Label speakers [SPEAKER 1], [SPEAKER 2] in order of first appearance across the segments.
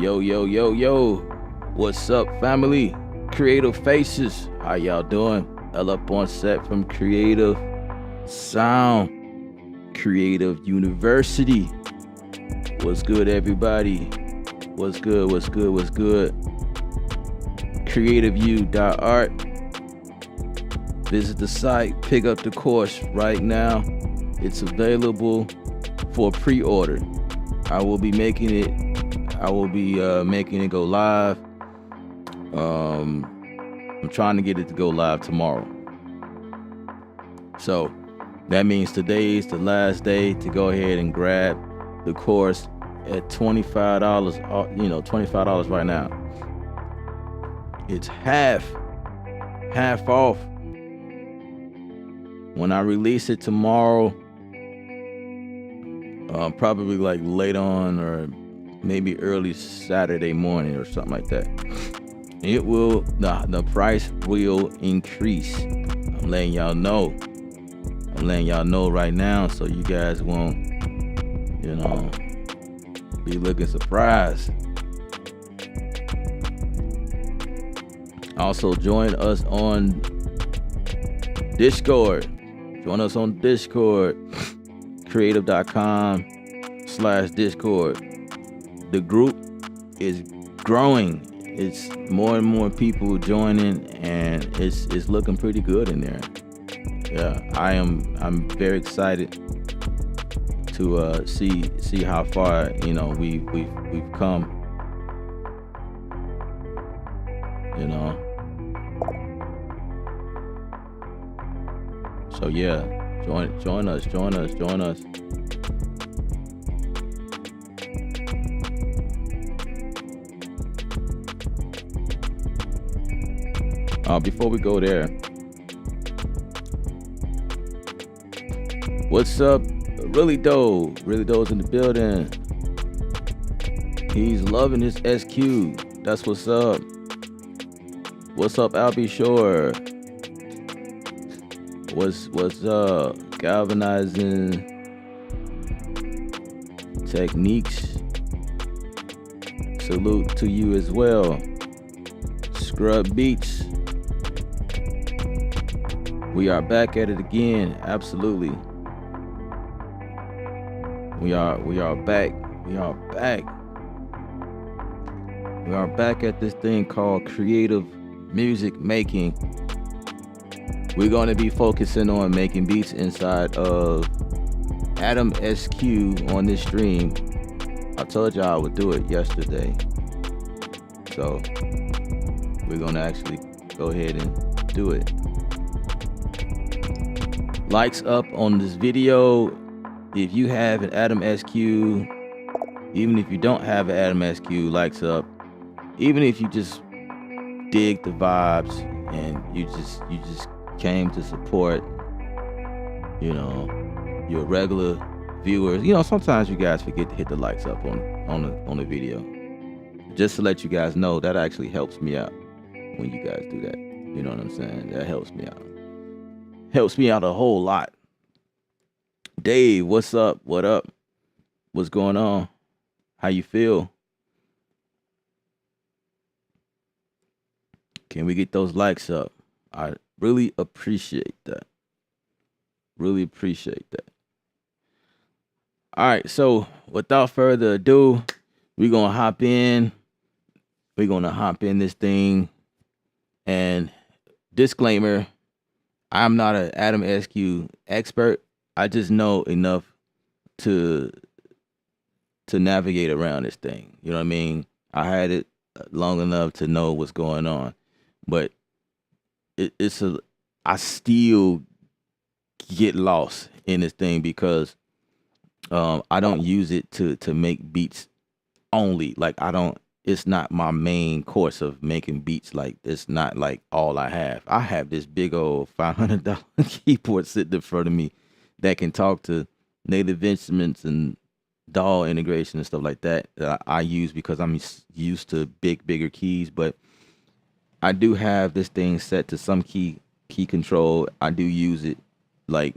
[SPEAKER 1] Yo, yo, yo, yo. What's up, family? Creative Faces. How y'all doing? L up on set from Creative Sound, Creative University. What's good, everybody? What's good, what's good, what's good? CreativeU.art. Visit the site, pick up the course right now. It's available for pre-order. I will be making it go live I'm trying to get it to go live tomorrow. So that means today is the last day to go ahead and grab the course at $25. $25 right now. It's half off. When I release it tomorrow, probably like late on or maybe early Saturday morning or something like that, the price will increase. I'm letting y'all know. Right now, so you guys won't, be looking surprised. Also, join us on Discord. Kreatve.com/Discord. The group is growing. It's more and more people joining, and it's looking pretty good in there. Yeah, I'm very excited to see how far we've come. So yeah, join us. Before we go there, what's up? Really dope. Really dope's in the building. He's loving his SQ. That's what's up. What's up, Albie Shore? What's up? Galvanizing Techniques. Salute to you as well. Scrub Beats. We are back at it again. Absolutely. We are back. We are back at this thing called creative music making. We're going to be focusing on making beats inside of Atom SQ on this stream. I told y'all I would do it yesterday. So we're going to actually go ahead and do it. Likes up on this video if you have an Atom SQ. Even if you don't have an Atom SQ, likes up. Even if you just dig the vibes and you just came to support, your regular viewers. Sometimes you guys forget to hit the likes up on the video. Just to let you guys know, that actually helps me out when you guys do that. You know what I'm saying? That helps me out. Helps me out a whole lot. Dave, what's up? What up? What's going on? How you feel? Can we get those likes up? I really appreciate that. Really appreciate that. All right, so without further ado, we're going to hop in. We're going to hop in this thing. And disclaimer, I'm not an Atom SQ expert. I just know enough to navigate around this thing. You know what I mean? I had it long enough to know what's going on. But I still get lost in this thing because I don't use it to make beats only. Like it's not my main course of making beats. Like it's not like all I have. I have this big old $500 keyboard sitting in front of me that can talk to native instruments and DAW integration and stuff like that I use because I'm used to bigger keys. But I do have this thing set to some key control. I do use it. I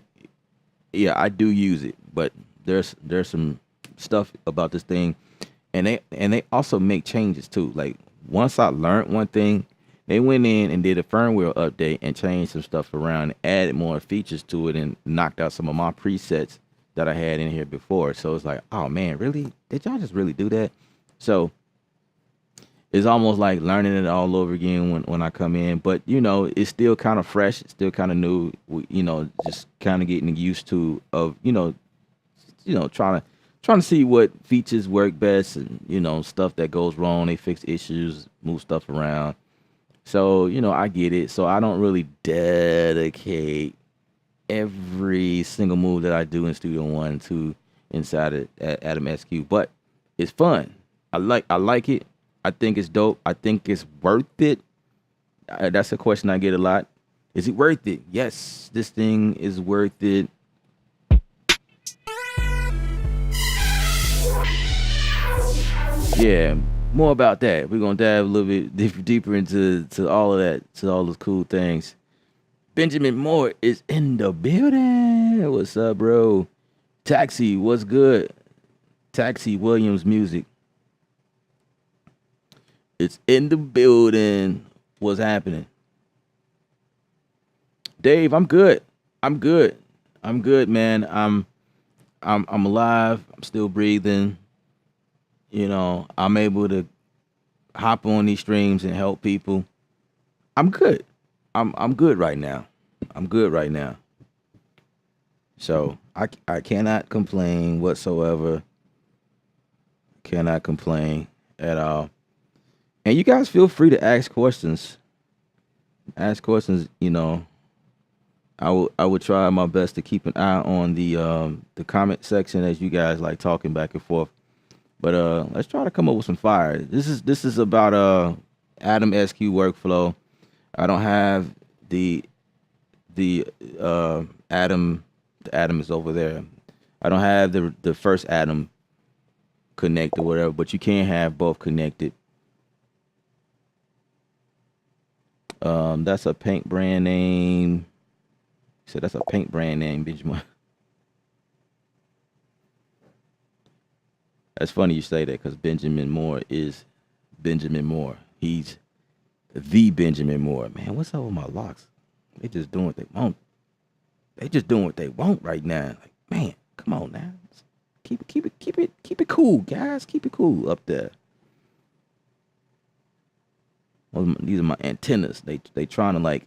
[SPEAKER 1] do use it. But there's some stuff about this thing. And they also make changes too. Like once I learned one thing, they went in and did a firmware update and changed some stuff around, added more features to it, and knocked out some of my presets that I had in here before. So it's like, oh man, really? Did y'all just really do that? So it's almost like learning it all over again when I come in. But it's still kind of fresh, it's still kind of new. Just kind of getting used to trying to see what features work best and stuff that goes wrong. They fix issues, move stuff around. So, I get it. So I don't really dedicate every single move that I do in Studio One to inside of Atom SQ, but it's fun. I like it. I think it's dope. I think it's worth it. That's a question I get a lot. Is it worth it? Yes, this thing is worth it. Yeah, more about that. We're gonna dive a little bit deeper into all of that, to all those cool things. Benjamin Moore is in the building. What's up, bro? Taxi, what's good? Taxi Williams Music. It's in the building. What's happening? Dave, I'm good. I'm good. I'm good, man. I'm alive. I'm still breathing. I'm able to hop on these streams and help people. I'm good. I'm good right now. I'm good right now. So I cannot complain whatsoever. Cannot complain at all. And you guys feel free to ask questions. Ask questions, I would try my best to keep an eye on the comment section as you guys like talking back and forth. But let's try to come up with some fire. This is about Atom SQ workflow. I don't have the Atom. The Atom is over there. I don't have the first Atom connected or whatever, but you can have both connected. That's a paint brand name. So that's a paint brand name, Benjamin. That's funny you say that because Benjamin Moore is Benjamin Moore. He's the Benjamin Moore. Man, what's up with my locks? They just doing what they want. They just doing what they want right now. Like, man, come on now. Keep it cool, guys. Keep it cool up there. Well, these are my antennas. They trying to like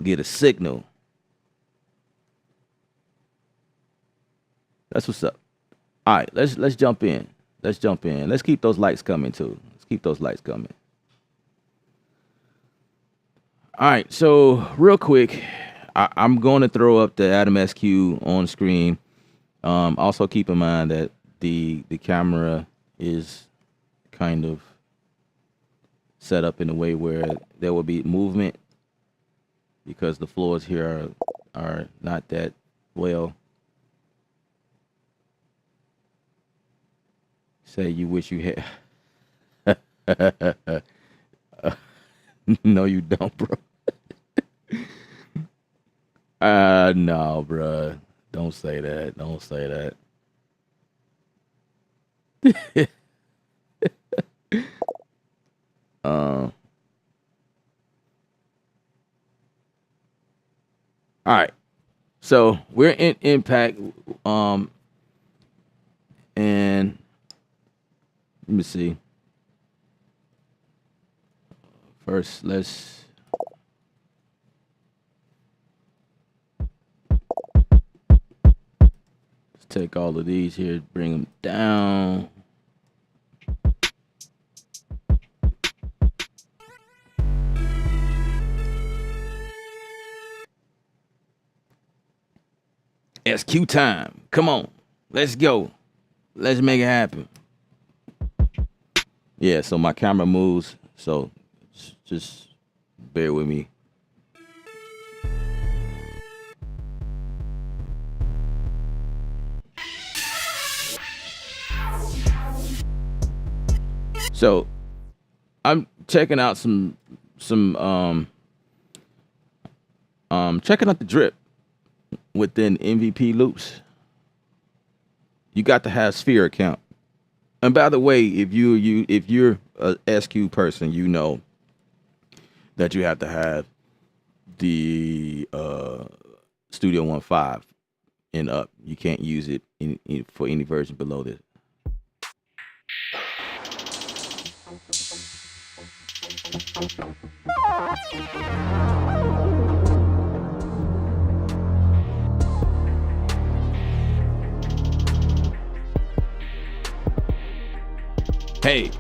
[SPEAKER 1] get a signal. That's what's up. All right, let's jump in. Let's jump in. Let's keep those lights coming too. Let's keep those lights coming. All right, so real quick, I'm going to throw up the Atom SQ on screen. Also keep in mind that the camera is kind of set up in a way where there will be movement because the floors here are not that well. Say you wish you had. No, you don't, bro. No, bro. Don't say that. Don't say that. All right. So we're in Impact. And let me see. First, let's take all of these here, bring them down. SQ time. Come on. Let's go. Let's make it happen. Yeah, so my camera moves, so just bear with me. So I'm checking out checking out the drip within MVP loops. You got to have Sphere account. And by the way, if you're a SQ person, you know that you have to have the Studio One 5 and up. You can't use it for any version below this. Hey.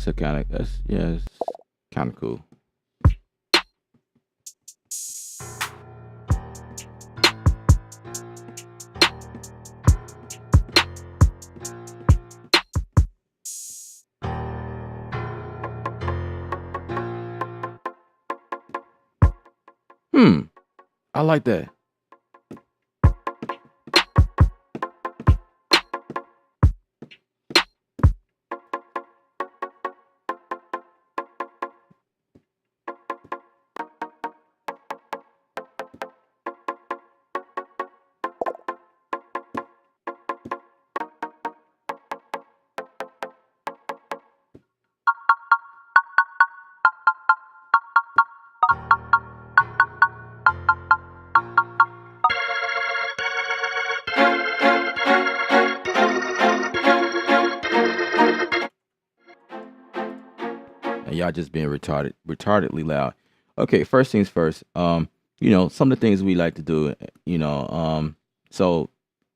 [SPEAKER 1] a kind of it's kind of cool. I like that. And y'all just being retardedly loud. Okay, first things first. Some of the things we like to do, so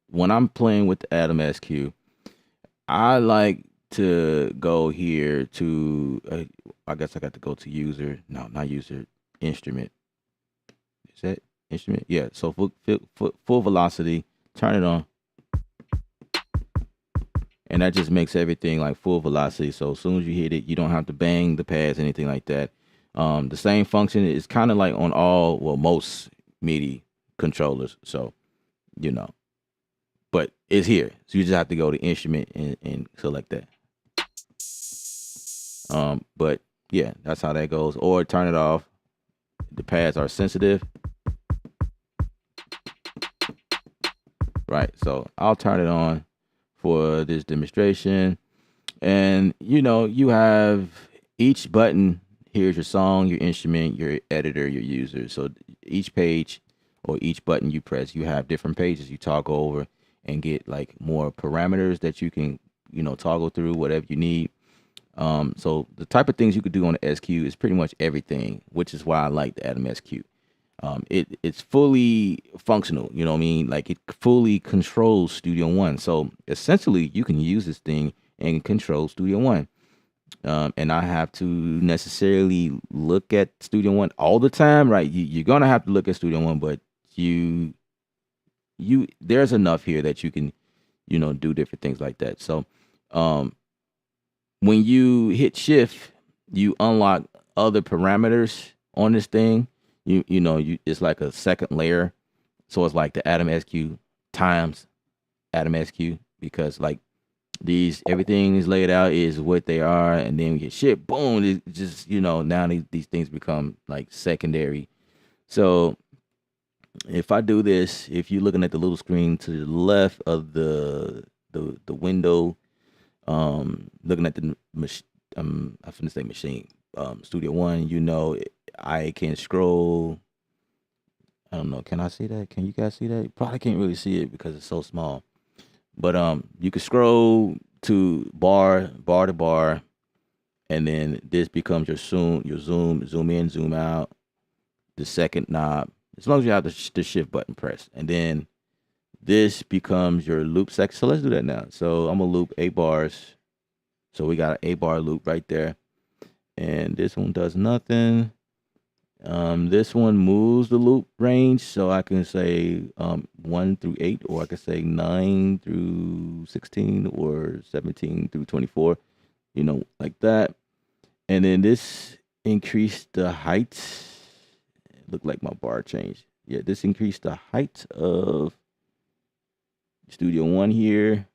[SPEAKER 1] when I'm playing with the Atom SQ, I like to go here to I guess I got to go to user. No, not user, instrument. Is that instrument? Yeah, so full velocity, turn it on. And that just makes everything like full velocity. So as soon as you hit it, you don't have to bang the pads, anything like that. The same function is kind of like on most MIDI controllers. So, but it's here. So you just have to go to instrument and select that. But yeah, that's how that goes. Or turn it off. The pads are sensitive. Right. So I'll turn it on for this demonstration. And you have each button. Here's your song, your instrument, your editor, your user. So each page or each button you press, you have different pages you toggle over and get like more parameters that you can toggle through whatever you need. So the type of things you could do on the SQ is pretty much everything, which is why I like the Atom SQ. It's fully functional, you know what I mean? Like it fully controls Studio One. So essentially you can use this thing and control Studio One. And not have to necessarily look at Studio One all the time, right? You're gonna have to look at Studio One, but there's enough here that you can, do different things like that. So when you hit shift, you unlock other parameters on this thing. It's like a second layer. So it's like the Atom SQ times Atom SQ, because like everything is laid out is what they are, and then we get shit, boom, it just now these things become like secondary. So if I do this, if you're looking at the little screen to the left of the window, looking at the I'm finna say machine, Studio One, I can scroll. I don't know, can I see that? Can you guys see that? You probably can't really see it because it's so small. But you can scroll to bar to bar, and then this becomes your zoom in, zoom out, the second knob, as long as you have the shift button pressed. And then this becomes your loop section. So let's do that now. So I'm gonna loop 8 bars. So we got an 8-bar loop right there. And this one does nothing. This one moves the loop range, so I can say 1 through 8, or I can say 9 through 16, or 17 through 24, like that. And then this increased the height. It looked like my bar changed. Yeah, this increased the height of Studio One here.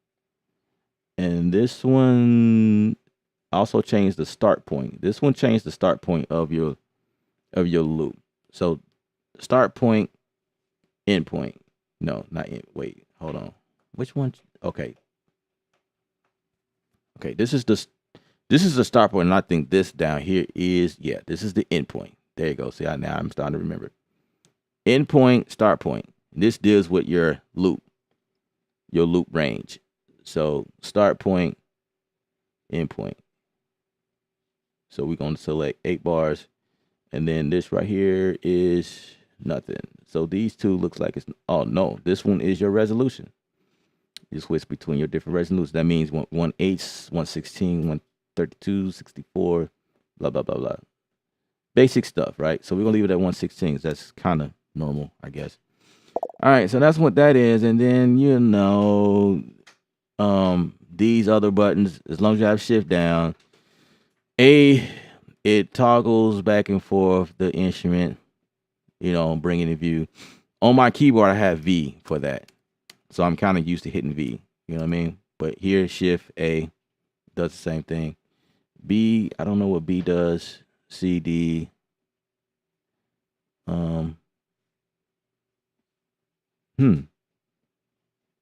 [SPEAKER 1] And this one also changed the start point. This one changed the start point of your loop. So start point, end point. No, not end. Wait, hold on. Which one? Okay. This is the start point, and I think this down here is, this is the end point. There you go. See, now I'm starting to remember. End point, start point. This deals with your loop range. So start point, end point. So we're going to select 8 bars. And then this right here is nothing. So these two looks like it's, oh no, this one is your resolution. You switch between your different resolutions. That means 1/8, 1/16, 32, 64, blah, blah, blah, blah. Basic stuff, right? So we're going to leave it at 116. That's kind of normal, I guess. All right, so that's what that is. And then, these other buttons, as long as you have shift down, it toggles back and forth the instrument, bringing it view. On my keyboard, I have V for that. So I'm kind of used to hitting V, you know what I mean? But here, shift A does the same thing. B, I don't know what B does. C, D.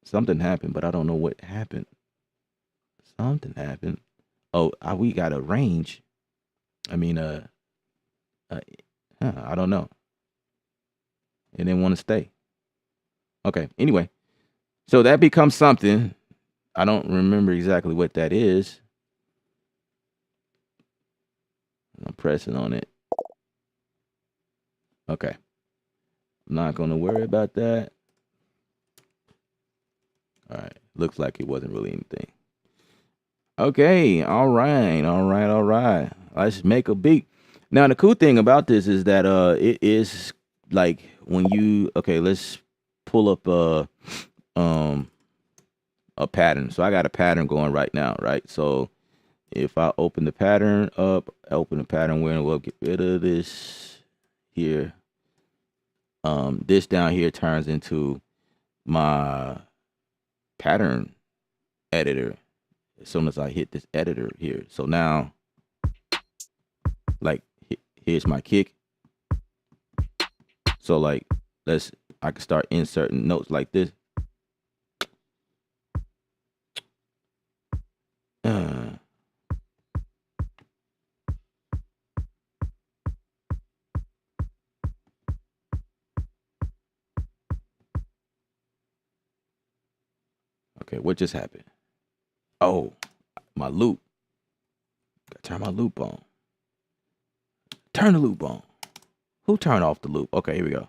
[SPEAKER 1] Something happened, but I don't know what happened. Something happened. Oh, we got a range. I mean, I don't know. It didn't want to stay. Okay. Anyway, so that becomes something. I don't remember exactly what that is. I'm pressing on it. Okay. I'm not going to worry about that. All right. Looks like it wasn't really anything. Okay. All right. Let's make a beat. Now, the cool thing about this is that it is like when you, okay, let's pull up a pattern. So I got a pattern going right now, right? So if I open the pattern up, we'll get rid of this here. This down here turns into my pattern editor as soon as I hit this editor here. So now, like, here's my kick. So like, I can start inserting notes like this. Okay, what just happened? Oh, my loop. Gotta turn my loop on. Turn the loop on. Who turned off the loop? Okay, here we go.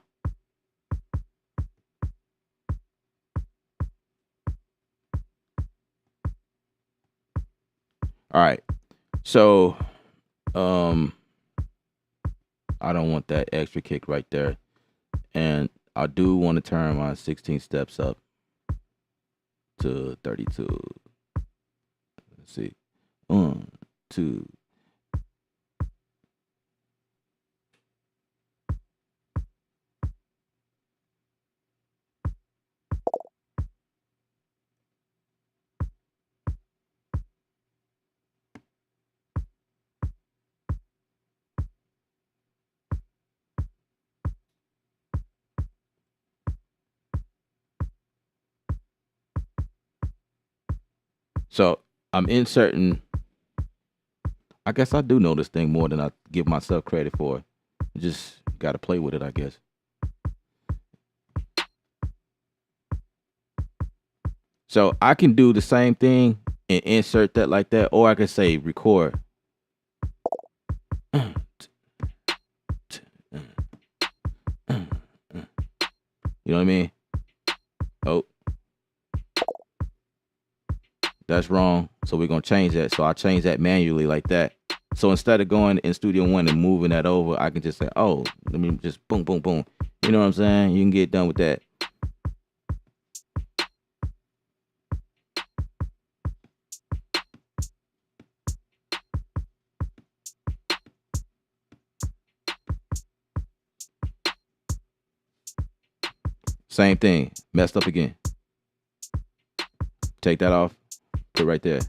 [SPEAKER 1] All right. So, I don't want that extra kick right there. And I do want to turn my 16 steps up to 32. Let's see. 1, 2. So I'm inserting. I guess I do know this thing more than I give myself credit for. Just got to play with it, I guess. So I can do the same thing and insert that like that, or I can say record. You know what I mean? Oh, that's wrong. So we're going to change that. So I'll change that manually like that. So instead of going in Studio One and moving that over, I can just say, oh, let me just boom, boom, boom. You know what I'm saying? You can get done with that. Same thing. Messed up again. Take that off. Put it right there.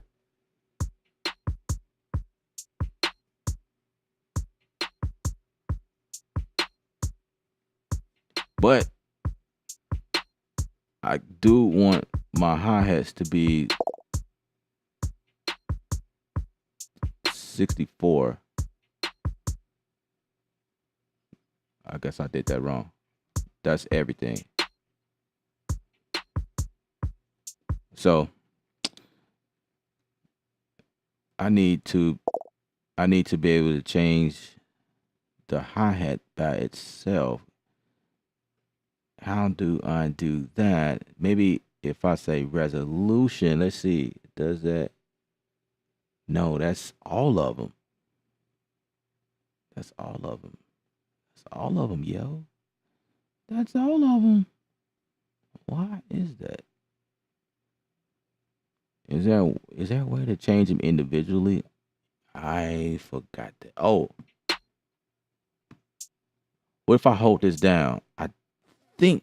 [SPEAKER 1] But I do want my hi-hats to be 64. I guess I did that wrong. That's everything. So I need to be able to change the hi-hat by itself. How do I do that? Maybe if I say resolution, let's see, does that? No, that's all of them. That's all of them. That's all of them, yo. That's all of them. Why is that? Is there a way to change them individually? I forgot that. Oh, what if I hold this down? I think.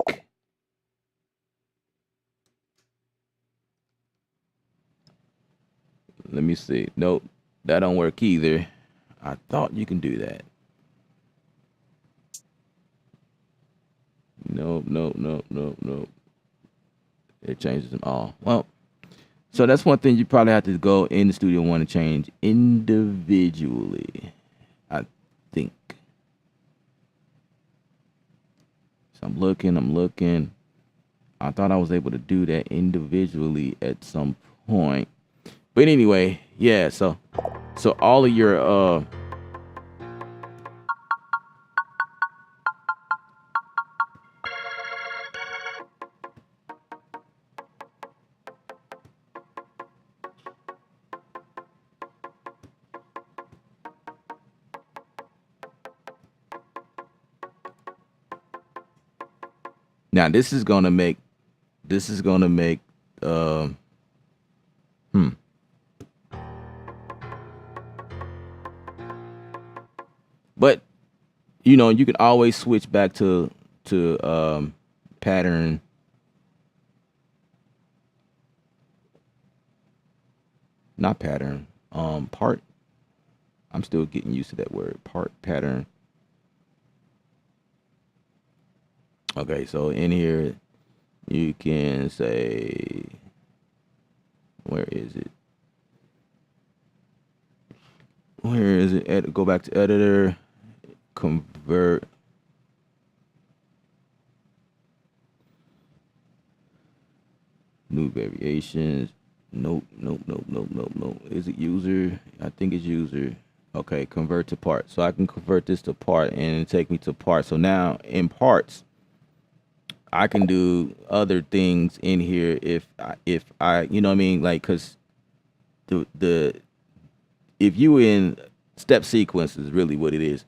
[SPEAKER 1] Let me see. Nope, that don't work either. I thought you can do that. Nope, nope, nope, nope, nope. It changes them all. Well, so that's one thing you probably have to go in the studio and want to change individually. I think. So I'm looking. I thought I was able to do that individually at some point. But anyway, yeah, so all of your now this is gonna make uh hmm. But you can always switch back to pattern. Not pattern. Part. I'm still getting used to that word. Part pattern. Okay, so in here you can say, where is it? Where is it? Go back to editor, convert. New variations. Nope. Is it user? I think it's user. Okay, convert to part. So I can convert this to part and take me to part. So now in parts, I can do other things in here if I you know what I mean, like, cause the if you in step sequence is really what it is.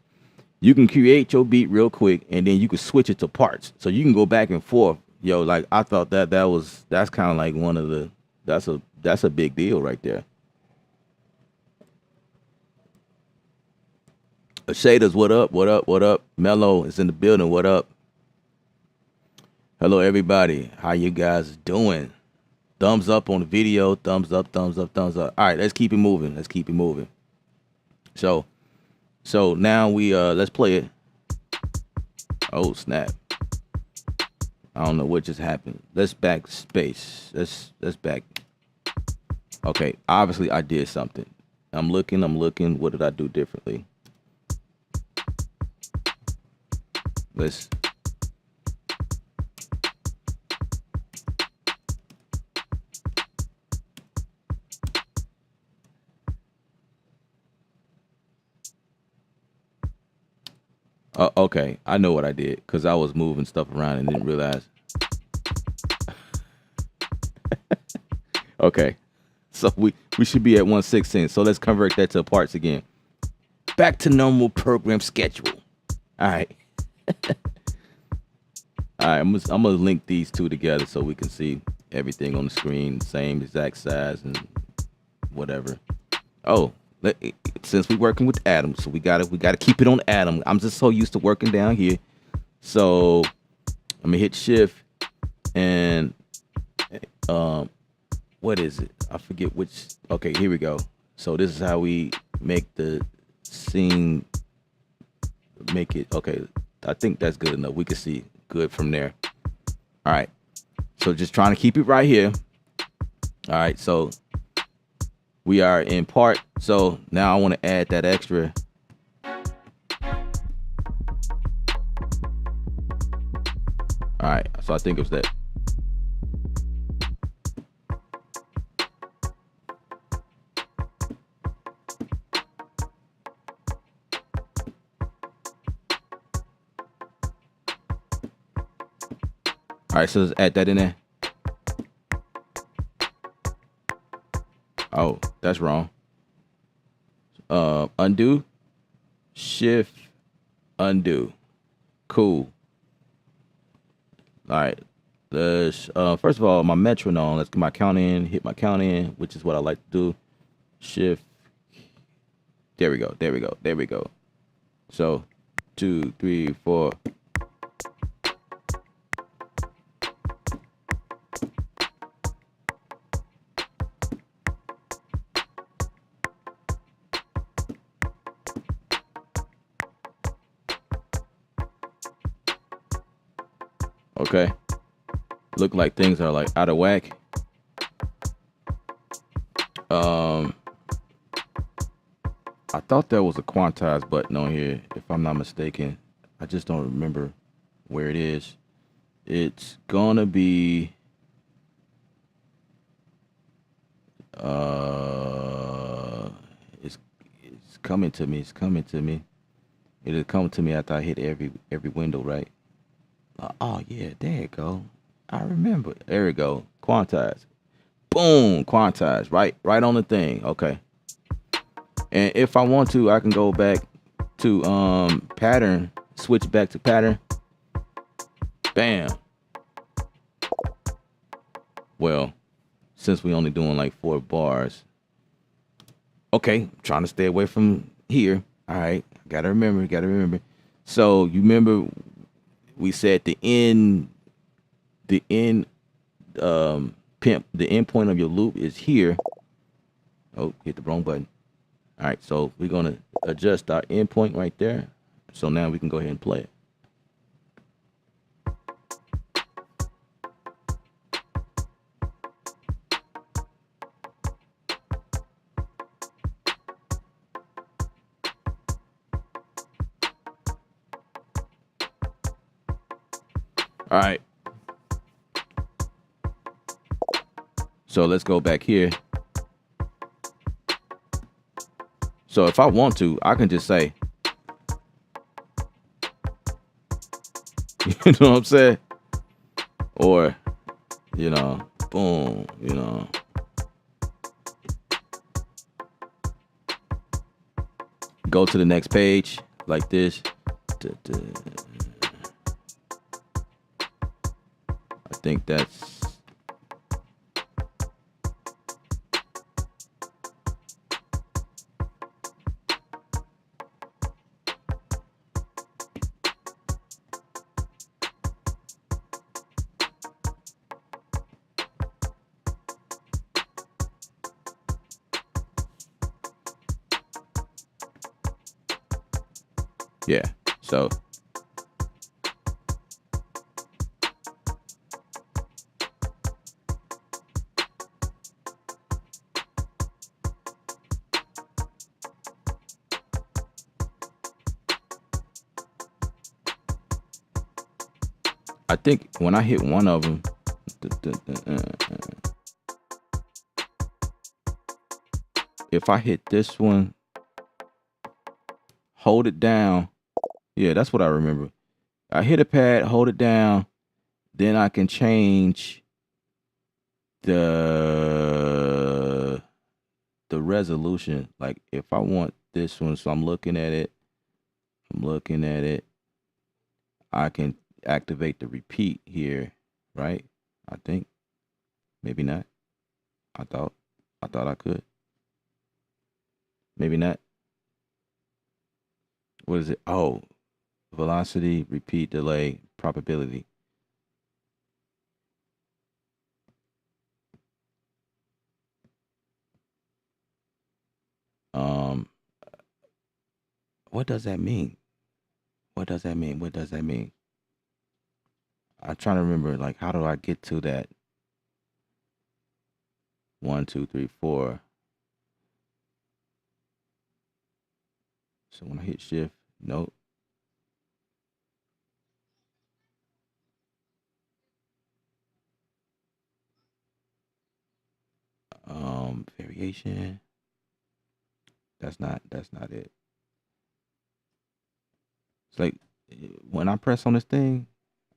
[SPEAKER 1] You can create your beat real quick and then you can switch it to parts. So you can go back and forth. Yo, like I thought that's kind of like one of the that's a big deal right there. Shaders, what up? What up? What up? Mello is in the building. What up? Hello, everybody. How you guys doing? Thumbs up on the video. Thumbs up, thumbs up, thumbs up. All right, let's keep it moving. Let's keep it moving. So now we let's play it. Oh snap! I don't know what just happened. Let's back space. Let's back. Okay, obviously I did something. I'm looking. What did I do differently? Let's. Okay, I know what I did because I was moving stuff around and didn't realize. Okay, so we should be at 116. So let's convert that to parts again. Back to normal program schedule. All right. All right, I'm gonna link these two together so we can see everything on the screen, same exact size and whatever. Oh, since we're working with Atom, so we gotta keep it on Atom. I'm just so used to working down here. So I'm gonna hit Shift and what is it? I forget which. Okay, here we go. So this is how we make the scene. Make it okay. I think that's good enough. We can see good from there. All right. So just trying to keep it right here. All right. So we are in part. So now I want to add that extra. All right. So I think it was that. All right, so let's add that in there. Oh, that's wrong. Undo, shift, undo. Cool. All right. Let's first of all, my metronome. Let's get my count in. Hit my count in, which is what I like to do. Shift. There we go. There we go. There we go. So, 2, 3, 4. Okay. Look like things are like out of whack. I thought there was a quantize button on here, if I'm not mistaken. I just don't remember where it is. It's gonna be it's coming to me. It's coming to me. It'll come to me after I hit every window, right? Oh yeah, there you go. I remember. There we go. Quantize. Boom, quantize. Right on the thing. Okay. And if I want to, I can go back to pattern, switch back to pattern. Bam. Well, since we only doing like 4 bars. Okay, I'm trying to stay away from here. All right, gotta remember. So you remember we said the end the end point of your loop is here. Oh, hit the wrong button. All right, so we're gonna adjust our end point right there. So now we can go ahead and play it. All right. So let's go back here. So if I want to, I can just say, you know what I'm saying? Or, boom, go to the next page like this. I think that's, yeah, so I think when I hit one of them, if I hit this one, hold it down. Yeah, that's what I remember. I hit a pad, hold it down, then I can change the resolution. Like if I want this one, so I'm looking at it, I can activate the repeat here, right? I think. Maybe not. I thought I could. Maybe not. What is it? Oh, velocity, repeat, delay, probability. What does that mean? What does that mean? I'm trying to remember, like, how do I get to that? 1, 2, 3, 4. So when I hit shift, nope. Variation. That's not it. It's like when I press on this thing,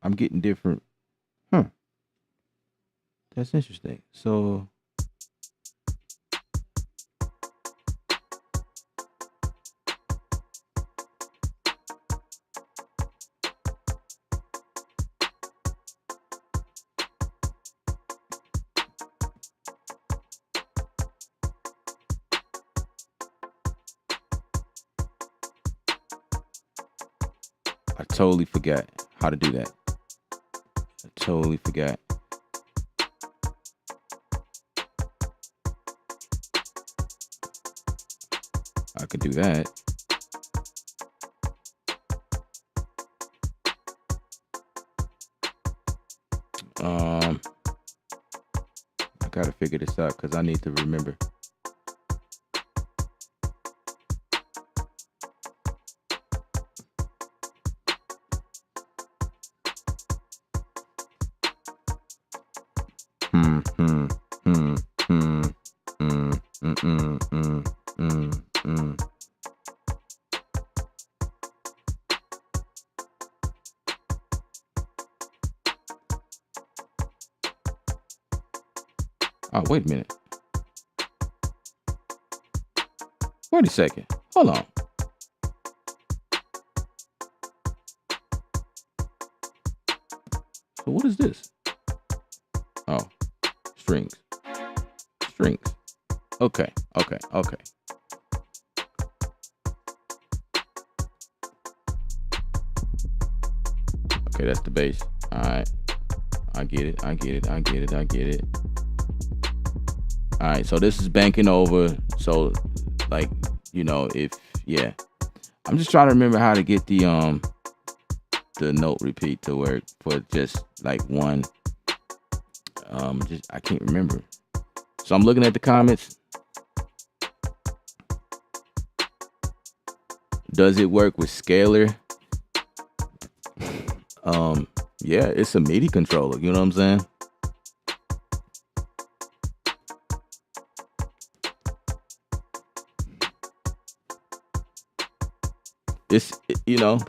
[SPEAKER 1] I'm getting different. That's interesting. So totally forgot how to do that. I totally forgot. I could do that. I gotta figure this out because I need to remember. Oh, wait a minute. Wait a second. Hold on. So what is this? Oh, strings. Strings. Okay. Okay. Okay. Okay, that's the bass. All right. I get it. I get it. I get it. I get it. All right. So this is banking over. So, like, you know, yeah. I'm just trying to remember how to get the note repeat to work for just like one. I can't remember. So I'm looking at the comments. Does it work with scalar? Yeah, it's a MIDI controller. You know what I'm saying? You know,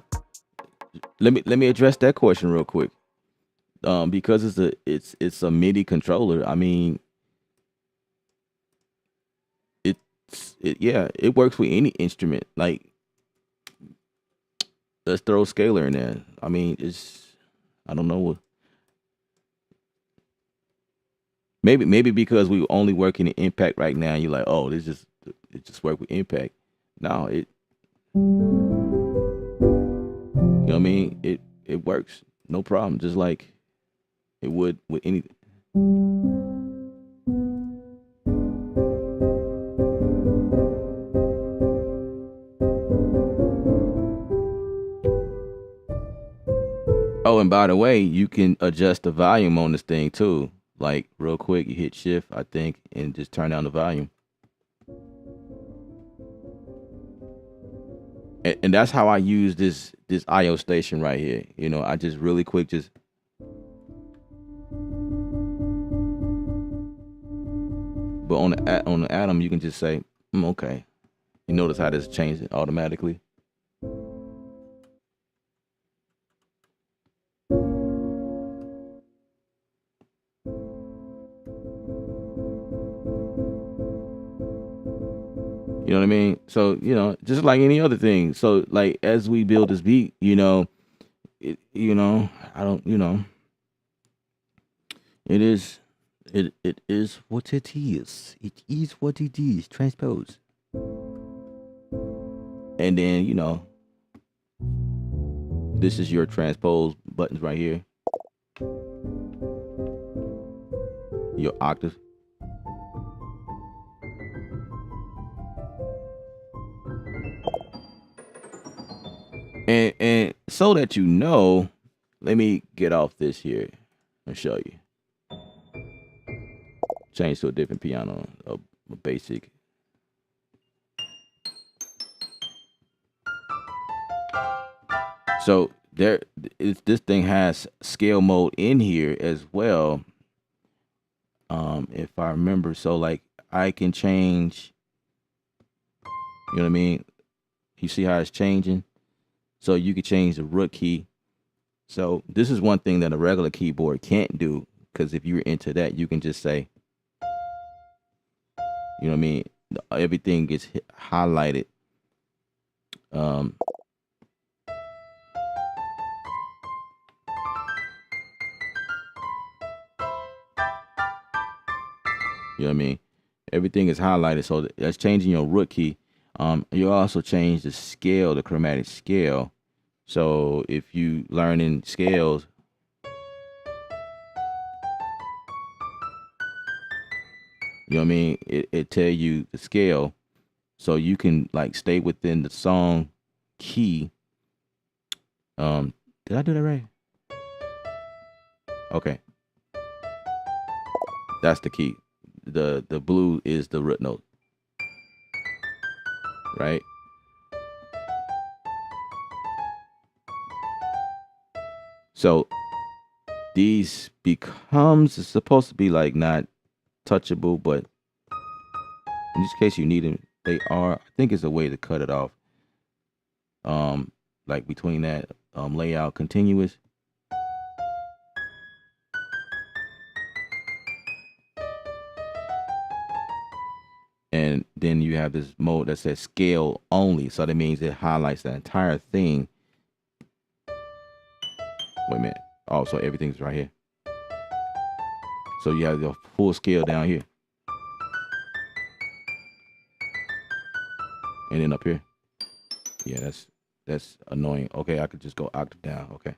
[SPEAKER 1] let me address that question real quick. Because it's a MIDI controller. I mean, it works with any instrument. Like, let's throw scalar in there. I mean, I don't know. Maybe because we only working in impact right now, you're like, oh, it just work with impact. No, you know what I mean? It works, no problem. Just like it would with anything. Oh, and by the way, you can adjust the volume on this thing too. Like real quick, you hit shift, I think, and just turn down the volume. And that's how I use this IO station right here. You know, I just really quick just. But on the Atom, you can just say, okay. You notice how this changes it automatically. You know what I mean? So, you know, just like any other thing. So, like, as we build this beat, you know, I don't, it is what it is. It is what it is. Transpose. And then, you know, this is your transpose buttons right here. Your octave. And so that you know, let me get off this here and show you. Change to a different piano, a basic. So this thing has scale mode in here as well. If I remember, so like I can change. You know what I mean? You see how it's changing? So you can change the root key. So this is one thing that a regular keyboard can't do, because if you're into that, you can just say, you know what I mean? Everything gets highlighted. You know what I mean? Everything is highlighted. So that's changing your root key. You also change the scale, the chromatic scale. So if you learning scales, you know what I mean? It tell you the scale, so you can like stay within the song key. Did I do that right? Okay, that's the key. The blue is the root note, right? So these becomes, it's supposed to be like not touchable, but in this case you need them. They are. I think it's a way to cut it off. Like between that layout continuous. And then you have this mode that says scale only. So that means it highlights the entire thing. Wait a minute. Oh, so everything's right here. So you have the full scale down here. And then up here. Yeah, that's annoying. Okay, I could just go octave down. Okay.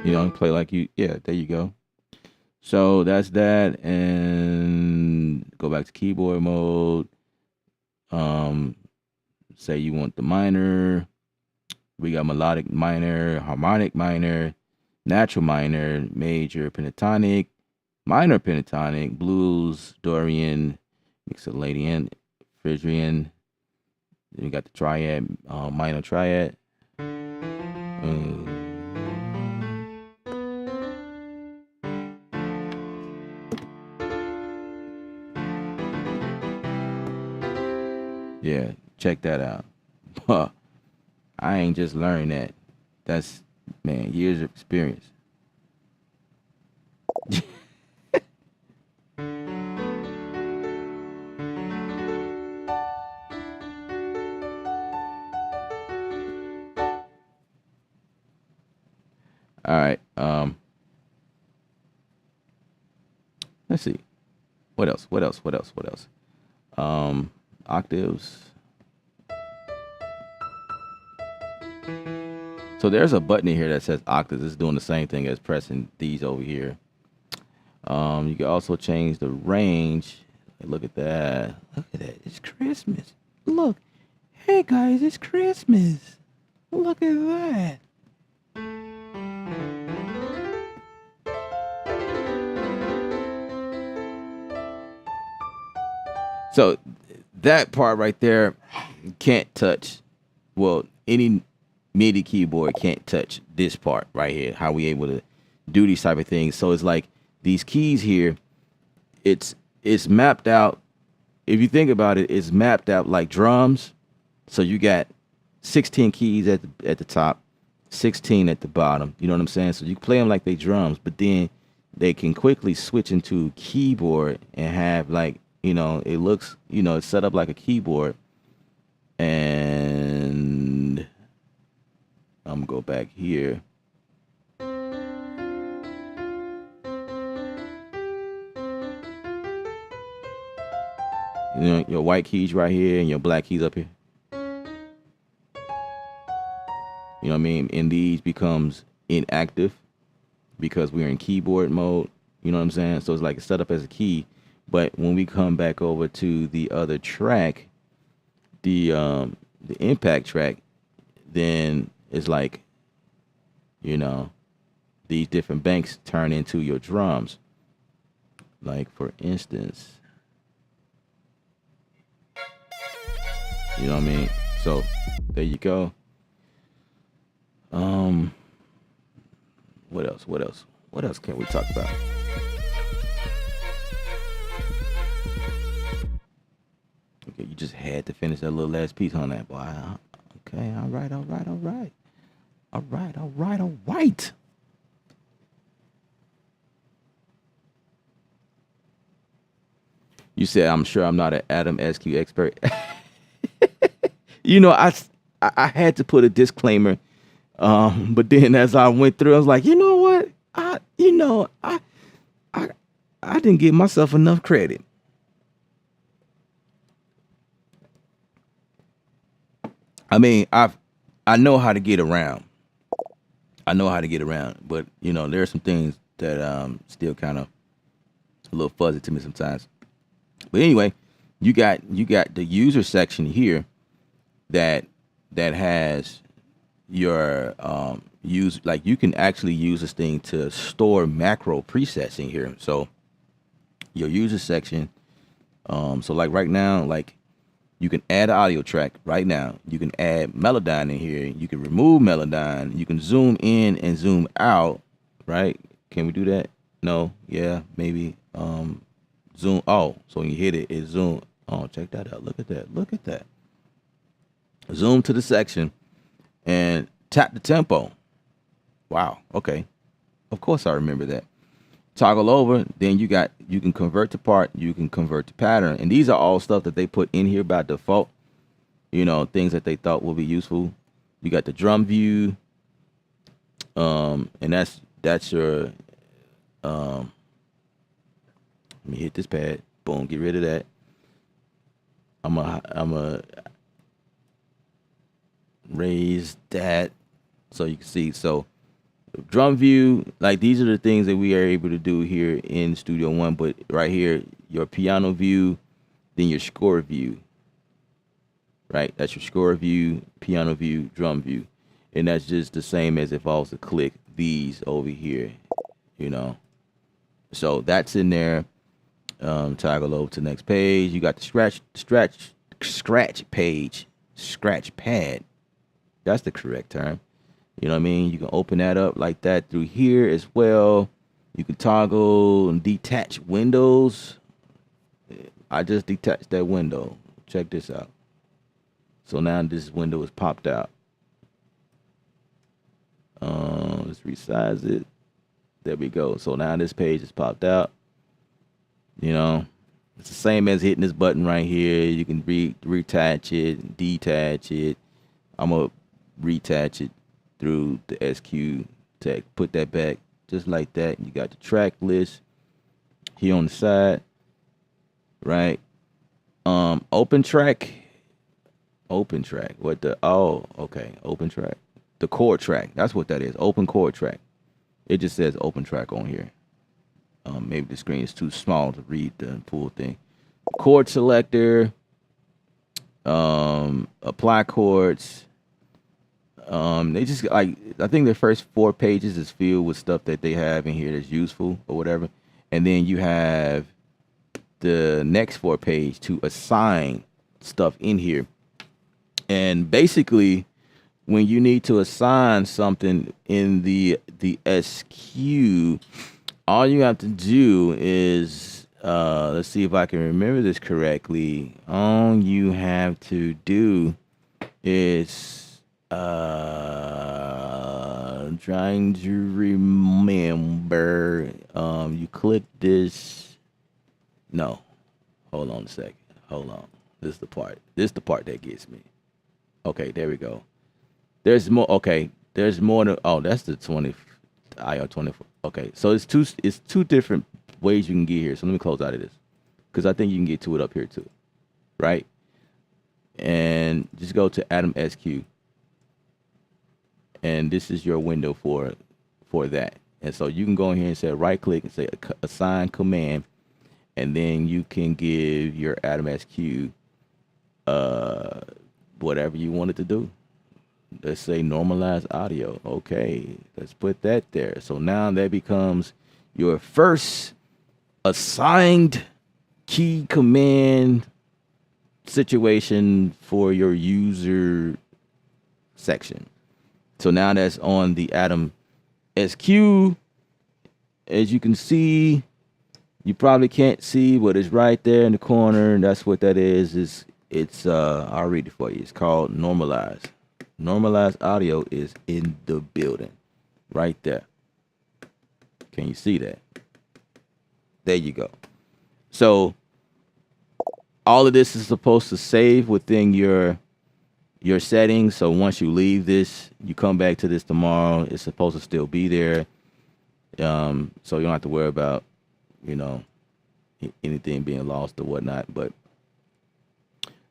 [SPEAKER 1] You know, play like you, yeah, there you go. So that's that. And go back to keyboard mode. Say you want the minor. We got melodic minor, harmonic minor, natural minor, major pentatonic, minor pentatonic, blues, Dorian, Mixolydian, Phrygian. Then you got the triad, minor triad. Yeah, check that out. I ain't just learned that. That's, man, years of experience. All right. Let's see. What else? Octaves. So there's a button in here that says octaves. It's doing the same thing as pressing these over here. You can also change the range. Look at that. Look at that. It's Christmas. Look. Hey guys, it's Christmas. Look at that. So that part right there can't touch. Well, any MIDI keyboard can't touch this part right here. How we able to do these type of things. So it's like these keys here, it's mapped out. If you think about it, it's mapped out like drums. So you got 16 keys at the top, 16 at the bottom. You know what I'm saying? So you can play them like they drums, but then they can quickly switch into keyboard and have like, you know, it looks, you know, it's set up like a keyboard. And I'm gonna go back here. You know, your white keys right here and your black keys up here. You know what I mean? And these becomes inactive because we're in keyboard mode. You know what I'm saying? So it's like it's set up as a key. But when we come back over to the other track, the impact track, then it's like, you know, these different banks turn into your drums. Like for instance, you know what I mean? So there you go. What else can we talk about? Okay, you just had to finish that little last piece on that, boy. Okay, all right. You said I'm sure I'm not an Adam SQ expert. You know, I had to put a disclaimer. But then as I went through, I was like, you know what? I I didn't give myself enough credit. I mean, I know how to get around. I know how to get around, but there are some things that still kind of a little fuzzy to me sometimes. But anyway, you got the user section here that has your use, like you can actually use this thing to store macro presets in here. So your user section, so like right now, like you can add an audio track right now. You can add Melodyne in here. You can remove Melodyne. You can zoom in and zoom out, right? Can we do that? No? Yeah, maybe. Zoom. Oh, so when you hit it, it zoom. Oh, check that out. Look at that. Look at that. Zoom to the section and tap the tempo. Wow. Okay. Of course I remember that. Toggle over, then you can convert to part, you can convert to pattern. And these are all stuff that they put in here by default. Things that they thought will be useful. You got the drum view. And that's your let me hit this pad. Boom, get rid of that. I'm a raise that so you can see. So drum view, like these are the things that we are able to do here in Studio One. But right here, your piano view, then your score view. Right, that's your score view, piano view, drum view, and that's just the same as if I was to click these over here. So that's in there. Toggle over to the next page. You got the scratch page, scratch pad. That's the correct term. You know what I mean? You can open that up like that through here as well. You can toggle and detach windows. I just detached that window. Check this out. So now this window is popped out. Let's resize it. There we go. So now this page is popped out. It's the same as hitting this button right here. You can retach it, detach it. I'm going to retach it through the SQ to put that back just like that. You got the track list here on the side, right? Open track. What the? Oh, okay. Open track. The chord track. That's what that is. Open chord track. It just says open track on here. Maybe the screen is too small to read the full thing. Chord selector. Apply chords. They just like, I think the first 4 pages is filled with stuff that they have in here that's useful or whatever. And then you have the next 4 page to assign stuff in here. And basically, when you need to assign something in the SQ, all you have to do is, let's see if I can remember this correctly. All you have to do is, trying to remember, you click this. No, hold on a second. Hold on. This is the part that gets me. Okay, there we go. There's more. Okay, there's more to. Oh, that's the 20 IR 24. Okay, so it's two different ways you can get here. So let me close out of this because I think you can get to it up here too, right? And just go to Atom SQ, and this is your window for that. And so you can go in here and say right click and say assign command, and then you can give your Atom SQ whatever you want it to do. Let's say normalize audio. Okay, let's put that there. So now that becomes your first assigned key command situation for your user section. So now that's on the Atom SQ. As you can see, you probably can't see, but it's right there in the corner. And that's what that is. It's I'll read it for you. It's called normalize. Normalized audio is in the building right there. Can you see that? There you go. So all of this is supposed to save within your your settings. So once you leave this, you come back to this tomorrow. It's supposed to still be there. So you don't have to worry about, you know, anything being lost or whatnot. But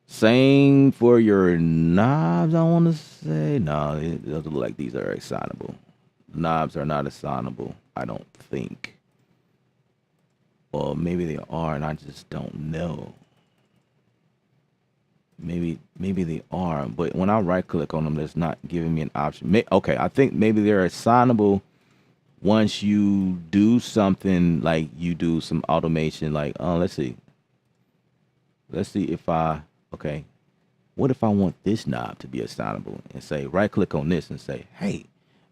[SPEAKER 1] same for your knobs, I want to say. No, it doesn't look like these are assignable. Knobs are not assignable, I don't think. Or maybe they are, and I just don't know. Maybe they are, but when I right click on them, it's not giving me an option. Okay, I think maybe they're assignable once you do something like you do some automation. Like, let's see if okay, what if I want this knob to be assignable and say right click on this and say, hey,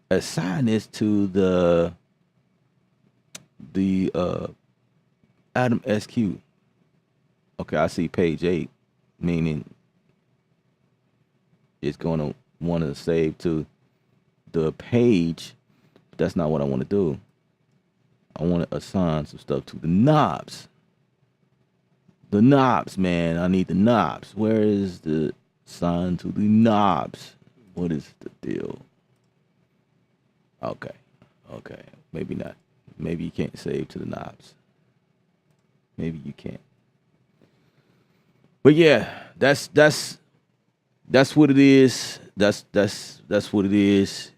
[SPEAKER 1] assign this to the Atom SQ. Okay, I see page 8, meaning it's going to want to save to the page. That's not what I want to do. I want to assign some stuff to the knobs. The knobs, man. I need the knobs. Where is the sign to the knobs? What is the deal? Okay. Okay. Maybe not. Maybe you can't save to the knobs. Maybe you can't. But yeah, that's what it is. That's what it is.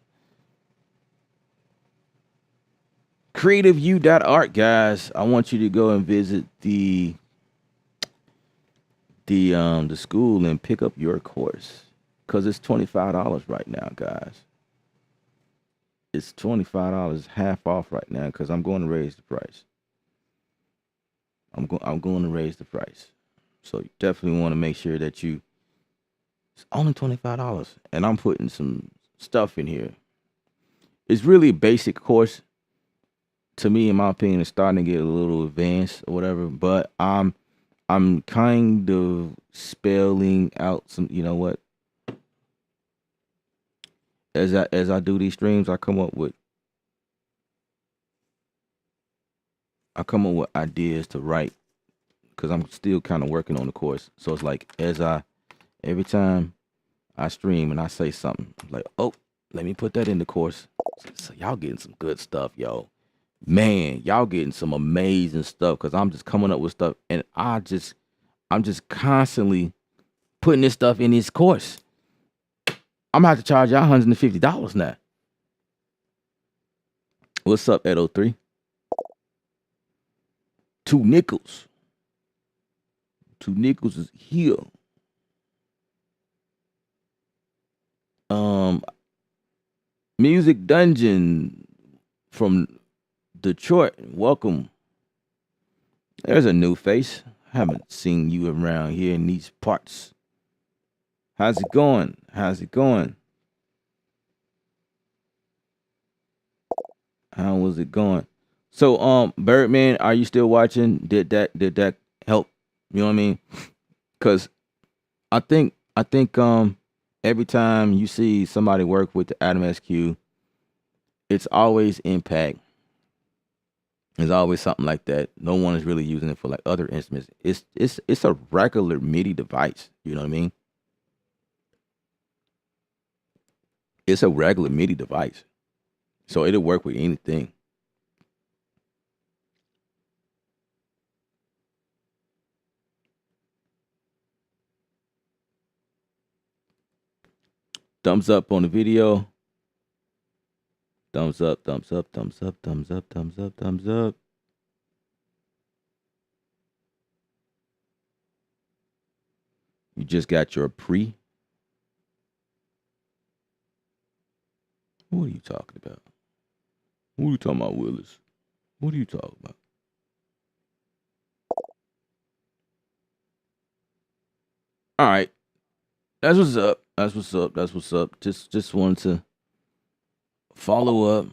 [SPEAKER 1] CreativeU.art, guys. I want you to go and visit the school and pick up your course, because it's $25 right now, guys. It's $25, half off right now, because I'm going to raise the price. I'm going to raise the price. So you definitely want to make sure that it's only $25, and I'm putting some stuff in here. It's really a basic course. To me, in my opinion, it's starting to get a little advanced or whatever, but I'm kind of spelling out some, you know what? As I do these streams, I come up with ideas to write, because I'm still kind of working on the course. So it's like every time I stream and I say something, I'm like, oh, let me put that in the course. So y'all getting some good stuff, yo. Man, y'all getting some amazing stuff, because I'm just coming up with stuff, and I'm just constantly putting this stuff in this course. I'm gonna have to charge y'all $150 now. What's up, 803? 2 nickels. 2 nickels is here. Music Dungeon from Detroit. Welcome. There's a new face. Haven't seen you around here in these parts. How's it going? How's it going? How was it going? So, Birdman, are you still watching? Did that help? You know what I mean? Because I think every time you see somebody work with the Atom SQ, it's always impact. There's always something like that. No one is really using it for like other instruments. It's a regular MIDI device. You know what I mean? It's a regular MIDI device, so it'll work with anything. Thumbs up on the video. Thumbs up, thumbs up, thumbs up, thumbs up, thumbs up, thumbs up. You just got your pre. What are you talking about? What are you talking about, Willis? What are you talking about? All right. That's what's up. That's what's up. That's what's up. Just wanted to follow up,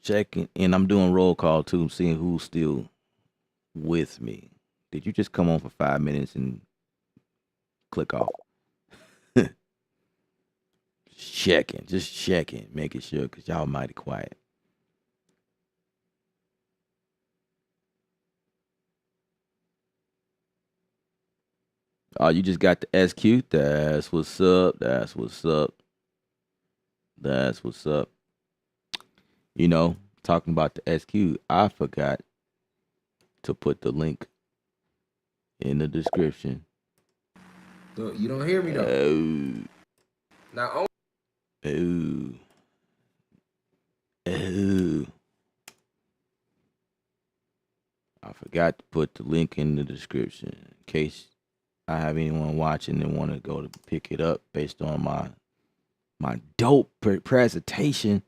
[SPEAKER 1] checking, and I'm doing roll call too. I'm seeing who's still with me. Did you just come on for 5 minutes and click off? Just checking, making sure, because y'all mighty quiet. Oh, you just got the SQ. That's what's up. That's what's up. That's what's up. You know, talking about the SQ, I forgot to put the link in the description.
[SPEAKER 2] You don't hear me though.
[SPEAKER 1] Oh,
[SPEAKER 2] Now,
[SPEAKER 1] oh, oh. I forgot to put the link in the description in case I have anyone watching and want to go to pick it up based on my dope presentation.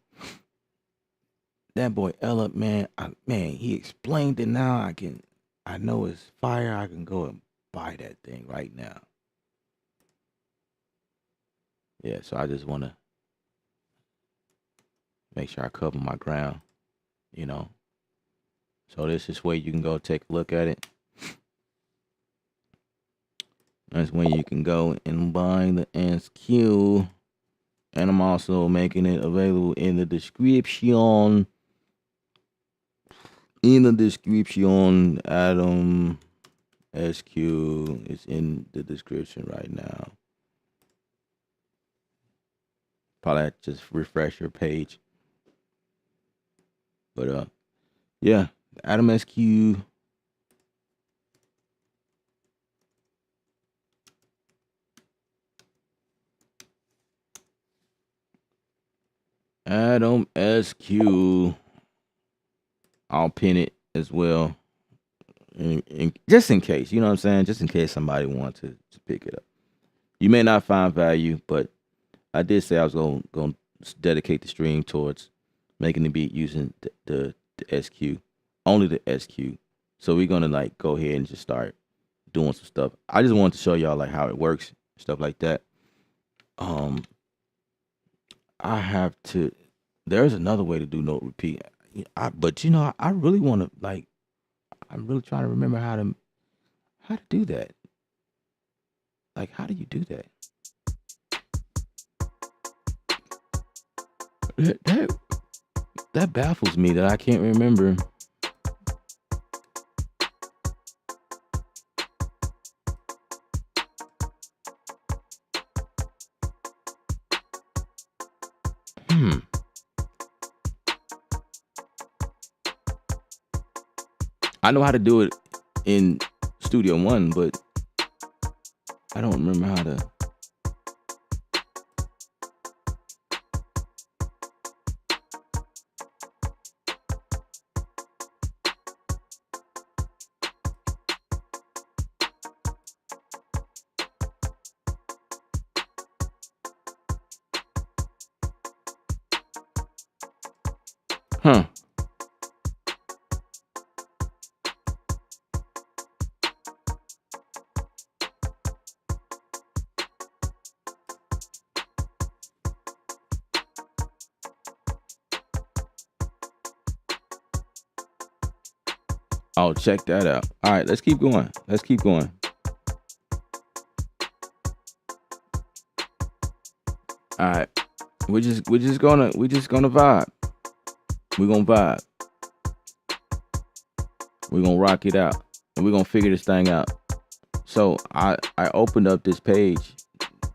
[SPEAKER 1] That boy Ella, man, he explained it now. I know it's fire. I can go and buy that thing right now. Yeah, so I just want to make sure I cover my ground, you know. So this is where you can go take a look at it. That's when you can go and buy the SQ. And I'm also making it available in the description. In the description, Adam SQ is in the description right now. Probably have to just refresh your page. But yeah, Adam SQ. Adam SQ. I'll pin it as well. Just in case, you know what I'm saying? Just in case somebody wants to pick it up. You may not find value, but I did say I was going to dedicate the stream towards making the beat using the SQ, only the SQ. So we're going to like go ahead and just start doing some stuff. I just wanted to show y'all like how it works, stuff like that. I have to, there's another way to do note repeat. But you know, I really want to like, I'm really trying to remember how to do that. Like, how do you do that? That baffles me that I can't remember. I know how to do it in Studio One, but I don't remember how to. Huh. Oh, check that out. All right, let's keep going. Let's keep going. All right, we're just gonna vibe. We're gonna vibe. We're gonna rock it out, and we're gonna figure this thing out. So I opened up this page,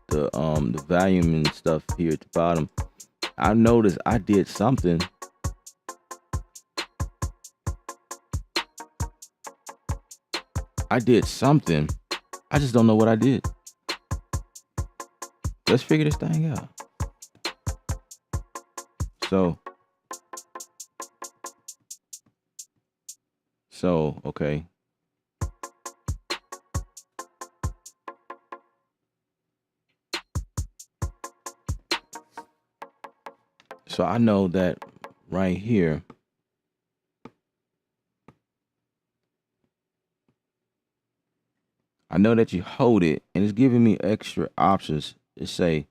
[SPEAKER 1] the volume and stuff here at the bottom. I noticed I did something. I just don't know what I did. Let's figure this thing out. So, okay. So I know that right here, I know that you hold it and it's giving me extra options to say,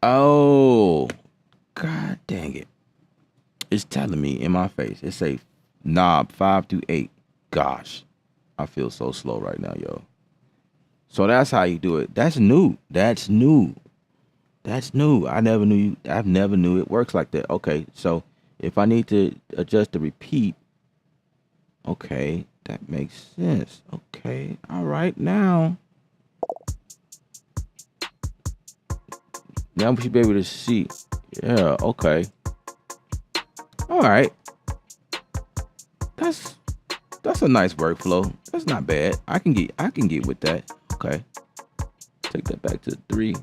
[SPEAKER 1] oh, God dang it. It's telling me in my face. It say knob 5 to 8. Gosh, I feel so slow right now, yo. So that's how you do it. That's new. I never knew it works like that. Okay, so if I need to adjust the repeat, okay, That makes sense. Okay. All right. Now we should be able to see. Yeah. Okay. All right. That's a nice workflow. That's not bad. I can get with that. Okay. Take that back to 3.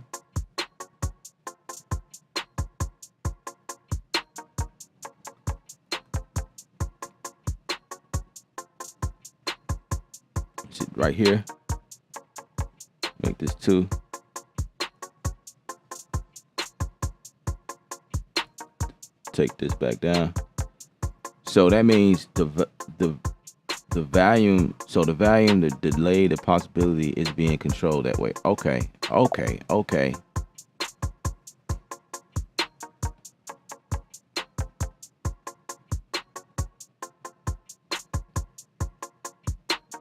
[SPEAKER 1] Sit right here. Make this 2. Take this back down. So that means the volume. So the volume, the delay, the possibility is being controlled that way. Okay. Okay. Okay.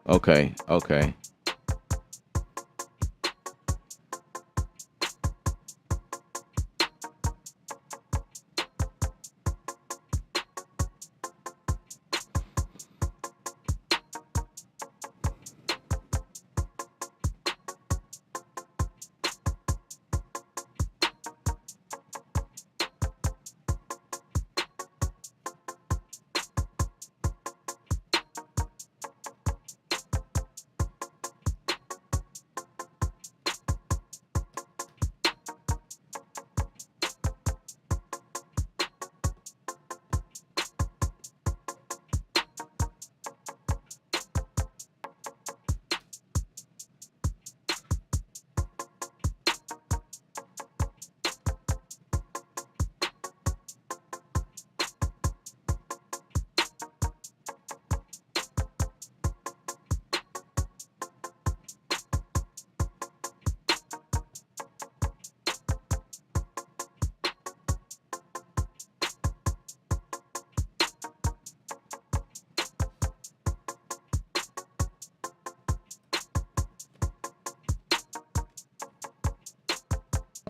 [SPEAKER 1] Okay. Okay.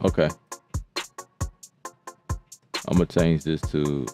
[SPEAKER 1] Okay. I'm gonna change this to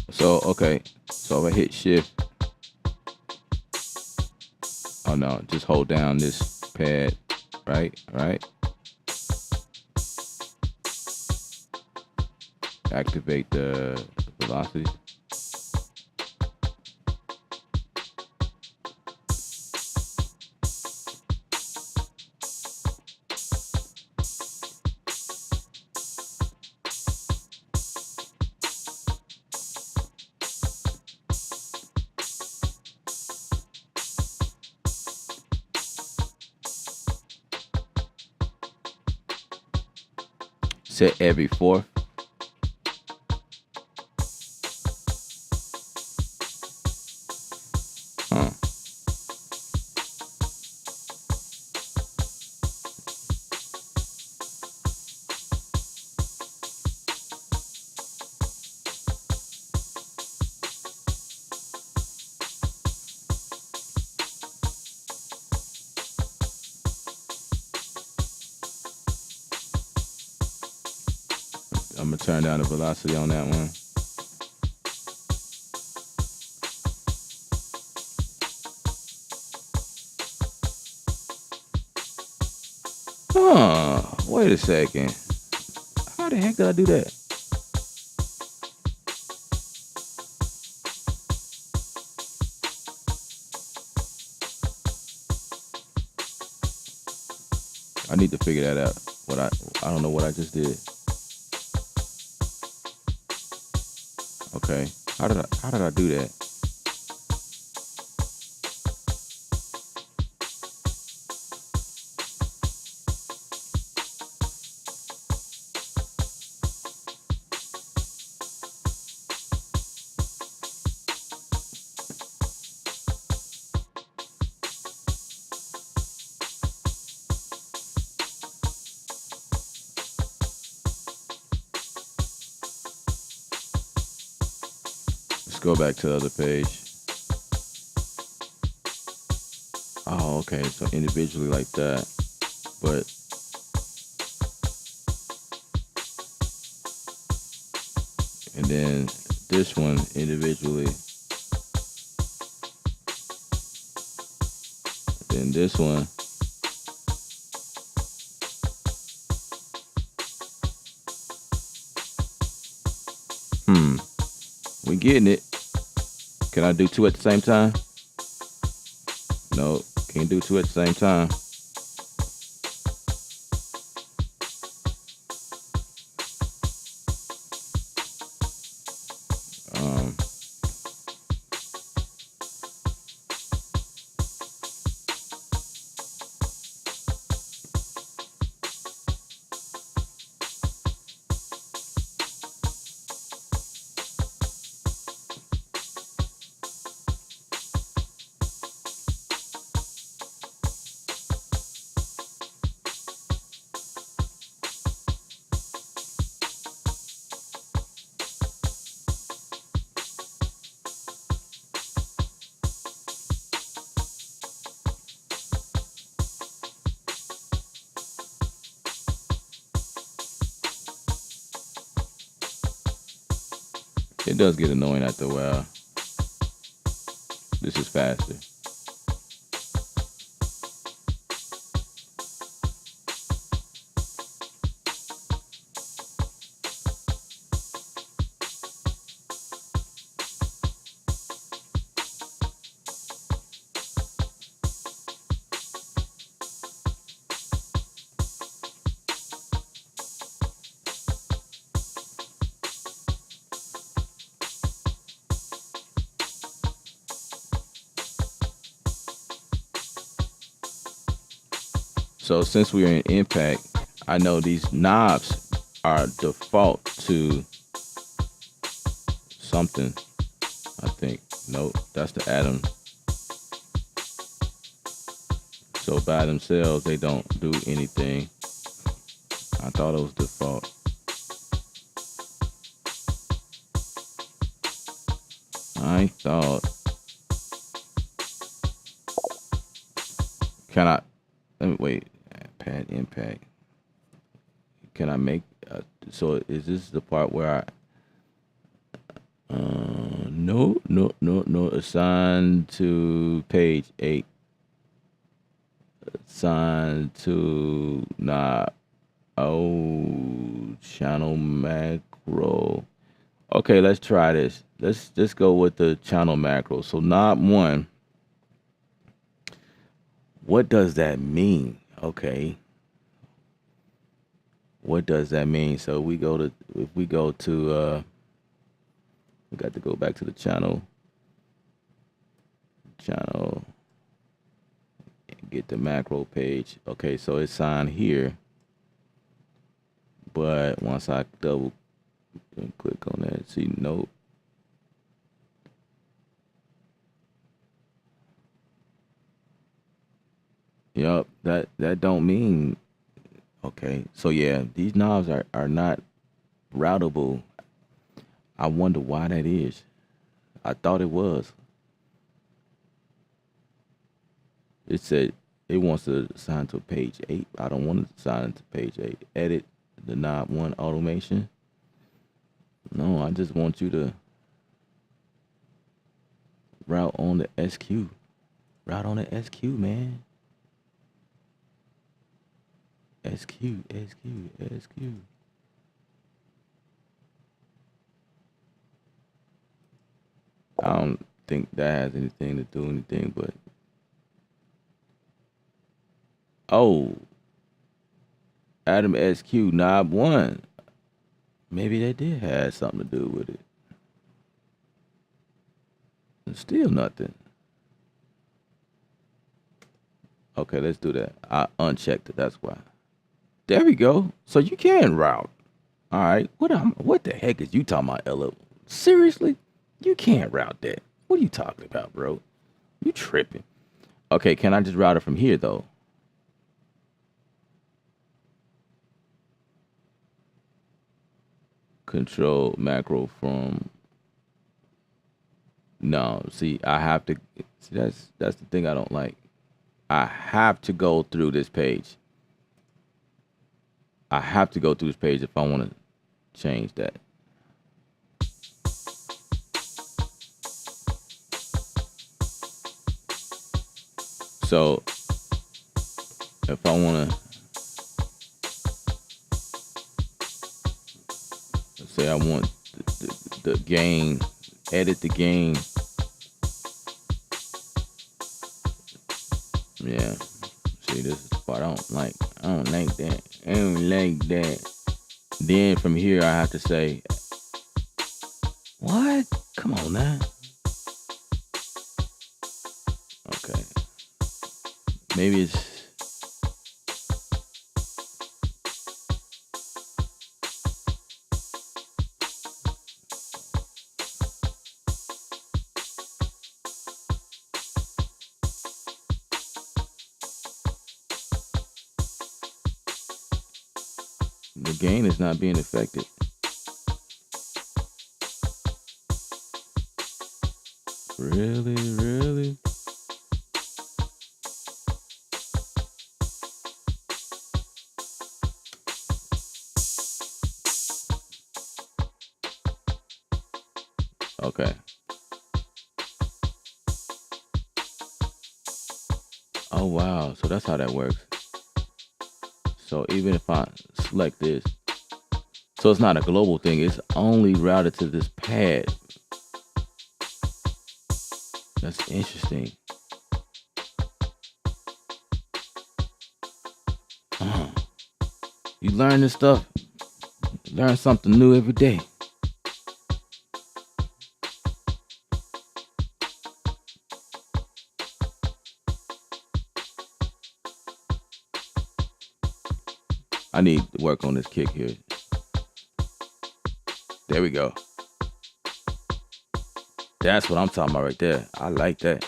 [SPEAKER 1] so okay. So if I hit shift, oh no, just hold down this pad, right? Right. Activate the velocity. Set every 4th. Huh. I'm gonna turn down the velocity on that one. Wait a second. How the heck did I do that? I need to figure that out. I don't know what I just did. Okay. How did I do that? Let's go back to the other page. Oh, okay. So individually like that. But and then this one individually. Then this one. We getting it. Can I do two at the same time? No, can't do two at the same time. It does get annoying after a while. This is faster. So since we're in impact, I know these knobs are default to something, I think. Nope, that's the atom. So by themselves, they don't do anything. I thought it was default. I thought. Can I? Let me wait. Pad impact. Can I make? So is this the part where I? No. Assign to page 8. Assign to channel macro. Okay, let's try this. Let's just go with the channel macro. So knob 1. What does that mean? Okay. What does that mean? So we got to go back to the channel, get the macro page. Okay, so it's signed here. But once I double click on that, see, nope. Yup, that don't mean. Okay, so yeah, these knobs are not routable. I wonder why that is. I thought it was. It said it wants to assign to page 8. I don't want to assign to page 8. Edit the knob 1 automation. No, I just want you to route on the SQ. Route on the SQ, man. SQ, SQ, SQ. I don't think that has anything to do anything, but oh, Adam SQ knob 1. Maybe that did have something to do with it. Still nothing. Okay, let's do that. I unchecked it. That's why. There we go. So you can route. All right. What the heck is you talking about, Ella? Seriously? You can't route that. What are you talking about, bro? You tripping. Okay, can I just route it from here, though? Control macro from... No, see, I have to... See, that's the thing I don't like. I have to go through this page. I have to go through this page if I want to change that. So, if I want to, let's say I want the gain, edit the gain. Yeah. See, this is the part I don't like. I don't like that. I don't like that. Then from here, I have to say, what? Come on now. Okay. Maybe it's... The gain is not being affected. Really, really? Okay. Oh, wow. So that's how that works. So even if I select this, so it's not a global thing. It's only routed to this pad. That's interesting. You learn this stuff. You learn something new every day. I need to work on this kick here. There we go. That's what I'm talking about right there. I like that.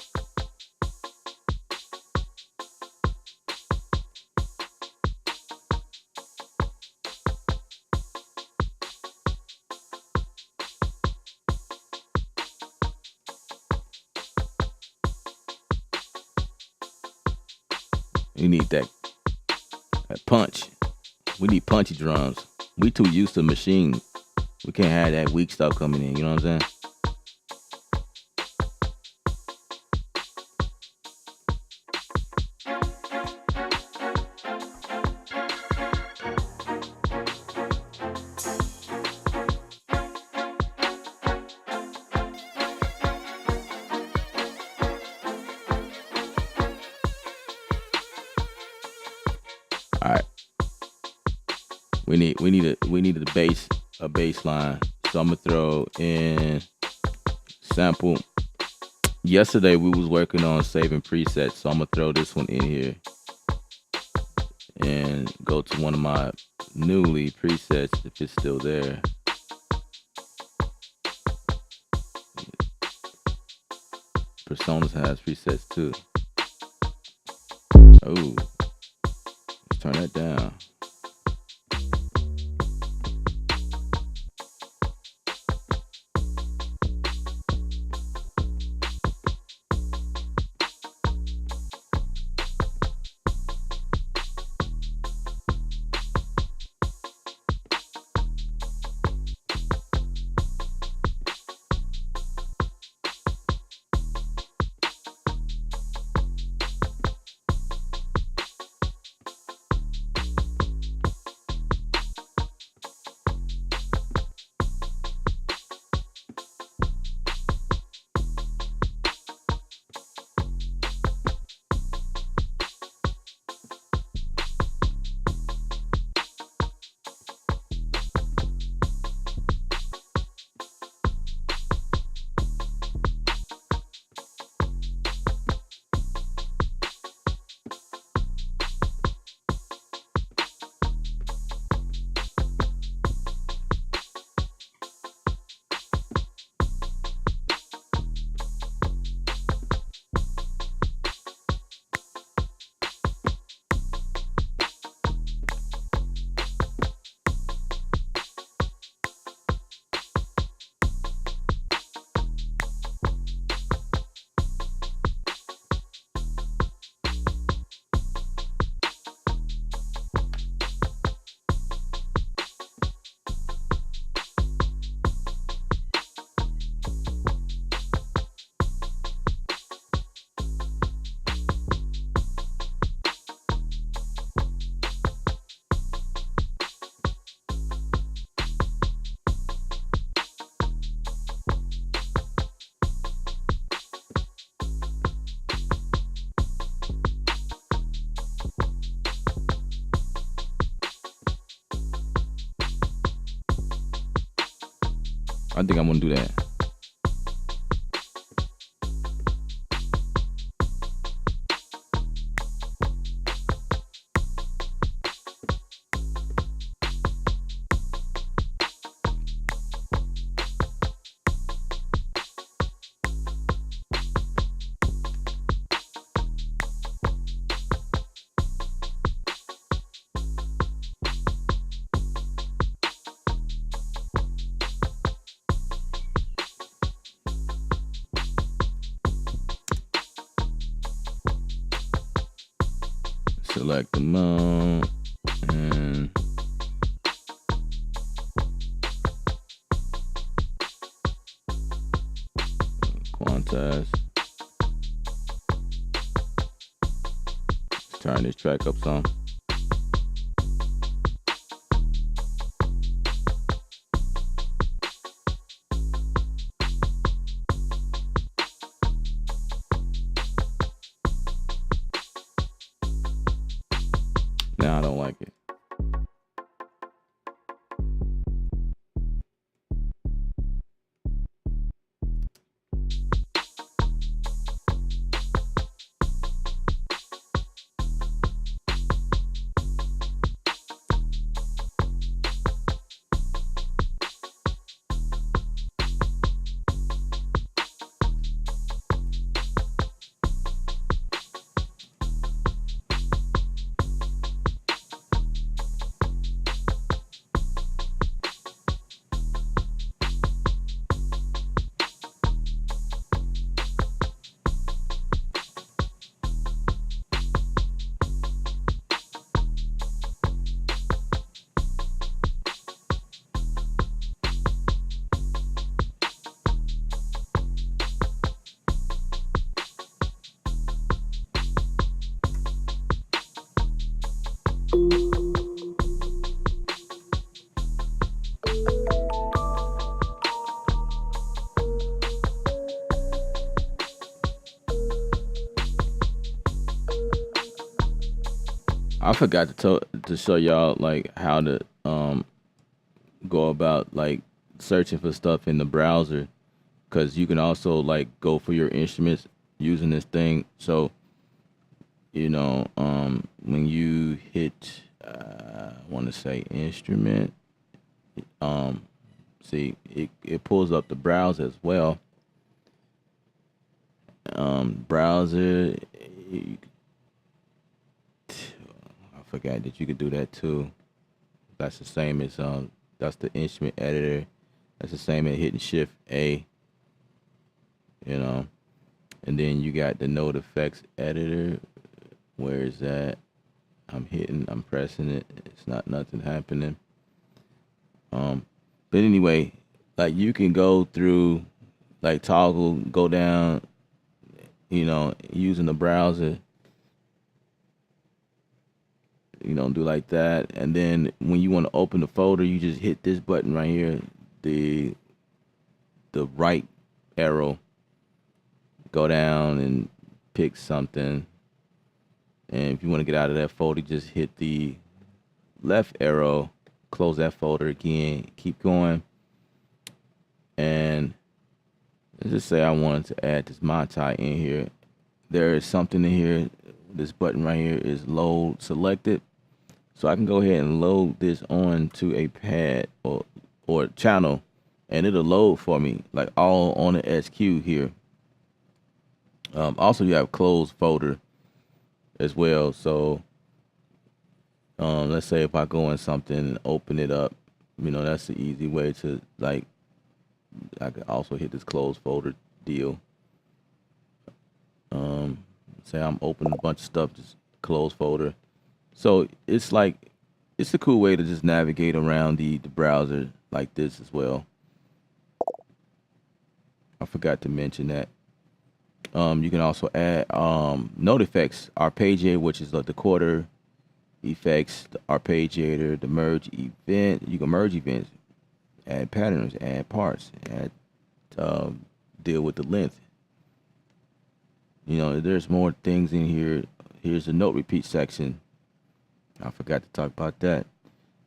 [SPEAKER 1] You need that punch. We need punchy drums. We too used to machine. We can't have that weak stuff coming in. You know what I'm saying? All right. We need a bass line. So I'm gonna throw in sample. Yesterday we was working on saving presets, so I'm gonna throw this one in here and go to one of my newly presets if it's still there. Personas has presets too. Oh, let's turn that down. I think I'm gonna do that. Select the mount and quantize. Let's turn this track up some. Now I don't like it. I forgot to show y'all like how to go about like searching for stuff in the browser, because you can also like go for your instruments using this thing. So when you hit I want to say instrument, see it pulls up the browser as well. Browser, I forgot that you could do that too. That's the same as that's the instrument editor. That's the same as hitting Shift A. And then you got the Node Effects editor. Where is that? I'm pressing it. It's nothing happening. But anyway, like you can go through, like toggle, go down, using the browser. Do like that, and then when you want to open the folder, you just hit this button right here, the right arrow, go down and pick something, and if you want to get out of that folder, just hit the left arrow, close that folder again, keep going, and let's just say I wanted to add this multi in here. There is something in here. This button right here is load selected. So I can go ahead and load this onto a pad or channel, and it'll load for me, like all on the SQ here. Also, you have closed folder as well. So let's say if I go in something and open it up, that's the easy way to, like, I can also hit this closed folder deal. Say I'm opening a bunch of stuff, just close folder. So it's a cool way to just navigate around the browser like this as well. I forgot to mention that. You can also add node effects, arpeggiator, which is like the quarter effects, the arpeggiator, the merge event. You can merge events, add patterns, add parts, add deal with the length. There's more things in here. Here's the note repeat section. I forgot to talk about that.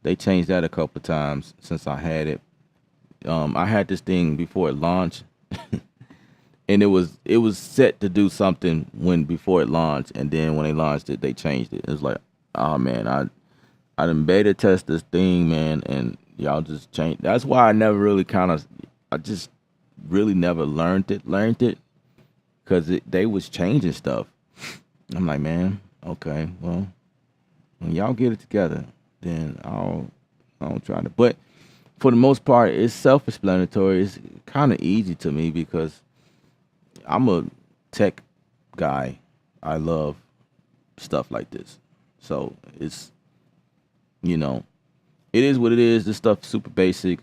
[SPEAKER 1] They changed that a couple of times since I had it. I had this thing before it launched, and it was set to do something when before it launched, and then when they launched it, they changed it. It was like, oh man, I done beta test this thing, man, and y'all just changed. That's why I never really I just really never learned it, because they was changing stuff. I'm like, man, okay, well, when y'all get it together, then I'll try to. But for the most part, it's self-explanatory. It's kind of easy to me because I'm a tech guy. I love stuff like this, so it's it is what it is. This stuff's super basic,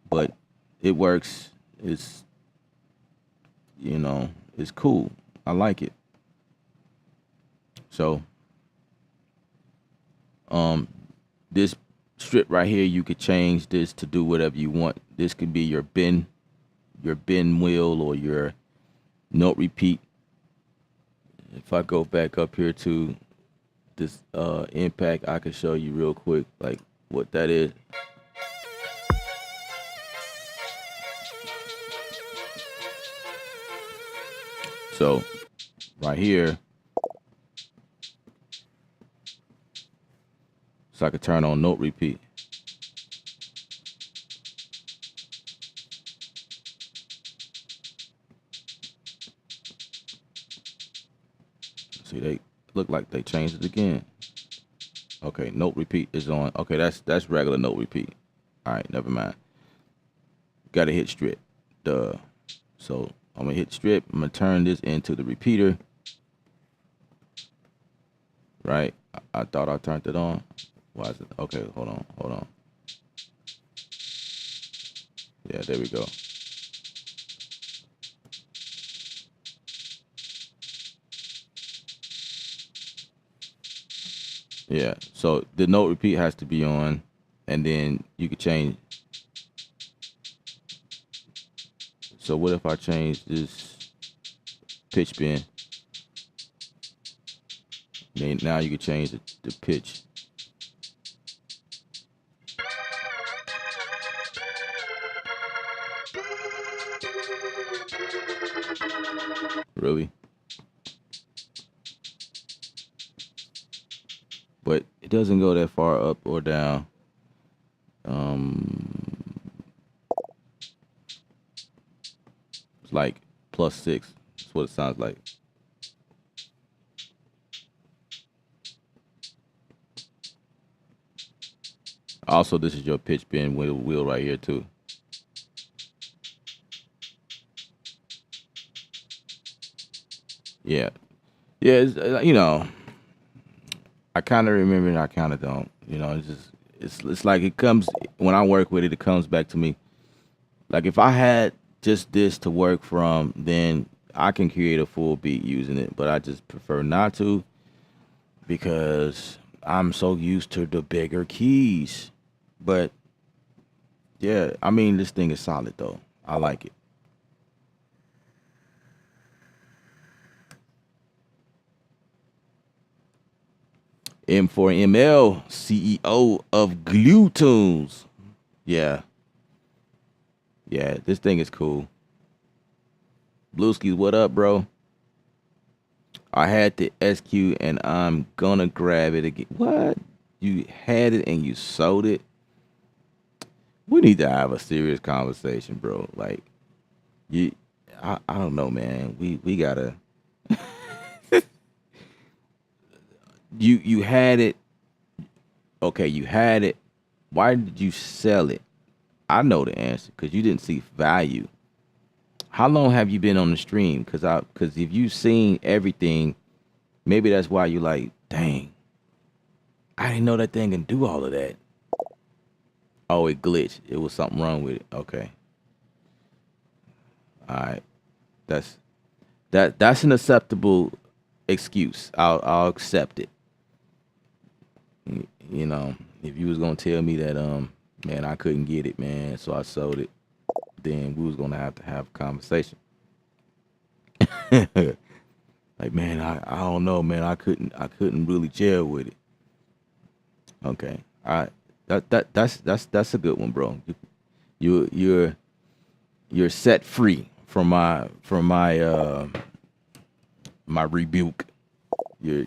[SPEAKER 1] but it works. It's it's cool. I like it. So this strip right here, you could change this to do whatever you want. This could be your bend wheel or your note repeat. If I go back up here to this impact, I can show you real quick like what that is. So right here, so I could turn on note repeat. See, they look like they changed it again. Okay, note repeat is on. Okay, that's regular note repeat. All right, never mind. Got to hit strip. Duh. So I'm gonna hit strip. I'm gonna turn this into the repeater. Right. I thought I turned it on. Why is it? Okay, hold on. Yeah, there we go. Yeah, so the note repeat has to be on, and then you could change. So what if I change this pitch bend? Then now you can change the pitch. Really? But it doesn't go that far up or down. It's like +6. That's what it sounds like. Also, this is your pitch bend wheel right here too. Yeah, yeah. It's, I kind of remember and I kind of don't. It's just it's like it comes when I work with it. It comes back to me. Like if I had just this to work from, then I can create a full beat using it. But I just prefer not to because I'm so used to the bigger keys. But yeah, I mean this thing is solid though. I like it. M4ML, CEO of Glue Tunes. Yeah. Yeah, this thing is cool. Blueskies, what up, bro? I had the SQ and I'm gonna grab it again. What? You had it and you sold it? We need to have a serious conversation, bro. Like, I don't know, man. We gotta. You had it. Okay, you had it. Why did you sell it? I know the answer because you didn't see value. How long have you been on the stream? Because if you've seen everything, maybe that's why you like, dang, I didn't know that thing can do all of that. Oh, it glitched. It was something wrong with it. Okay. All right. That's an acceptable excuse. I'll accept it. If you was gonna tell me that man, I couldn't get it, man, so I sold it, then we was gonna have to have a conversation. Like, man, I don't know, man. I couldn't really gel with it. Okay. All right. That's a good one, bro. You're set free from my rebuke. You're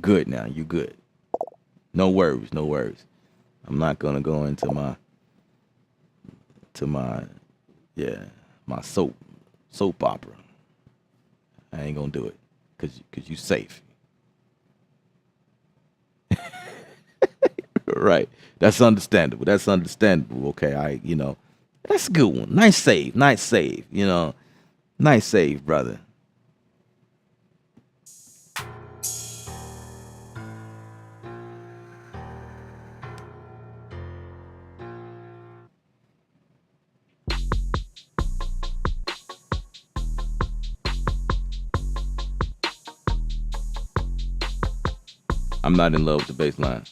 [SPEAKER 1] good now. You're good. No worries, no worries. I'm not gonna go into my my soap opera. I ain't gonna do it cause you safe. Right. That's understandable. That's understandable. Okay, that's a good one. Nice save. Nice save. Nice save, brother. I'm not in love with the bass line.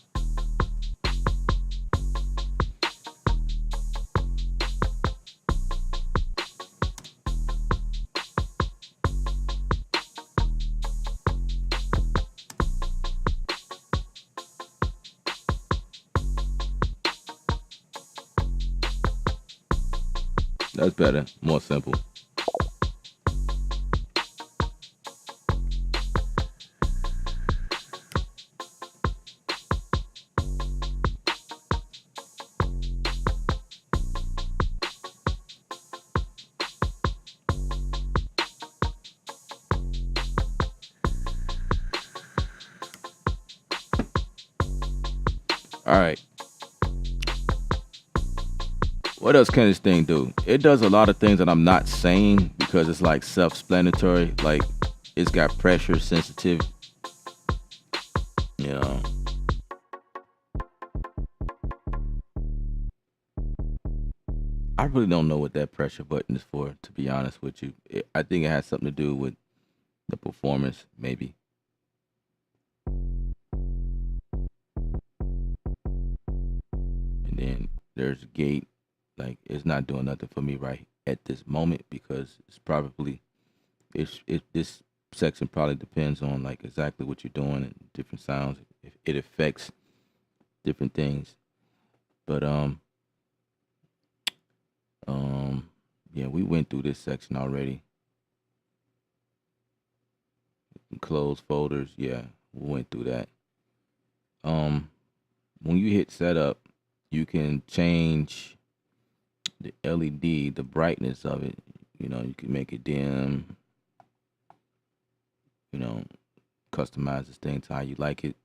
[SPEAKER 1] That's better. More simple. All right. What else can this thing do? It does a lot of things that I'm not saying because it's like self-explanatory. Like it's got pressure sensitive. You know. I really don't know what that pressure button is for, to be honest with you. I think it has something to do with the performance, maybe. And then there's a gate. Like it's not doing nothing for me right at this moment because it's probably this section probably depends on like exactly what you're doing and different sounds. If it affects different things. But yeah, we went through this section already. Close folders, yeah, we went through that. When you hit setup, you can change the LED, the brightness of it. You can make it dim. Customize this thing to how you like it.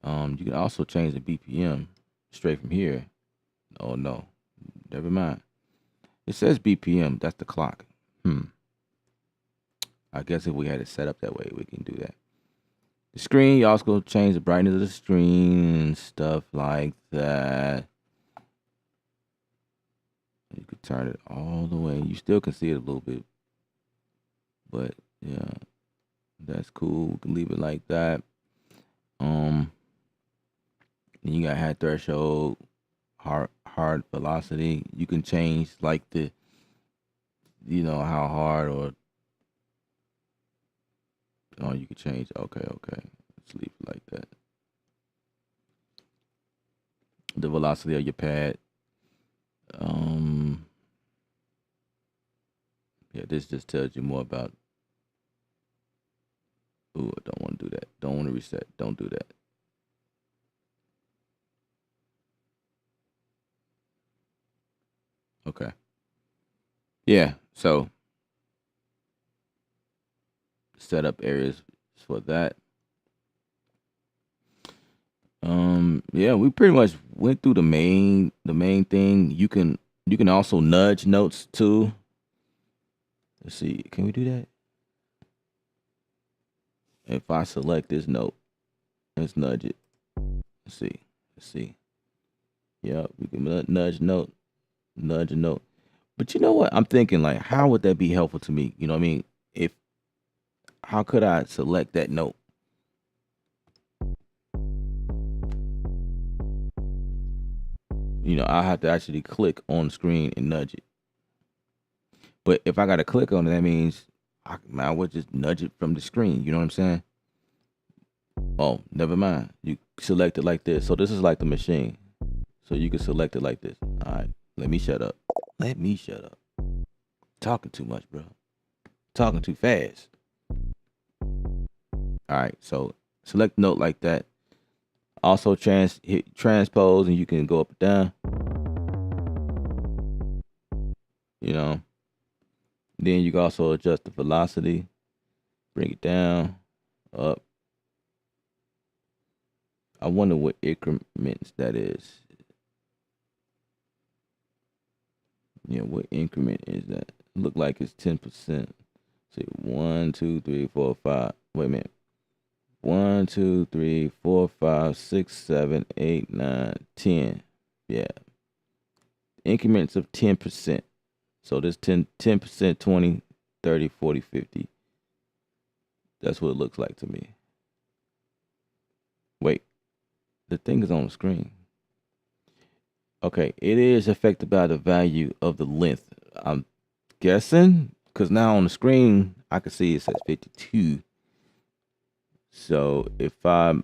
[SPEAKER 1] You can also change the BPM straight from here. Oh no, never mind. It says BPM. That's the clock. I guess if we had it set up that way, we can do that. The screen, you also change the brightness of the screen and stuff like that. You could turn it all the way. You still can see it a little bit. But yeah, that's cool. We can leave it like that. Then you got head threshold, hard velocity. You can change like the how hard or you can change. Okay. Let's leave it like that. The velocity of your pad. Yeah, this just tells you more about. Ooh, I don't want to do that. Don't want to reset. Don't do that. Okay. Yeah, so setup areas for that. Yeah, we pretty much went through the main thing. You can also nudge notes too. Let's see, can we do that? If I select this note, let's nudge it. Let's see. Yeah, we can nudge note. But you know what? I'm thinking like, how would that be helpful to me? You know what I mean? How could I select that note? I have to actually click on the screen and nudge it. But if I got to click on it, that means I would just nudge it from the screen. You know what I'm saying? Oh, never mind. You select it like this. So this is like the machine. So you can select it like this. All right. Let me shut up. Let me shut up. Talking too much, bro. Talking too fast. All right, so select note like that. Also hit transpose, and you can go up and down. You know. Then you can also adjust the velocity, bring it down, up. I wonder what increments that is. Yeah, what increment is that? Look like it's 10%. See, 1, 2, 3, 4, 5. Wait a minute. 1, 2, 3, 4, 5, 6, 7, 8, 9, 10. Yeah. Increments of 10%. So there's 10%, 20, 30, 40, 50. That's what it looks like to me. Wait. The thing is on the screen. Okay, it is affected by the value of the length. I'm guessing because now on the screen I can see it says 52. So if what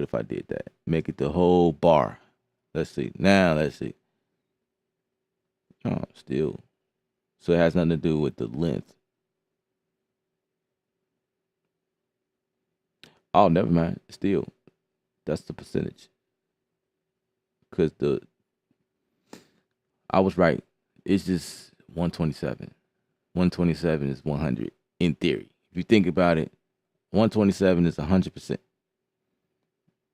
[SPEAKER 1] if I did that? Make it the whole bar. Let's see. Now let's see. Oh, still. So it has nothing to do with the length. Oh, never mind. Still, that's the percentage. Because I was right. It's just 127. 127 is 100 in theory. If you think about it, 127 is 100%.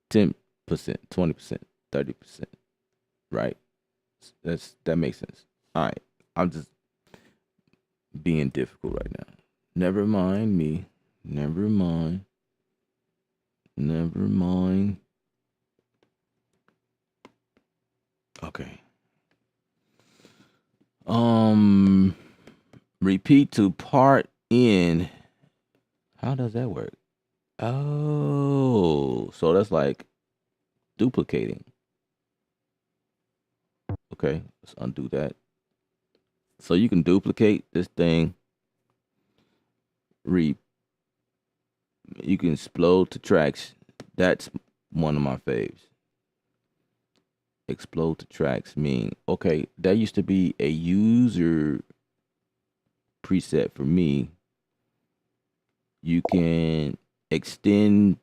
[SPEAKER 1] 10%, 20%, 30%. Right? That makes sense. All right. I'm just being difficult right now. Never mind me. Never mind. Never mind. Okay. Repeat to part in. How does that work? Oh, so that's like duplicating. Okay, let's undo that. So you can duplicate this thing. You can explode to tracks. That's one of my faves. Explode to tracks mean, okay, that used to be a user preset for me. You can extend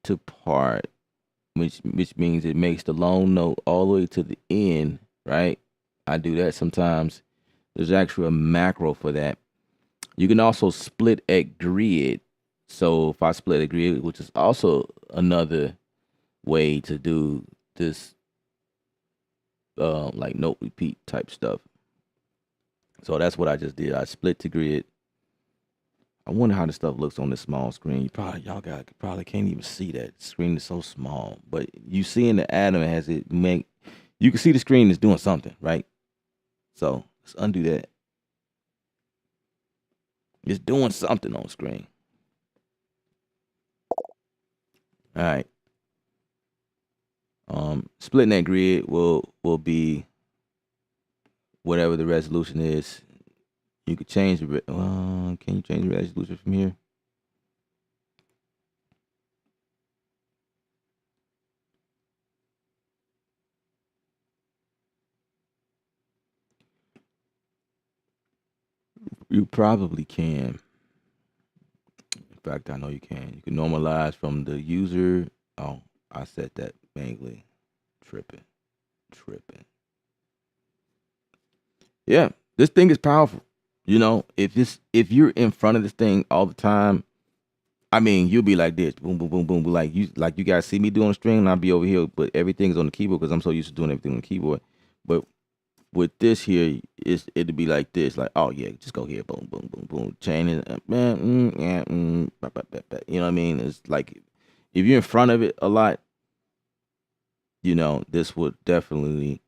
[SPEAKER 1] to part, which means it makes the long note all the way to the end, right? I do that sometimes. There's actually a macro for that. You can also split at grid. So if I split a grid, which is also another way to do this like note repeat type stuff. So that's what I just did. I split the grid. I wonder how the stuff looks on this small screen. Y'all probably can't even see that. The screen is so small. But you see in the atom as you can see the screen is doing something, right? So let's undo that. It's doing something on screen. All right. Splitting that grid will be whatever the resolution is. You could change the can you change the resolution from here? You probably can. In fact, I know you can. You can normalize from the user. Oh, I set that manually. Tripping. Yeah, this thing is powerful. You know, if you're in front of this thing all the time, I mean, you'll be like this, boom, boom, boom, boom, like you guys see me doing a string, and I'll be over here, but everything's on the keyboard because I'm so used to doing everything on the keyboard. But with this here, it'll be like this, like, oh yeah, just go here, boom, boom, boom, boom, chaining, man, you know what I mean? It's like if you're in front of it a lot, you know, this would definitely,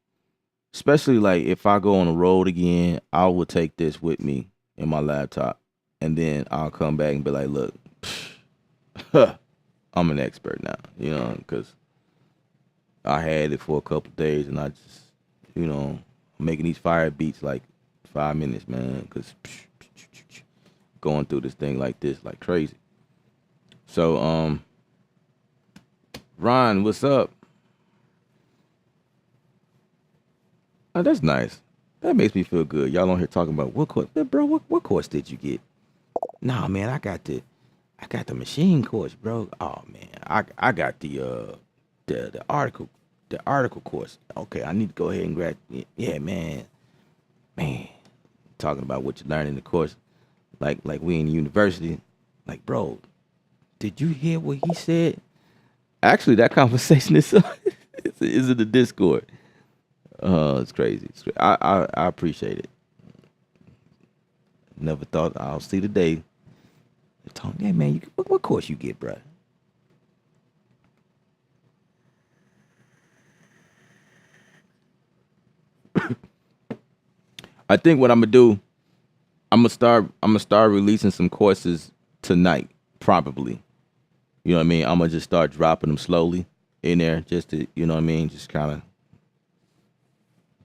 [SPEAKER 1] especially like if I go on the road again, I will take this with me in my laptop, and then I'll come back and be like, look, I'm an expert now, you know, because I had it for a couple days, and I just, you know, making these fire beats like 5 minutes, man, because going through this thing like this, like crazy. So, Ron, what's up? That's nice. That makes me feel good. Y'all on here talking about what course, bro? What course did you get? Nah, man, I got the machine course, bro. Oh man, I got the article course. Okay, I need to go ahead and grab. Yeah, man, talking about what you learn in the course, like we in university. Like, bro, did you hear what he said? Actually, that conversation is is in the Discord. It's crazy. I appreciate it. Never thought I'll see the day. Hey man, what course you get, bro? I think what I'm gonna do, I'm gonna start releasing some courses tonight, probably. You know what I mean? I'm gonna just start dropping them slowly in there, just to, you know what I mean, just kind of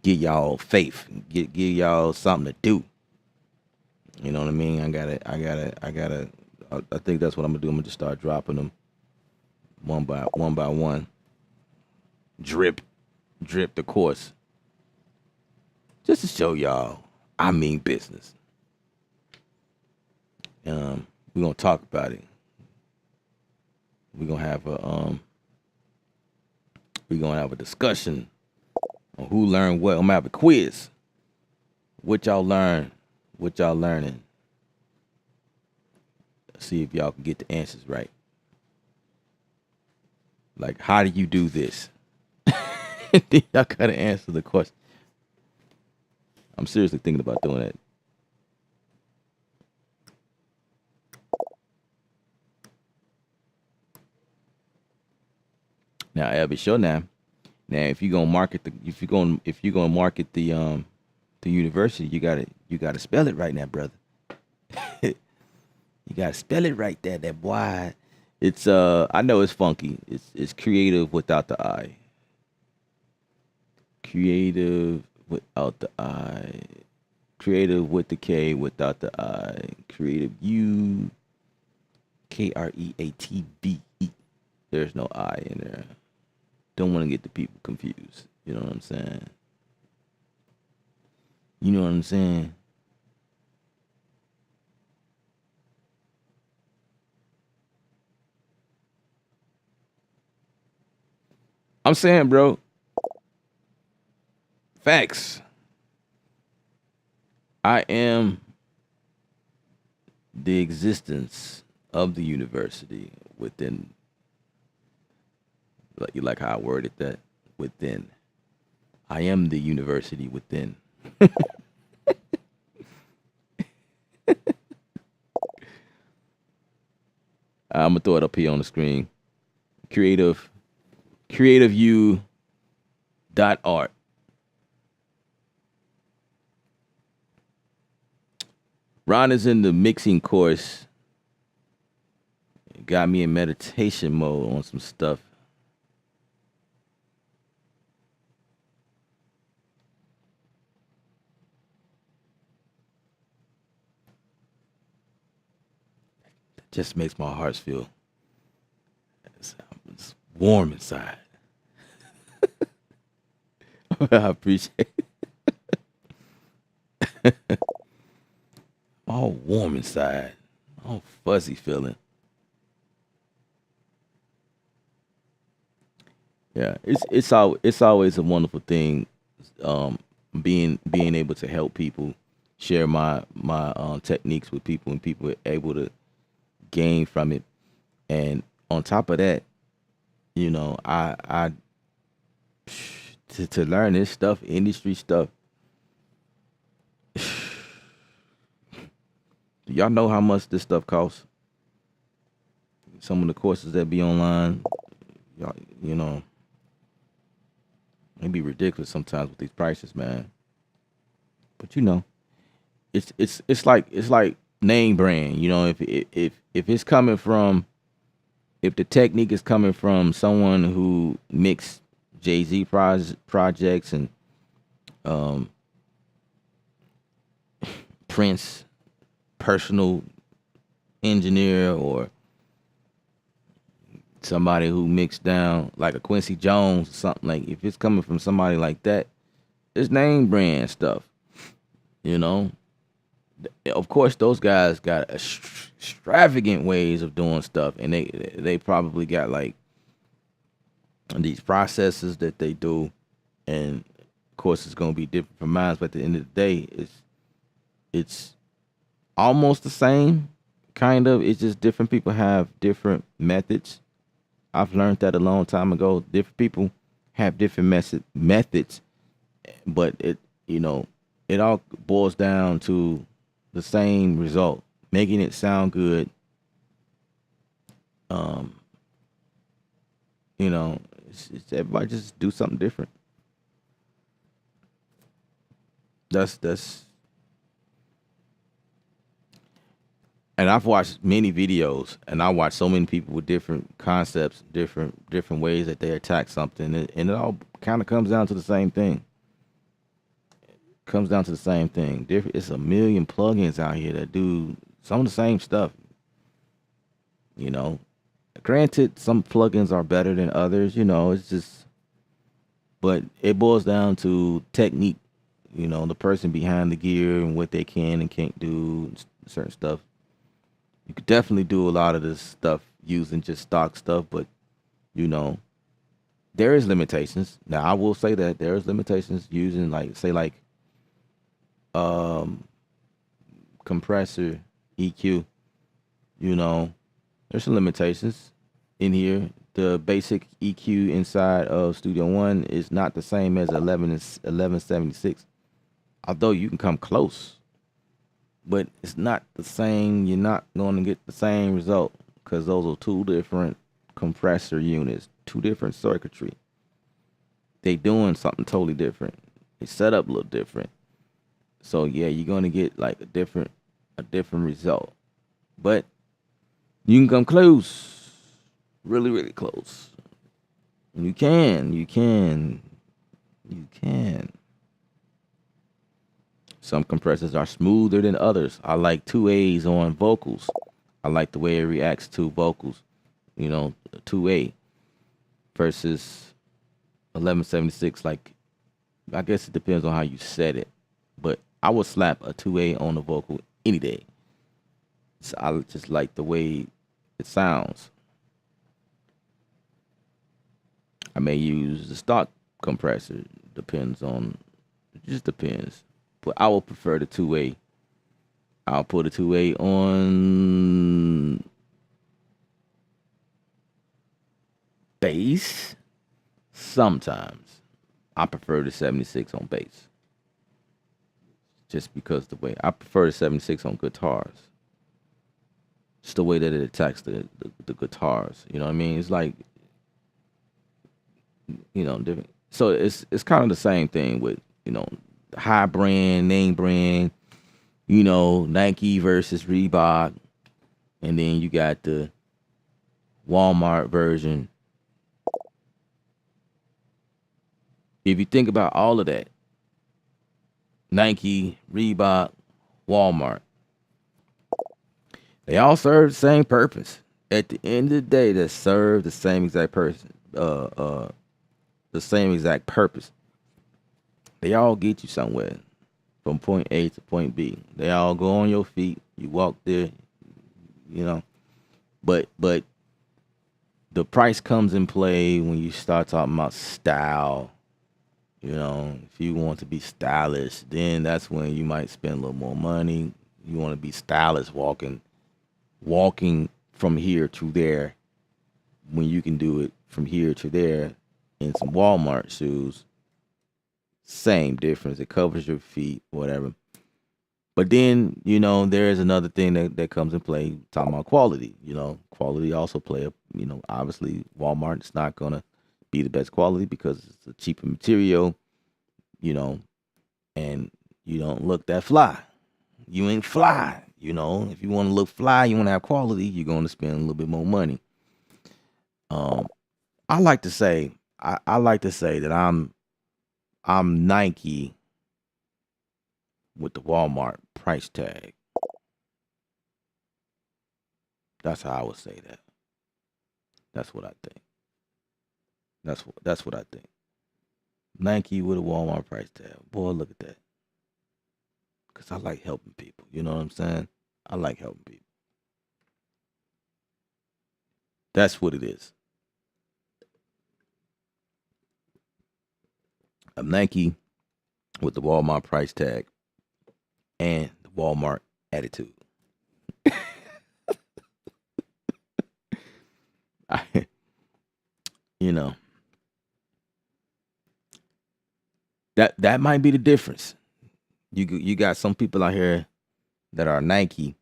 [SPEAKER 1] get y'all faith, give y'all something to do. You know what I mean? I think that's what I'm gonna do. I'm gonna just start dropping them one by one. Drip the course. Just to show y'all I mean business. We're gonna talk about it. We're gonna have a discussion on who learned what. I'm gonna have a quiz. What y'all learn, what y'all learning. See if y'all can get the answers right. Like, how do you do this? Then y'all gotta answer the question. I'm seriously thinking about doing that. Now, I'll be sure now. Now, if you're gonna market the university, you gotta spell it right now, brother. You gotta spell it right there, that boy. It's I know it's funky. It's creative without the I. Creative without the I. Creative with the K without the I. Creative U. Kreatve. There's no I in there. Don't want to get the people confused. You know what I'm saying? You know what I'm saying? I'm saying, bro. Facts. I am the existence of the university within. You like how I worded that? Within. I am the university within. I'm gonna throw it up here on the screen. Creativeu.art. Ron is in the mixing course. Got me in meditation mode on some stuff. It just makes my heart feel it's warm inside. I appreciate it. All warm inside. All fuzzy feeling. Yeah, it's always a wonderful thing, being able to help people, share my techniques with people, and people are able to gain from it. And on top of that, you know, I to learn this stuff, industry stuff. Do y'all know how much this stuff costs? Some of the courses that be online, y'all, you know, it be ridiculous sometimes with these prices, man. But you know, it's like name brand. You know, if it's coming from, if the technique is coming from someone who mixed Jay-Z projects and Prince personal engineer, or somebody who mixed down like a Quincy Jones or something, like if it's coming from somebody like that, it's name brand stuff. You know, of course, those guys got extravagant ways of doing stuff, and they probably got like these processes that they do, and of course, it's gonna be different from mine. But at the end of the day, it's almost the same, kind of. It's just different people have different methods. I've learned that a long time ago. Different people have different methods, but you know, it all boils down to the same result, making it sound good. Um, it's everybody just do something different. That's and I've watched many videos, and I watch so many people with different concepts, different ways that they attack something, and it all kind of comes down to the same thing. Comes down to the same thing. Different. It's a million plugins out here that do some of the same stuff. You know, granted, some plugins are better than others. It's just, but it boils down to technique. The person behind the gear and what they can and can't do, certain stuff. You could definitely do a lot of this stuff using just stock stuff, but you know, there is limitations. Now, I will say that there is limitations using like say like um compressor EQ. You know, there's some limitations in here. The basic EQ inside of Studio One is not the same as 1176, although you can come close, but it's not the same. You're not going to get the same result because those are two different compressor units, two different circuitry. They doing something totally different. They set up a little different. So yeah, you're going to get like a different result, but you can come close, really, really close. You can. Some compressors are smoother than others. I like 2As on vocals. I like the way it reacts to vocals. 2A versus 1176. Like, I guess it depends on how you set it, but I would slap a 2A on the vocal any day. So I just like the way it sounds. I may use the stock compressor. It just depends. But I will prefer the 2A. I'll put a 2A on bass sometimes. I prefer the 76 on bass. Just because the way I prefer the 76 on guitars. It's the way that it attacks the guitars. You know what I mean? It's like, different. So it's kind of the same thing with, high brand, name brand, Nike versus Reebok. And then you got the Walmart version. If you think about all of that, Nike, Reebok, Walmart, they all serve the same purpose. At the end of the day, they serve the same exact person, the same exact purpose. They all get you somewhere from point A to point B. They all go on your feet. You walk there, you know. But the price comes in play when you start talking about style. If you want to be stylish, then that's when you might spend a little more money. You want to be stylish, walking from here to there, when you can do it from here to there in some Walmart shoes. Same difference. It covers your feet, whatever. But then, there is another thing that comes in play, talking about quality. Quality also play a, obviously Walmart is not gonna be the best quality because it's a cheaper material, and you don't look that fly. You ain't fly. If you want to look fly, you want to have quality, you're going to spend a little bit more money. I like to say, I like to say that I'm Nike with the Walmart price tag. That's how I would say that. That's what I think. That's what I think. Nike with a Walmart price tag. Boy, look at that. Because I like helping people. You know what I'm saying? I like helping people. That's what it is. A Nike with the Walmart price tag and the Walmart attitude. I, you know, that might be the difference. You got some people out here that are Nike,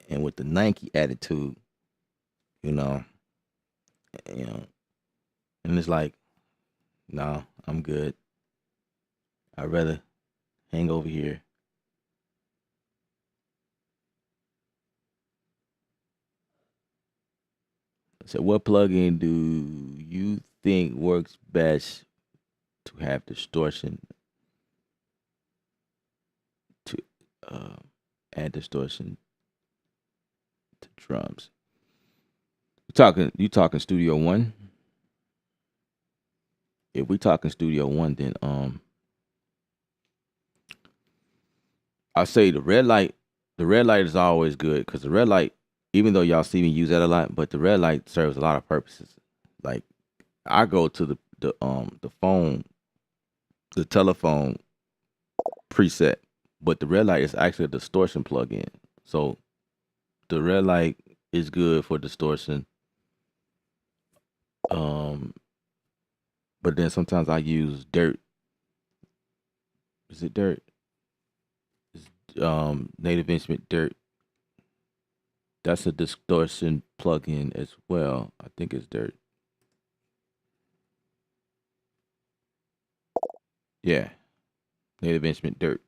[SPEAKER 1] and with the Nike attitude, you know, you know, and it's like, no, I'm good. I'd rather hang over here. So, what plugin do you think works best to have distortion to add distortion to drums? You talking Studio One? If we talking Studio One, then I say the red light. The red light is always good because the red light, even though y'all see me use that a lot, but the red light serves a lot of purposes. Like I go to the phone, the telephone preset, but the red light is actually a distortion plugin. So the red light is good for distortion. But then sometimes I use dirt. Is it dirt? Native Instrument Dirt. That's a distortion plugin as well. I think it's Dirt. Yeah, Native Instrument Dirt.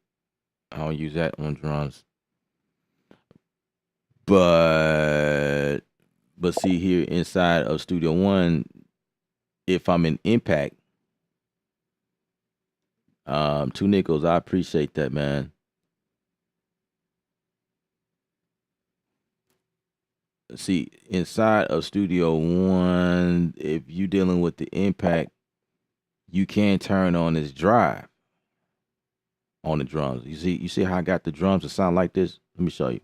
[SPEAKER 1] I don't use that on drums. But see here inside of Studio One, if I'm in Impact, 2 nickels, I appreciate that, man. See, inside of Studio One, if you dealing with the Impact, you can turn on this drive on the drums. You see how I got the drums to sound like this? Let me show you.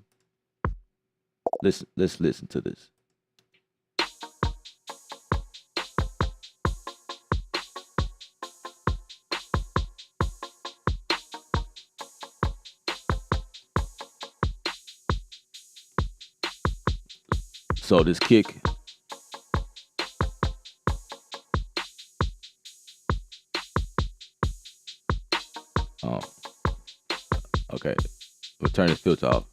[SPEAKER 1] Let's listen to this. So this kick. Oh, okay. We'll turn this filter off.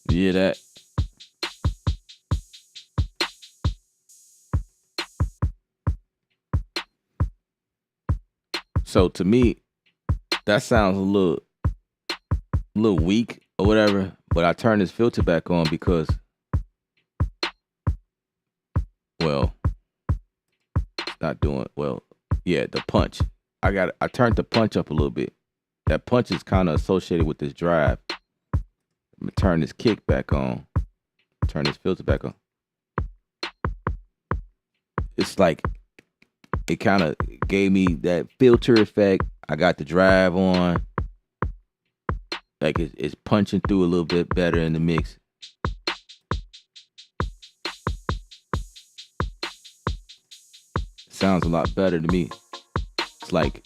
[SPEAKER 1] You hear that? So to me, that sounds a little weak or whatever, but I turn this filter back on because, well, it's not doing well. Yeah, the punch. I turned the punch up a little bit. That punch is kind of associated with this drive. I'm gonna turn this kick back on. Turn this filter back on. It's like it kind of gave me that filter effect. I got the drive on. Like it's punching through a little bit better in the mix. Sounds a lot better to me. It's like,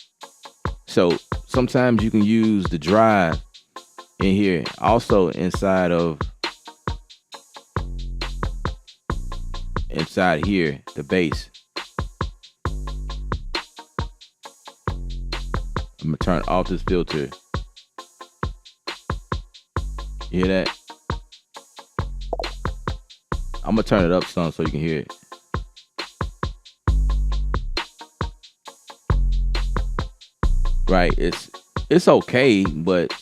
[SPEAKER 1] so sometimes you can use the drive in here. Also inside here, the bass. I'm gonna turn off this filter. You hear that? I'm gonna turn it up some so you can hear it. Right, it's okay, but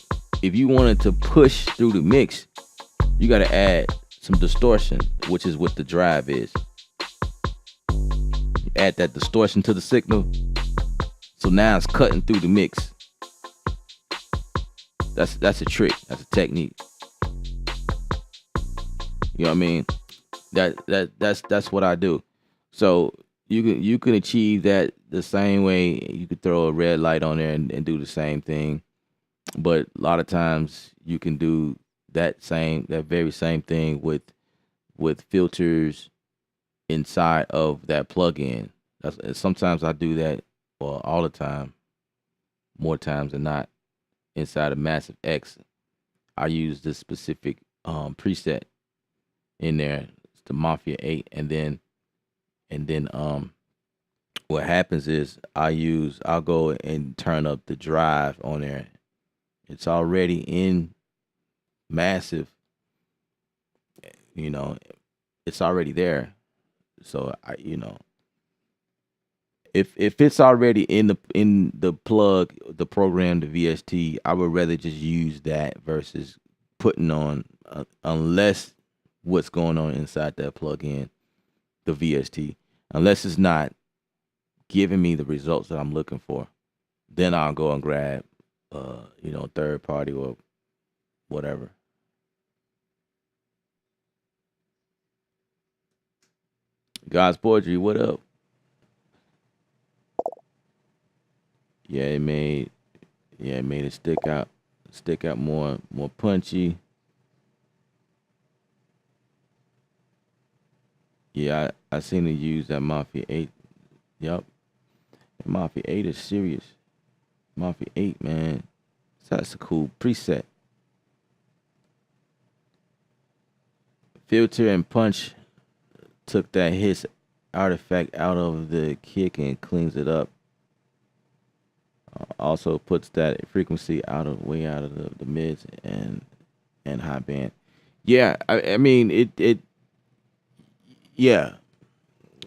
[SPEAKER 1] if you wanted to push through the mix, you gotta add some distortion, which is what the drive is. You add that distortion to the signal, so now it's cutting through the mix. That's a trick. That's a technique. You know what I mean? That's what I do. So you can achieve that the same way. You could throw a red light on there and do the same thing. But a lot of times you can do that very same thing with filters inside of that plugin. Sometimes I do that, well, all the time, more times than not. Inside of Massive X, I use this specific preset in there. It's the Mafia 8, and then what happens is I'll go and turn up the drive on there. It's already in Massive, you know, it's already there. So if it's already in the plug, the program, the VST, I would rather just use that versus putting on unless what's going on inside that plug-in, the VST, unless it's not giving me the results that I'm looking for, then I'll go and grab third party or whatever. God's poetry, what up? Yeah, it made it stick out more punchy. Yeah, I seen it use that Mafia 8. Yup. Mafia 8 is serious. Mafia 8, man. That's a cool preset. Filter and punch took that hiss artifact out of the kick and cleans it up. Also puts that frequency way out of the mids and high band. Yeah, I mean it yeah.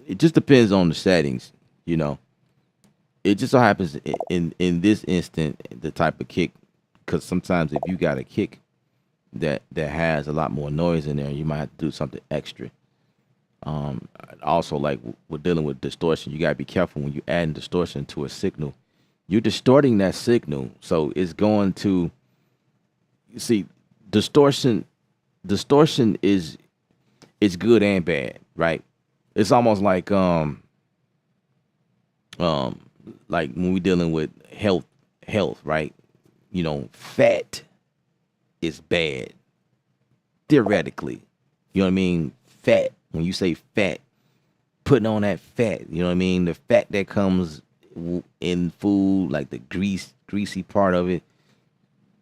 [SPEAKER 1] It just depends on the settings, you know. It just so happens in this instant the type of kick, because sometimes if you got a kick that has a lot more noise in there, you might have to do something extra. Also, like we're dealing with distortion, you gotta be careful when you add distortion to a signal. You're distorting that signal, so it's going to, you see, distortion. Distortion is good and bad, right? It's almost like when we're dealing with health, right? Fat is bad theoretically. You know what I mean? Fat. When you say fat, putting on that fat. You know what I mean? The fat that comes in food, like the greasy part of it.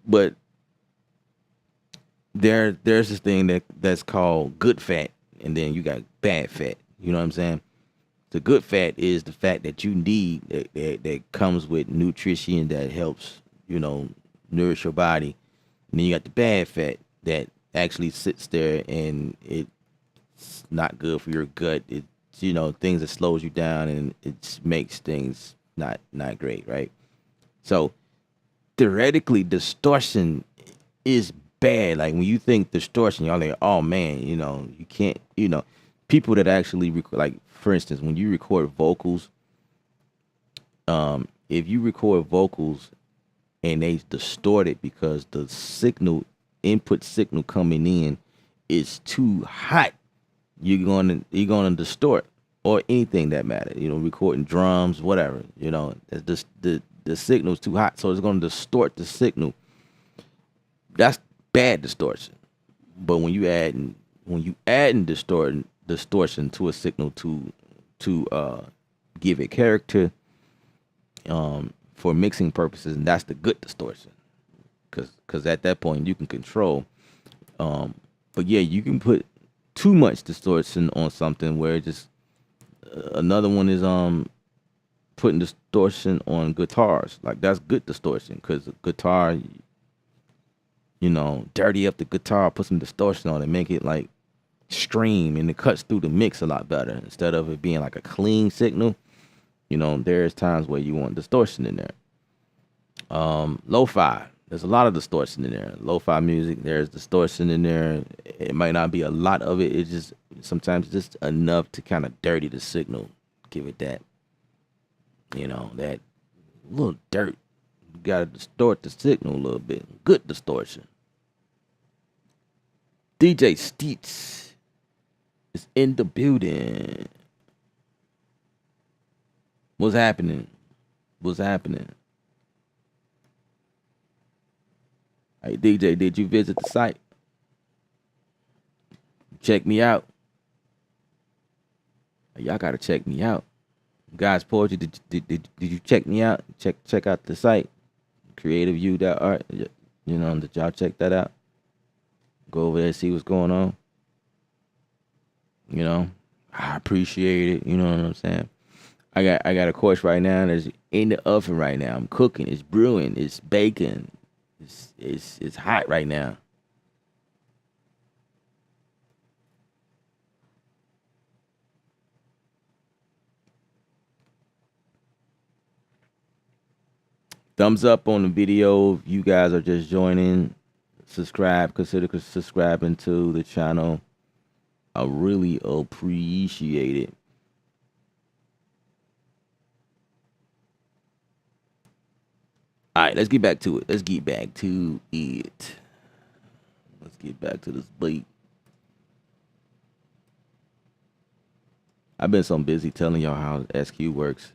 [SPEAKER 1] But there's this thing that's called good fat, and then you got bad fat. You know what I'm saying? The good fat is the fat that you need that comes with nutrition that helps, nourish your body. And then you got the bad fat that actually sits there and it's not good for your gut. It's, things that slows you down and it makes things not great, right? So theoretically, distortion is bad. Like when you think distortion, y'all like, oh man, you can't, people that actually like, for instance, when you record vocals, if you record vocals and they distort it because the input signal coming in is too hot, you're gonna distort, or anything that matters. Recording drums, whatever. It's just the signal's too hot, so it's gonna distort the signal. That's bad distortion. But when you add distortion to a signal to give it character, for mixing purposes, and that's the good distortion, because at that point you can control. But yeah, you can put too much distortion on something where it just another one is putting distortion on guitars. Like that's good distortion, because guitar, dirty up the guitar, put some distortion on it, make it like stream, and it cuts through the mix a lot better instead of it being like a clean signal. There's times where you want distortion in there. Lo-fi, there's a lot of distortion in there. Lo-fi music, there's distortion in there. It might not be a lot of it. It's just sometimes just enough to kind of dirty the signal, give it that, that little dirt. You gotta distort the signal a little bit. Good distortion. DJ Steets. is in the building. What's happening? What's happening? Hey, DJ, did you visit the site? Check me out. Y'all gotta check me out. Guys, Poetry, did you check me out? Check out the site, creativeview.art. You know, did y'all check that out? Go over there, see what's going on. You know, I appreciate it. You know what I'm saying? I got a course right now that's in the oven right now. I'm cooking. It's brewing. It's baking. It's hot right now. Thumbs up on the video if you guys are just joining. Subscribe. Consider subscribing to the channel. I really appreciate it. All right, let's get back to it. Let's get back to this beat. I've been so busy telling y'all how SQ works.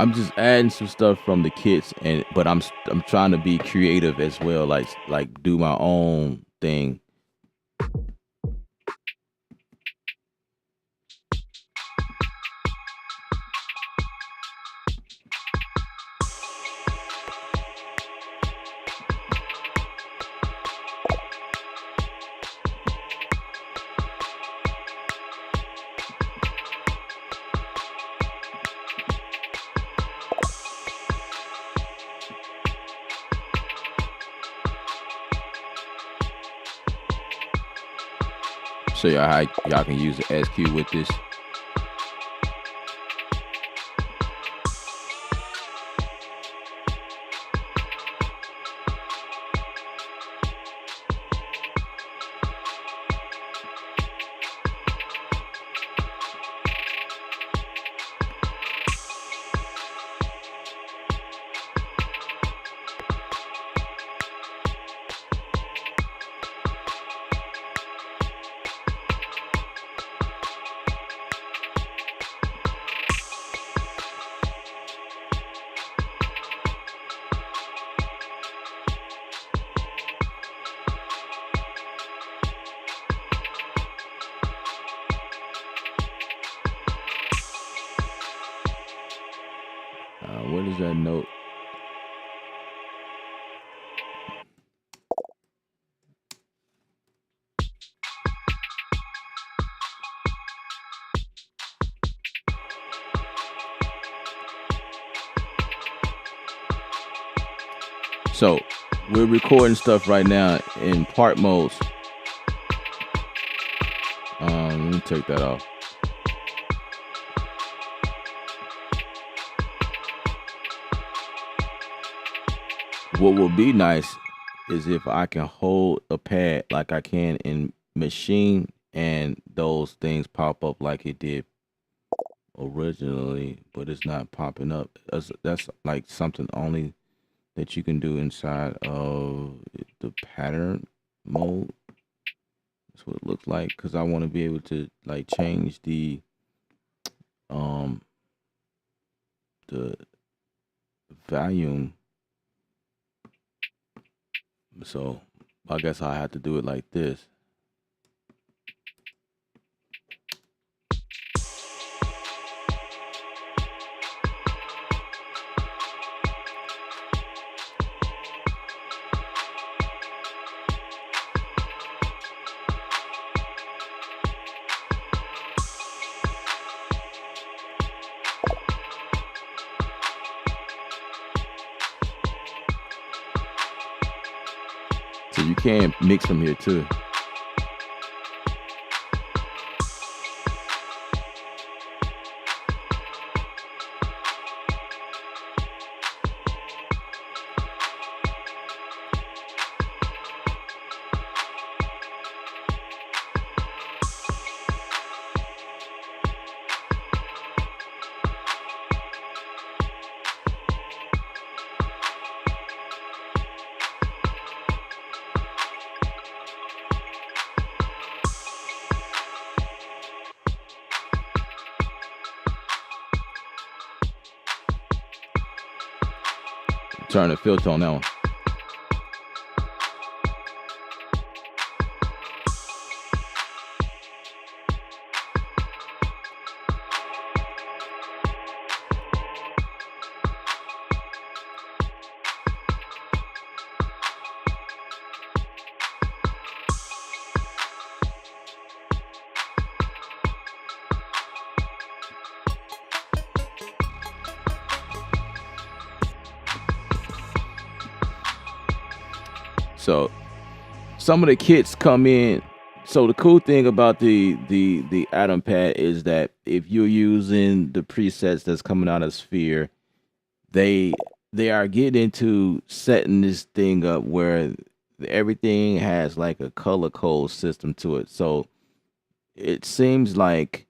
[SPEAKER 1] I'm just adding some stuff from the kits, but I'm trying to be creative as well, like do my own thing. Show y'all how y'all can use the SQ with this. What is that note? So we're recording stuff right now in part modes. Let me take that off. What would be nice is if I can hold a pad like I can in Machine and those things pop up like it did originally, but it's not popping up. That's like something only that you can do inside of the pattern mode. That's what it looks like, because I want to be able to like change the volume. So I guess I have to do it like this. So you can mix from here too. Turn the filter on that one. So some of the kits come in. So the cool thing about the Atom Pad is that if you're using the presets that's coming out of Sphere, they are getting into setting this thing up where everything has like a color code system to it. So it seems like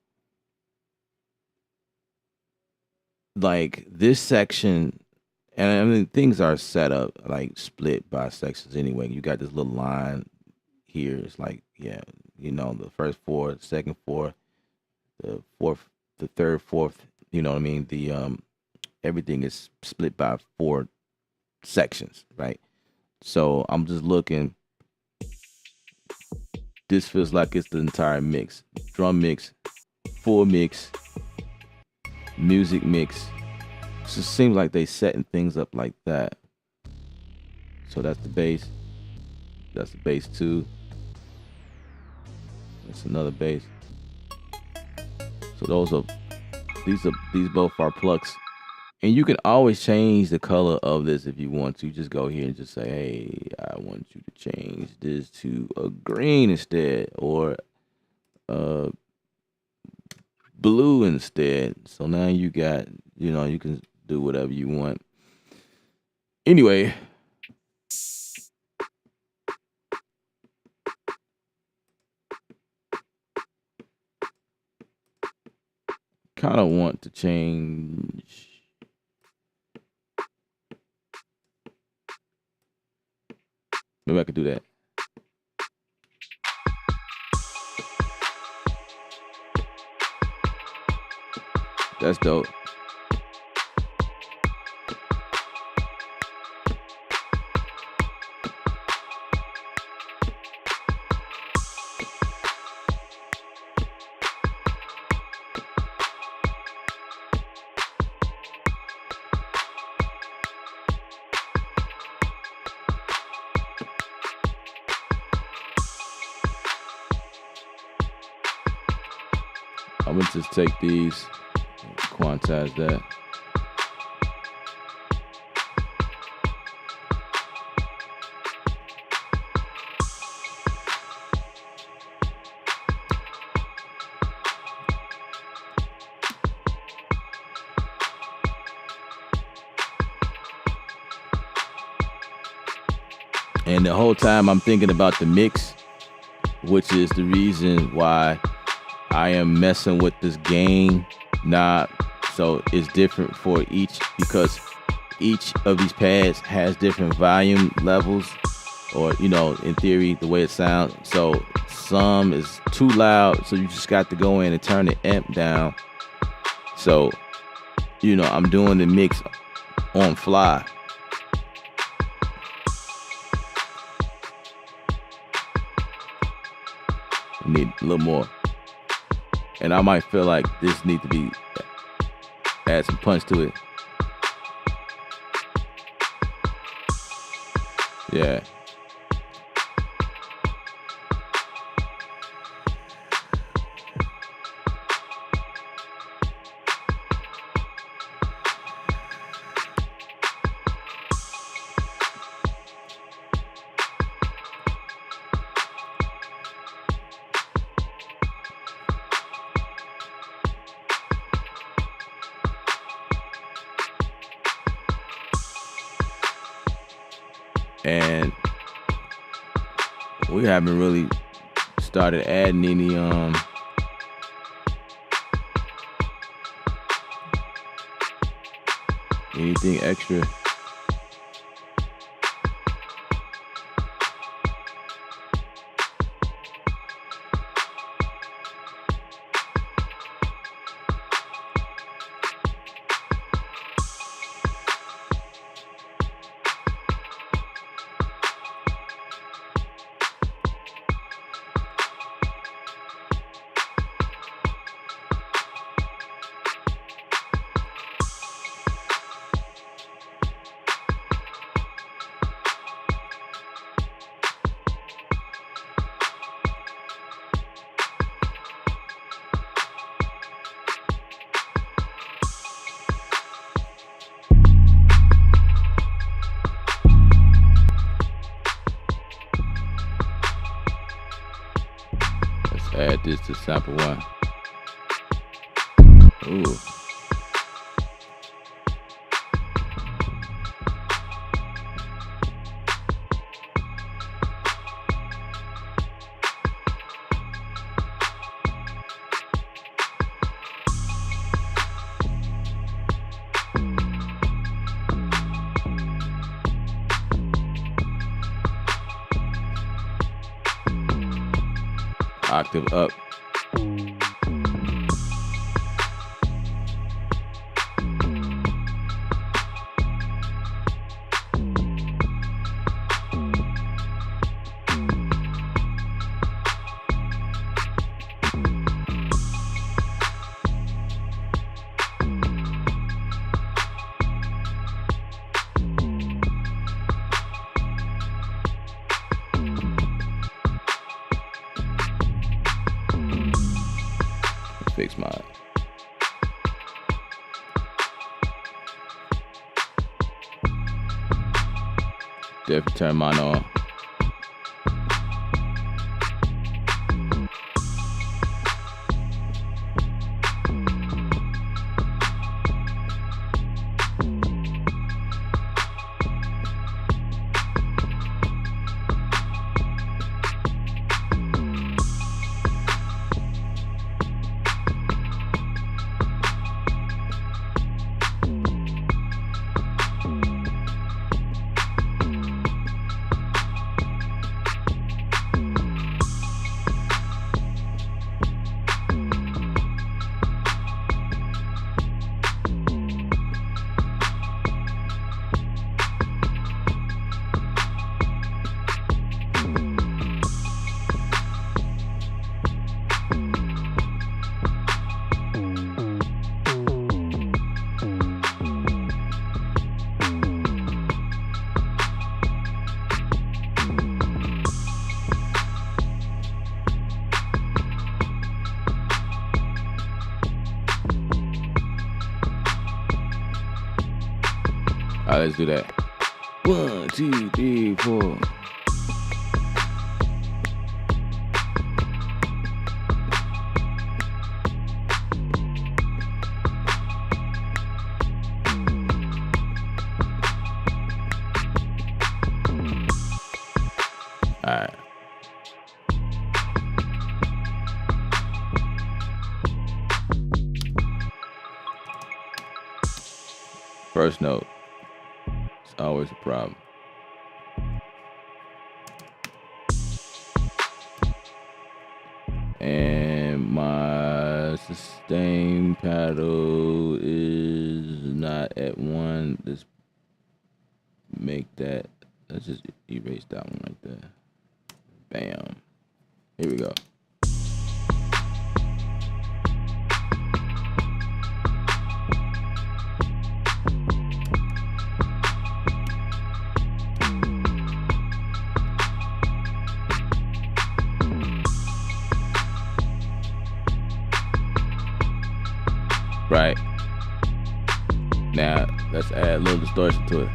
[SPEAKER 1] this section, and I mean things are set up like split by sections anyway. You got this little line here. It's like, yeah, the first four, the second four, the fourth, the third, fourth, you know what I mean? everything is split by 4 sections, right? So I'm just looking. This feels like it's the entire mix. Drum mix, full mix, music mix. It just seems like they setting things up like that. So that's the bass. That's the bass 2. That's another bass. So these both are plucks. And you can always change the color of this if you want to. Just go here and just say, hey, I want you to change this to a green instead, or blue instead. So now you got, you can do whatever you want. Anyway, kind of want to change. Maybe I could do that. That's dope. I'm gonna just take these, quantize that. And the whole time I'm thinking about the mix, which is the reason why I am messing with this gain knob. So it's different for each, because each of these pads has different volume levels, or, in theory, the way it sounds. So some is too loud, so you just got to go in and turn the amp down. So, I'm doing the mix on fly. Need a little more. And I might feel like this needs to be, add some punch to it. Yeah. And we haven't really started adding any anything extra. Add this to sample 1. Ooh. Octave up. fix mine. Definitely turn mine on. All right, let's do that. 1, 2, 3, 4. All right. First note. It's always a problem. And my sustain paddle is not at 1. Let's make that. Let's just erase that one right there. Bam. Here we go. Right. Now, let's add a little distortion to it.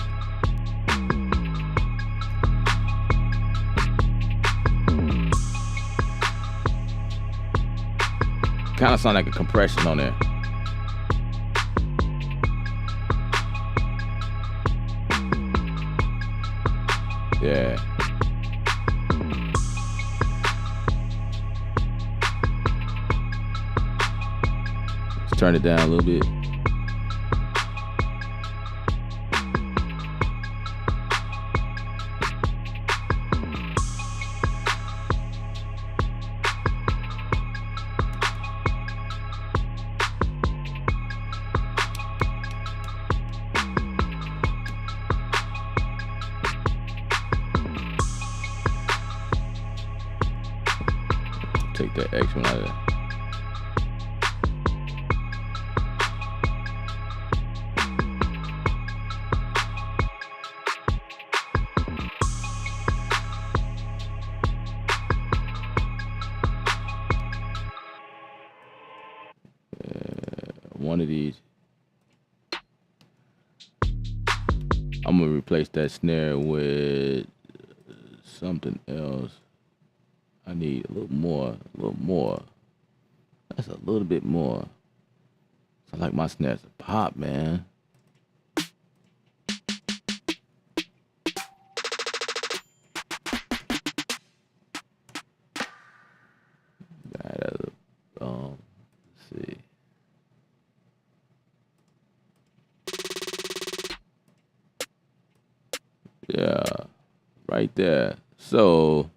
[SPEAKER 1] Kind of sound like a compression on there. Yeah. Let's turn it down a little bit. Take that X one out of there. One of these. I'm gonna replace that snare with something else. I need a little more. That's a little bit more. I like my snares to pop, man. Let's see. Yeah, right there. So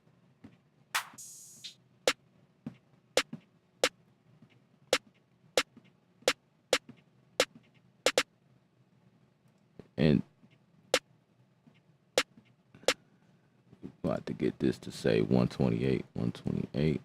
[SPEAKER 1] and we're about to get this to say 128, 128.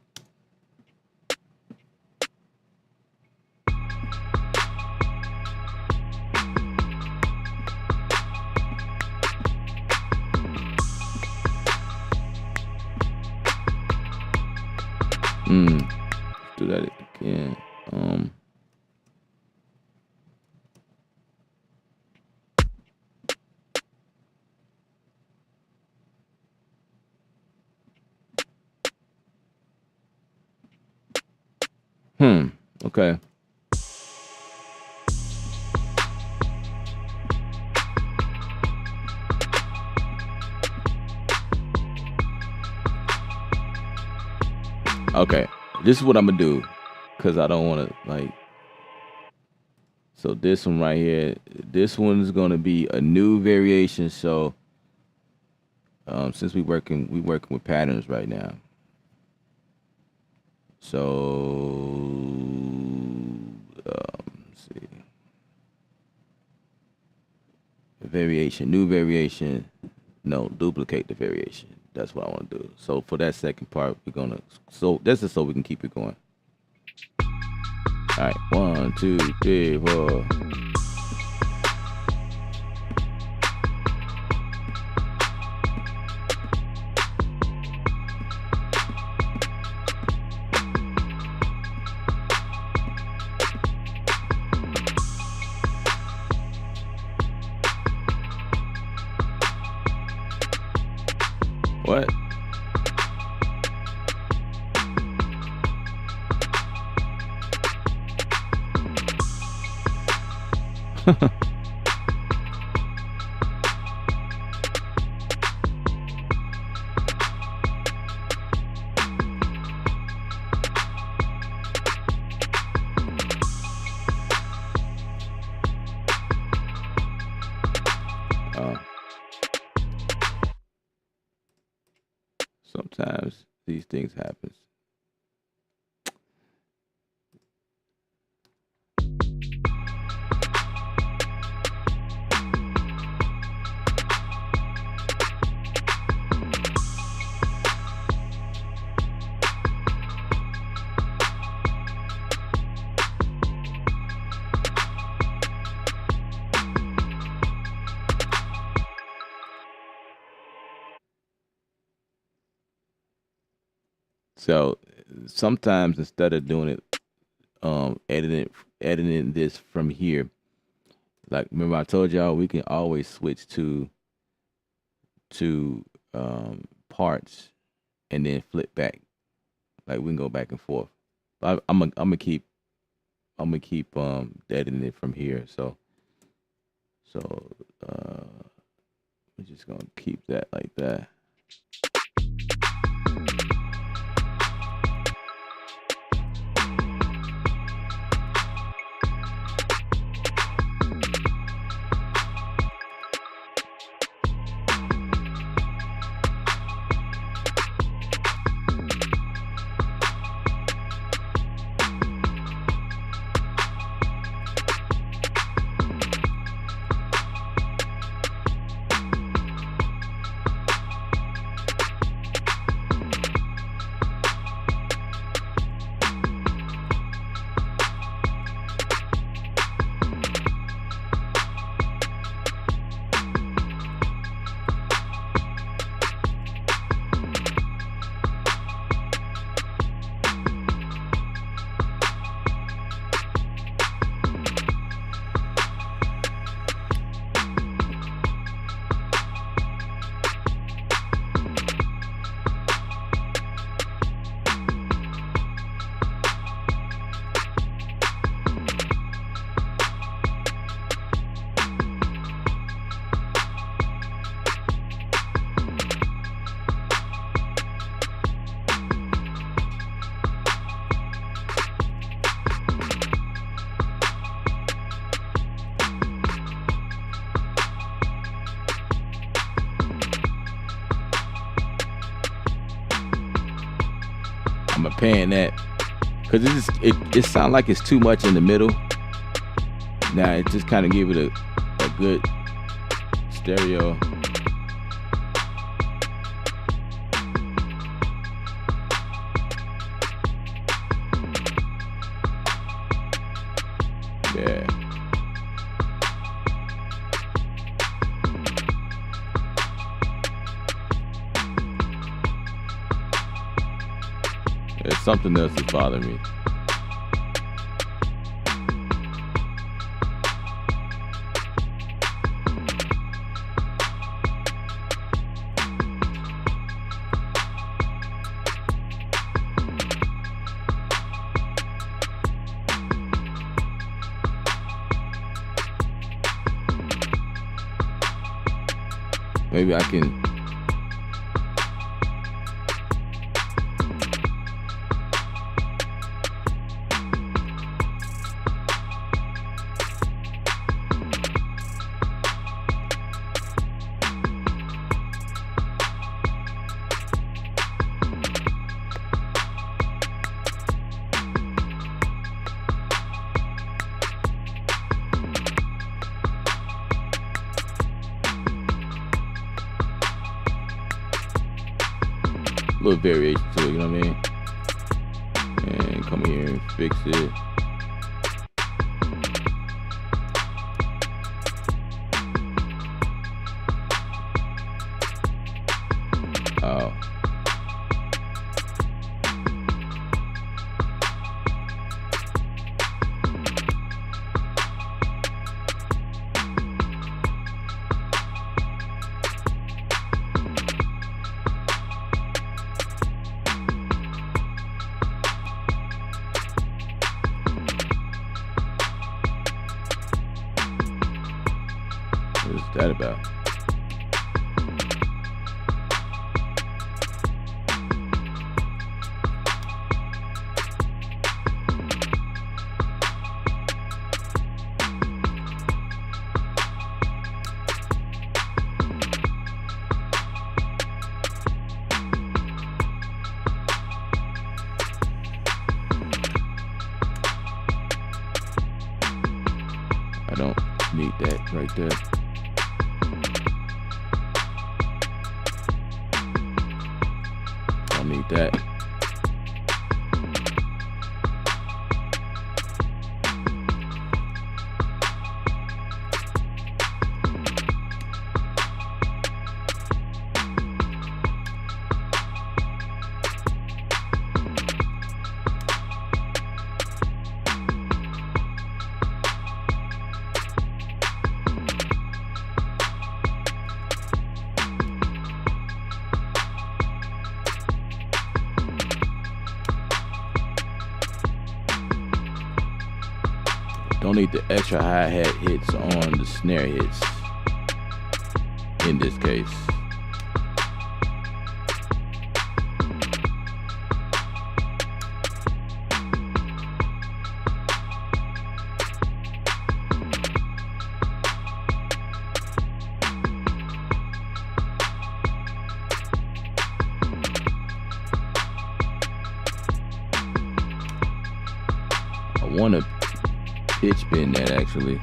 [SPEAKER 1] Do that again. Um, okay. Okay, this is what I'm gonna do, cause I don't want to like. So this one right here, this one is gonna be a new variation. So since we working with patterns right now. So let's see, variation, new variation. No, duplicate the variation. That's what I want to do. So for that second part, we're gonna. So this is so we can keep it going. All right, 1, 2, 3, 4. What? Sometimes these things happen. So sometimes instead of doing it, editing this from here, like remember I told y'all we can always switch to parts and then flip back. Like we can go back and forth. But I'm gonna keep editing it from here. So we're just gonna keep that like that. I'm a pan that because it sounds like it's too much in the middle. Now it just kind of give it a good stereo. Yeah. There's something else that's bothering me. Maybe I can. Little variation to it, you know what I mean? And come here and fix it. Oh. What is that about? I don't need that right there. Don't need that. Don't need the extra hi-hat hits on the snare hits in this case. I want to pitch bend that actually.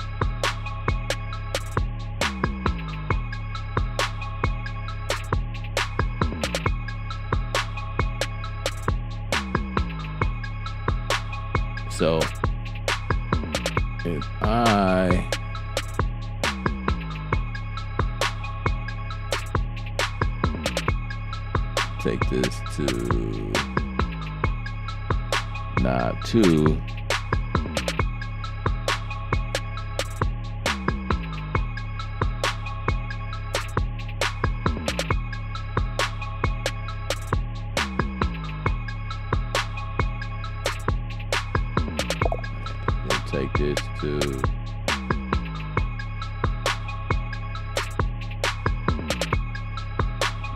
[SPEAKER 1] So if I take this to knob 2, take this to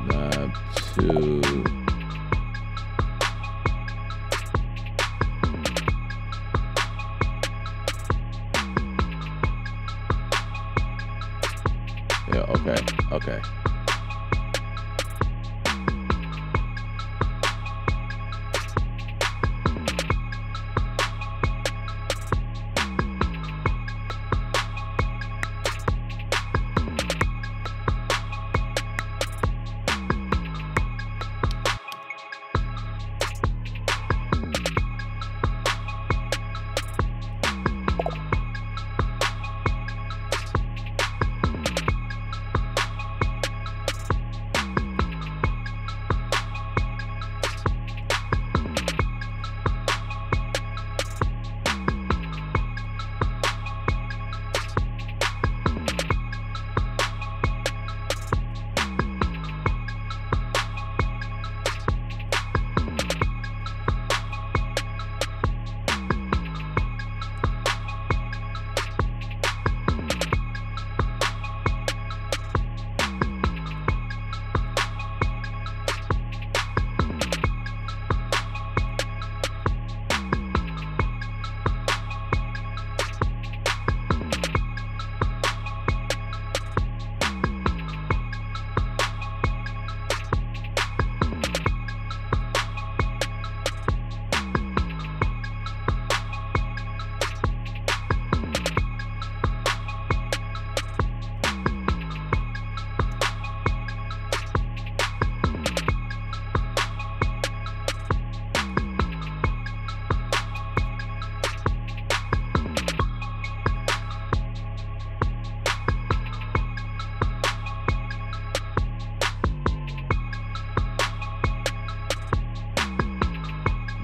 [SPEAKER 1] knob 2. Yeah, okay.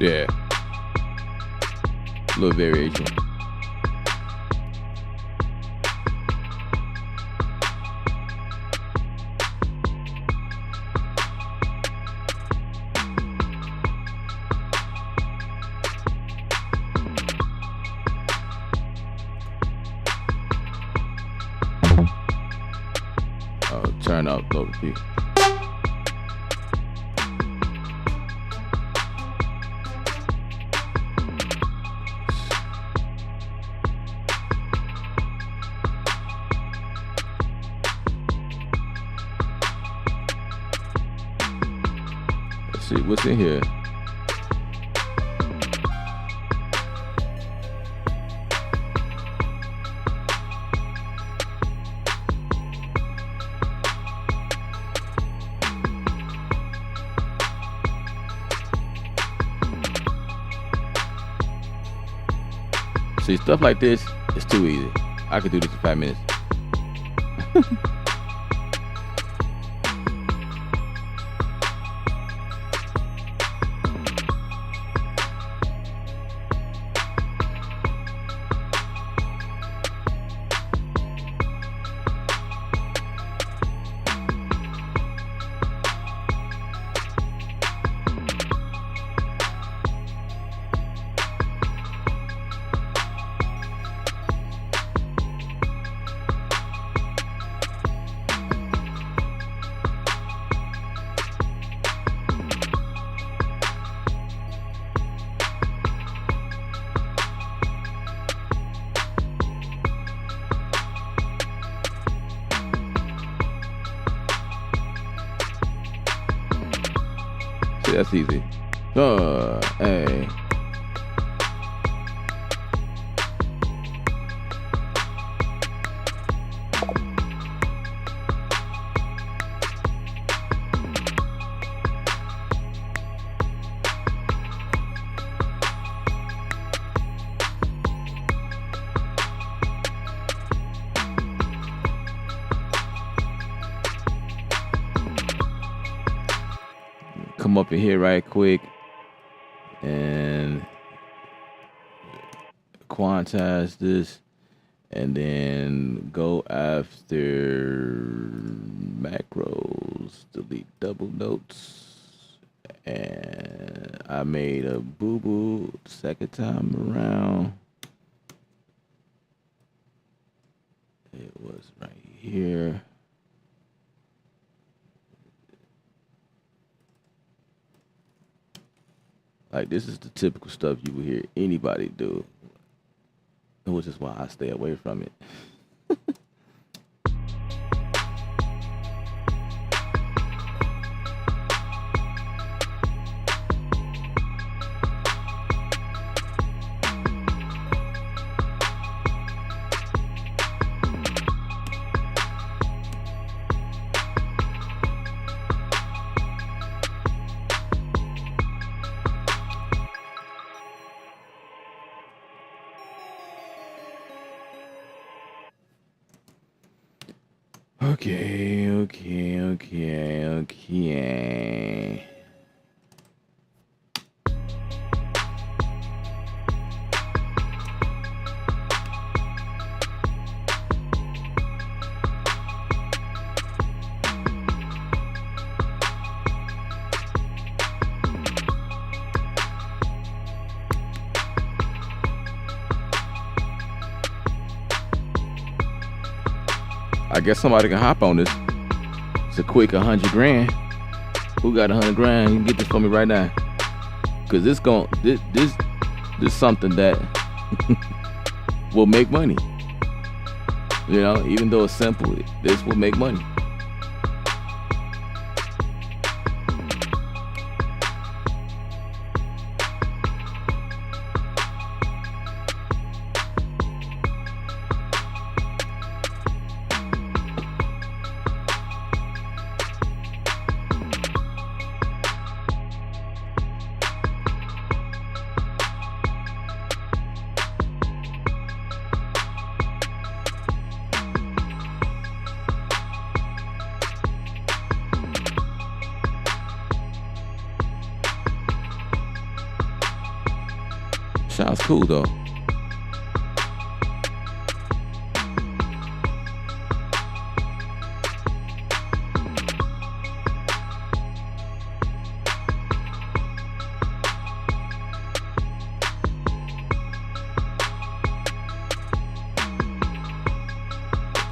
[SPEAKER 1] Yeah. A little variation. Turn up low key. Let's see what's in here. See, stuff like this is too easy. I could do this in 5 minutes. See, that's easy. Hey. Come up in here right quick and quantize this, and then go after macros, delete double notes, and I made a boo-boo second time around. It was right here. Like, this is the typical stuff you would hear anybody do, which is why I stay away from it. Okay. I guess somebody can hop on this. It's a quick 100 grand. Who got 100 grand? You can get this for me right now. Cause this something that will make money. You know, even though it's simple, this will make money. Sounds cool though.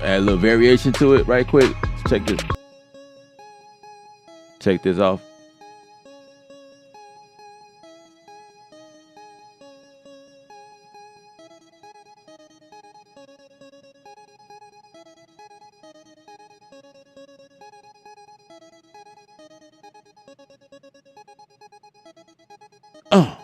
[SPEAKER 1] Add a little variation to it right quick. Let's take this off. Oh.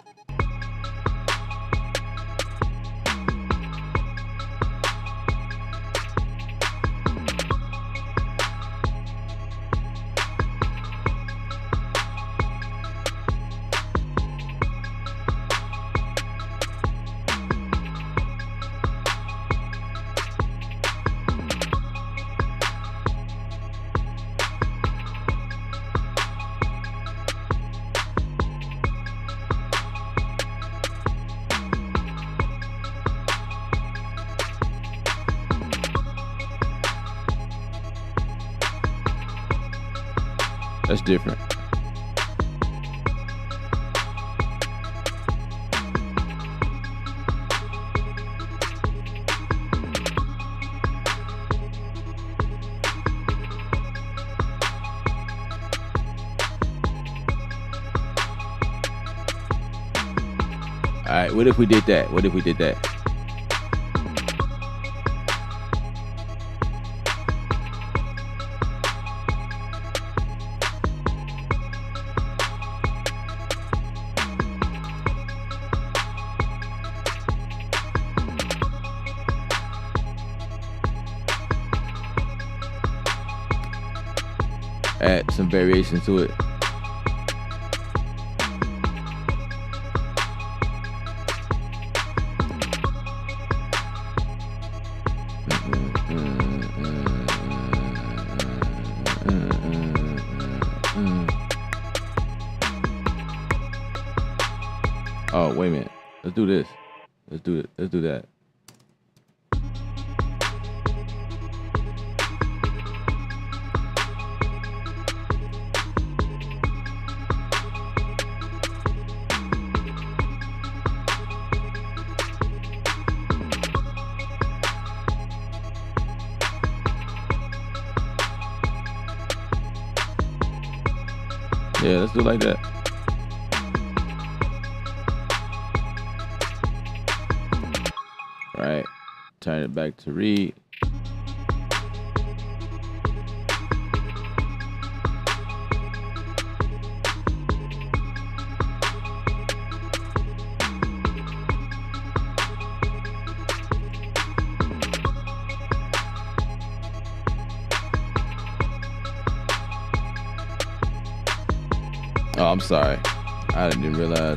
[SPEAKER 1] That's different. All right, what if we did that? What if we did that? Add some variation to it. Oh, wait a minute. Let's do this. Let's do it. Let's do that. Yeah, let's do it like that. All right, turn it back to read. Oh, I'm sorry. I didn't realize.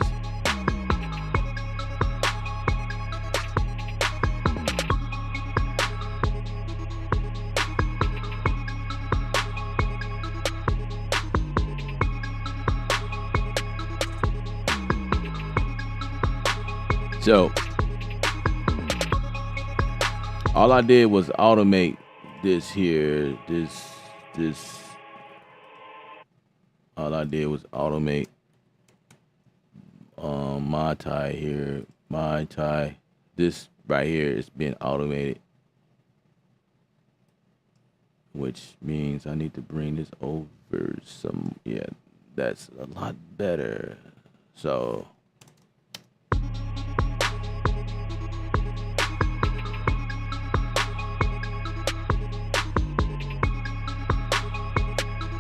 [SPEAKER 1] So, all I did was automate this here, this. All I did was automate my tie here, my tie. This right here is being automated, which means I need to bring this over some. Yeah, that's a lot better. So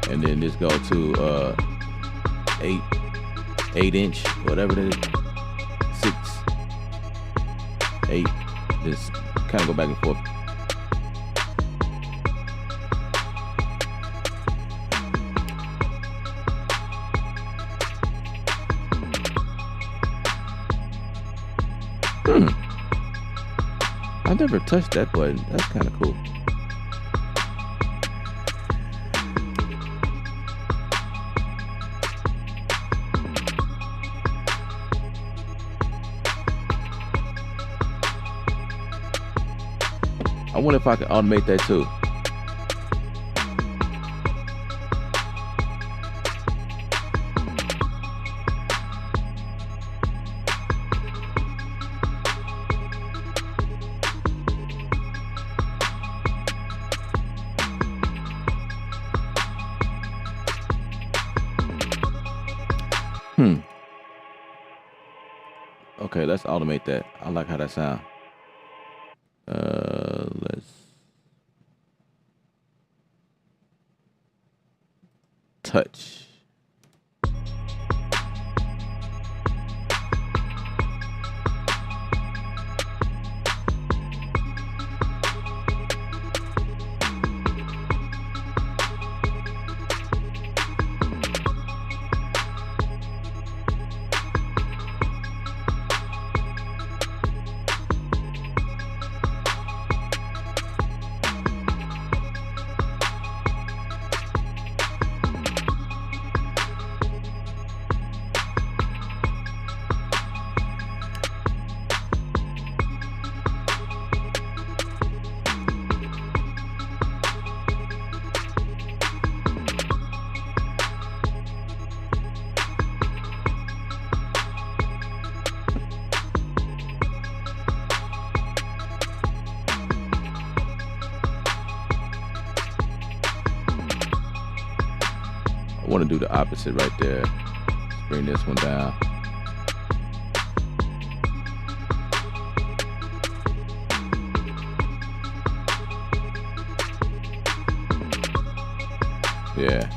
[SPEAKER 1] and then this go to 8 inch, whatever it is, 6, 8. Just kind of go back and forth. I've never touched that button. That's kind of cool. I wonder if I can automate that too. Okay, let's automate that. I like how that sounds. Let's touch. I want to do the opposite right there. Let's bring this one down. Yeah.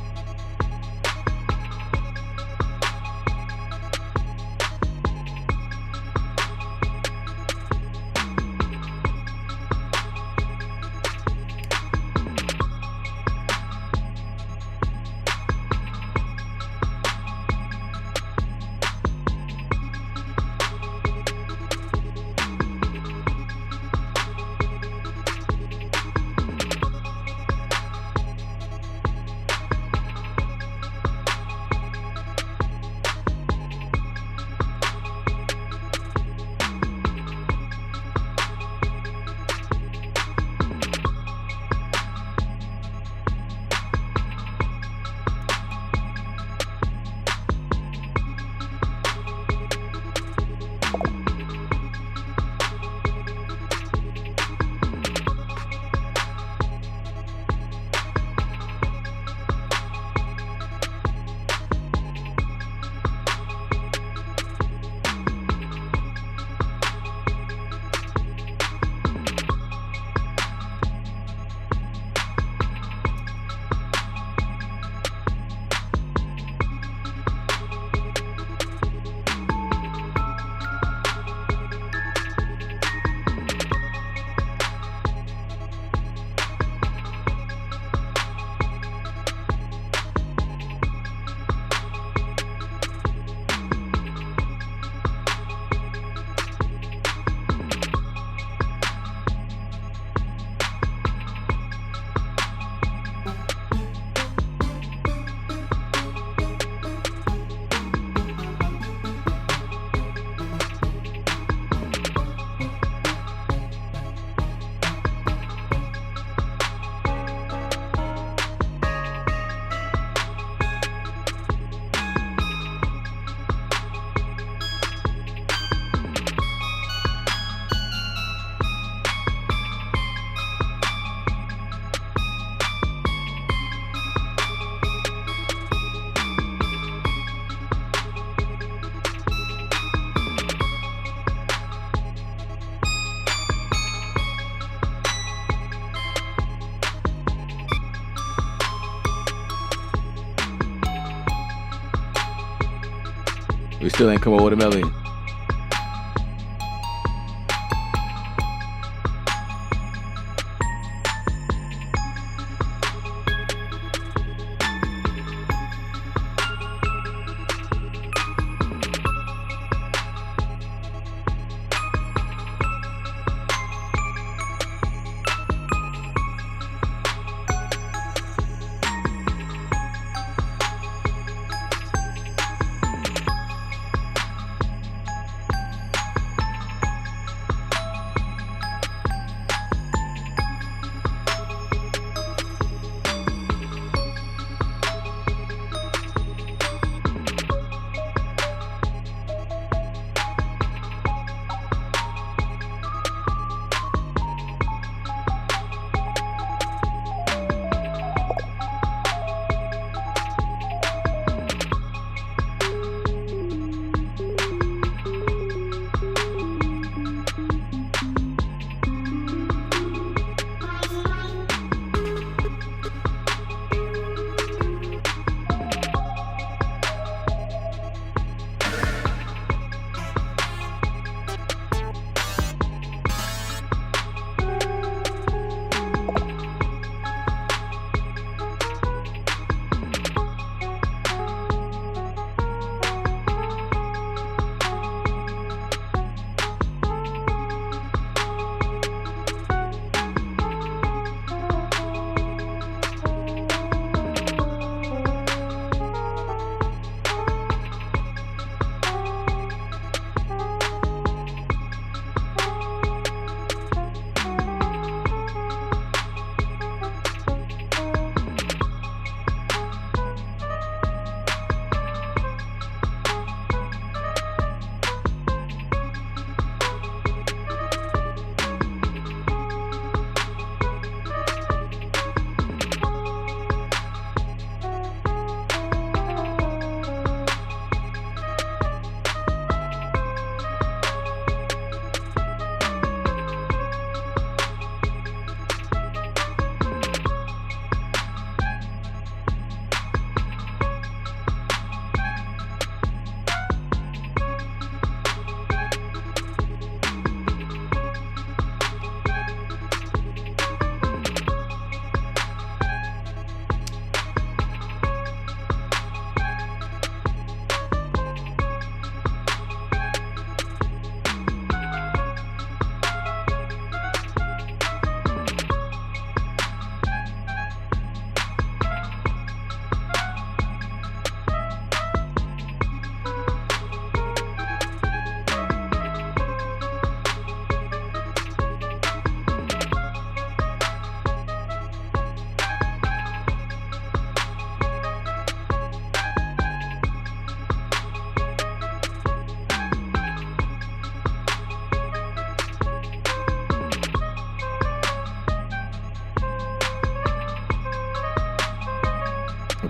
[SPEAKER 1] We still ain't come up with a melody.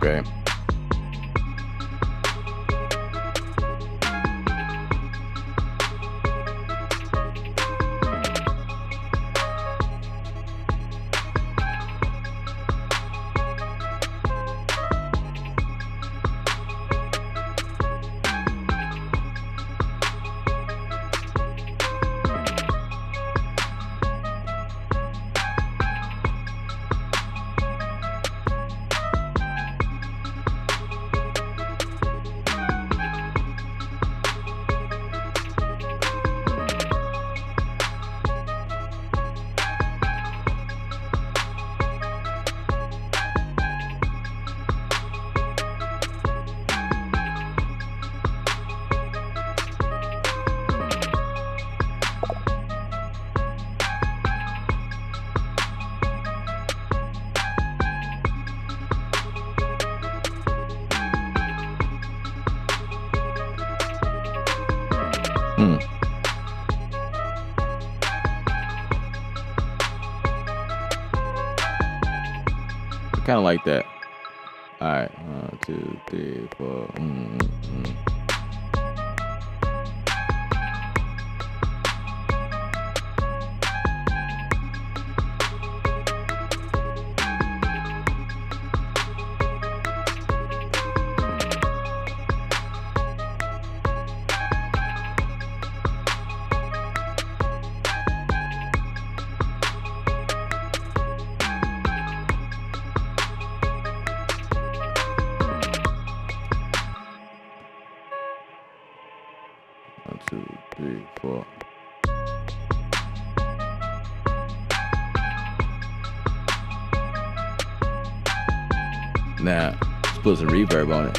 [SPEAKER 1] Okay. Kind of like that. All right. 1, 2, 3, 4. One, two, three, four. Now, let's put some reverb on it.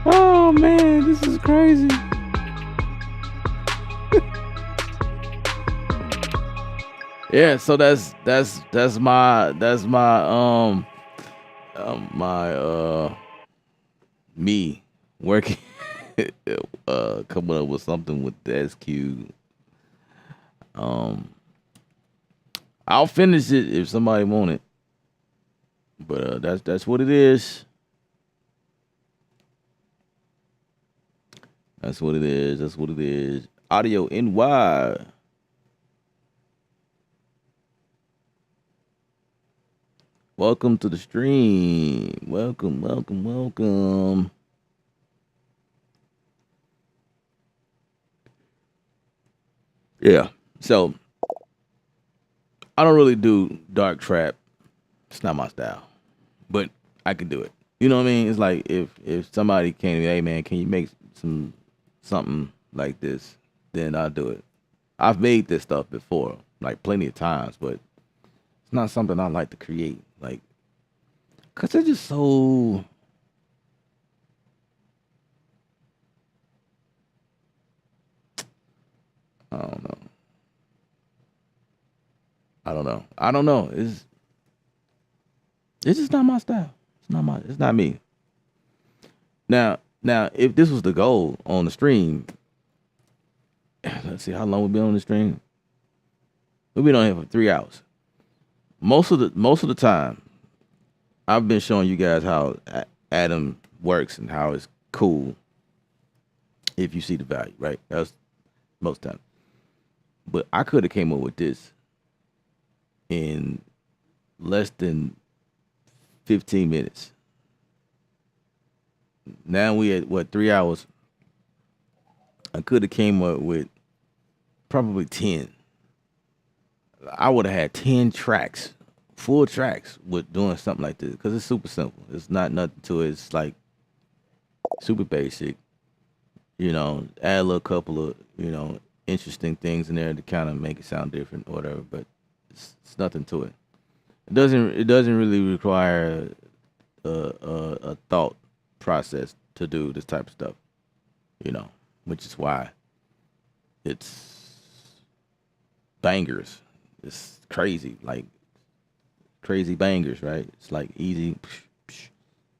[SPEAKER 1] Oh man, this is crazy. Yeah, so that's my me working coming up with something with the SQ. I'll finish it if somebody want it. But that's what it is. That's what it is. That's what it is. Audio NY. Welcome to the stream. Welcome, welcome, welcome. Yeah. So I don't really do dark trap. It's not my style. But I can do it. You know what I mean? It's like if somebody came to me, hey man, can you make something like this? Then I'll do it. I've made this stuff before, like plenty of times, but it's not something I like to create. Like, cause it's just so I don't know. I don't know. It's just not my style. It's not me. Now, if this was the goal on the stream, let's see how long we've been on the stream. We've been on here for 3 hours. Most of the time, I've been showing you guys how Adam works and how it's cool if you see the value, right? That's most time. But I could have came up with this in less than 15 minutes. Now we at what, 3 hours? I could have came up with probably 10. I would have had 10 tracks, full tracks with doing something like this because it's super simple. It's not nothing to it. It's like super basic. Add a little couple of, interesting things in there to kind of make it sound different or whatever, but it's nothing to it. It doesn't really require a thought process to do this type of stuff, which is why it's bangers. It's crazy, like crazy bangers, right? It's like easy,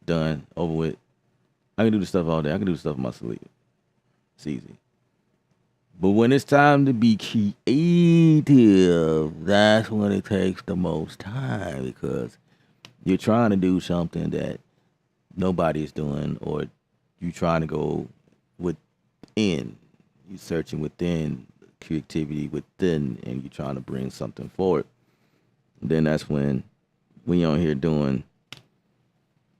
[SPEAKER 1] done, over with. I can do this stuff all day. I can do this stuff in my sleep. It's easy. But when it's time to be creative, that's when it takes the most time because you're trying to do something that nobody's doing, or you're trying to go within. You're searching within, creativity within, and you're trying to bring something forward. Then that's when you're on here doing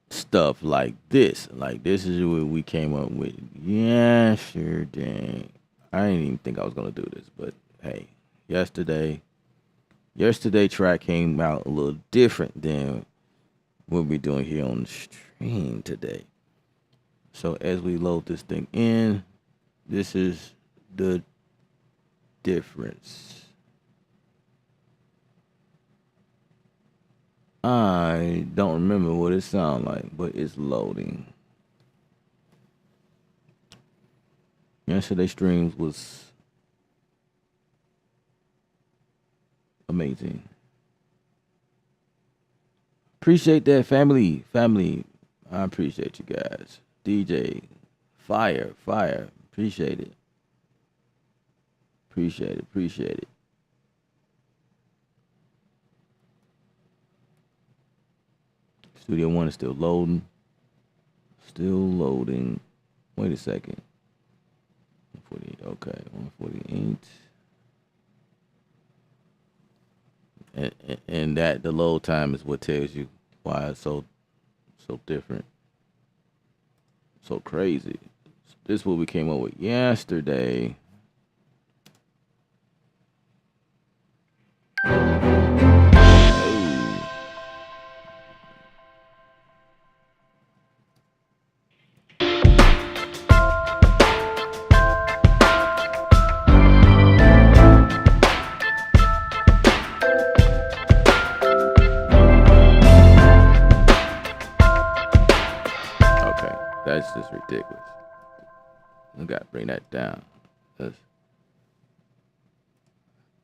[SPEAKER 1] stuff like this. Like this is what we came up with yesterday. I didn't even think I was gonna do this, but hey, yesterday track came out a little different than what we're doing here on the stream today. So as we load this thing in, this is the difference. I don't remember what it sounds like, but it's loading. Yesterday streams was amazing. Appreciate that, family. I appreciate you guys. DJ, fire. Appreciate it. Studio One is still loading. Wait a second. 148. Okay, 148. And that the load time is what tells you why it's so different, so crazy. This is what we came up with yesterday. That's just ridiculous. I gotta bring that down.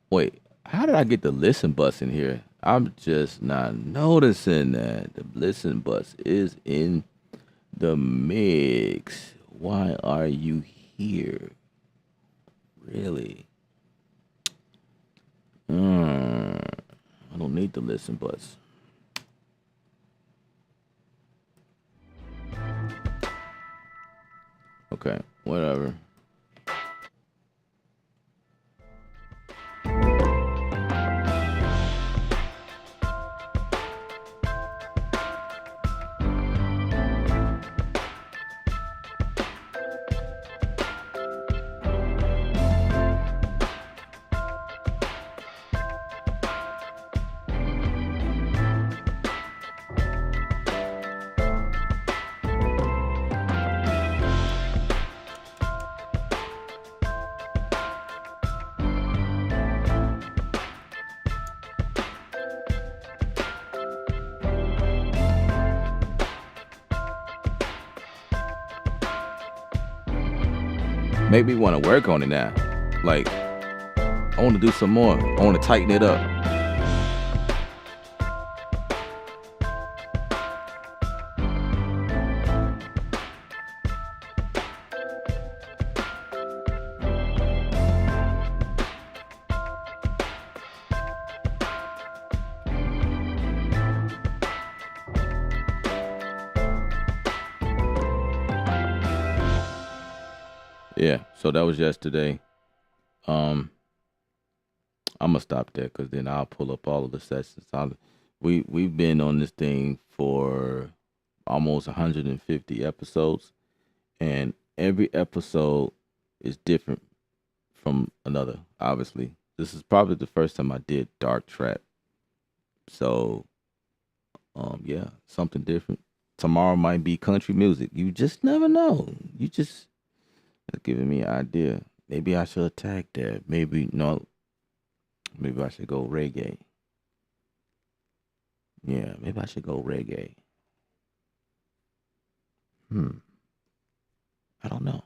[SPEAKER 1] Wait, how did I get the listen bus in here? I'm just not noticing that the listen bus is in the mix. Why are you here? Really? I don't need the listen bus. Okay, whatever. Make me want to work on it now. Like, I want to do some more. I want to tighten it up. Yeah, so that was yesterday. I'm gonna stop there because then I'll pull up all of the sessions. We've been on this thing for almost 150 episodes, and every episode is different from another. Obviously, this is probably the first time I did dark trap. So, yeah, something different. Tomorrow might be country music. You just never know. You just that's giving me an idea. Maybe I should attack that. Maybe no. Maybe I should go reggae. Yeah, maybe I should go reggae. Hmm. I don't know.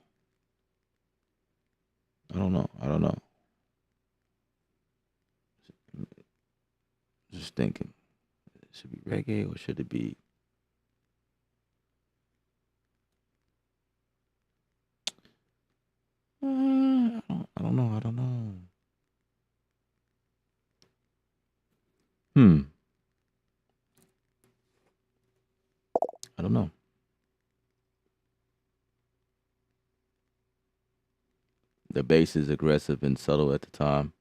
[SPEAKER 1] I don't know. I don't know. Just thinking. Should it be reggae or should it be? I don't know. I don't know. Hmm. I don't know. The bass is aggressive and subtle at the time.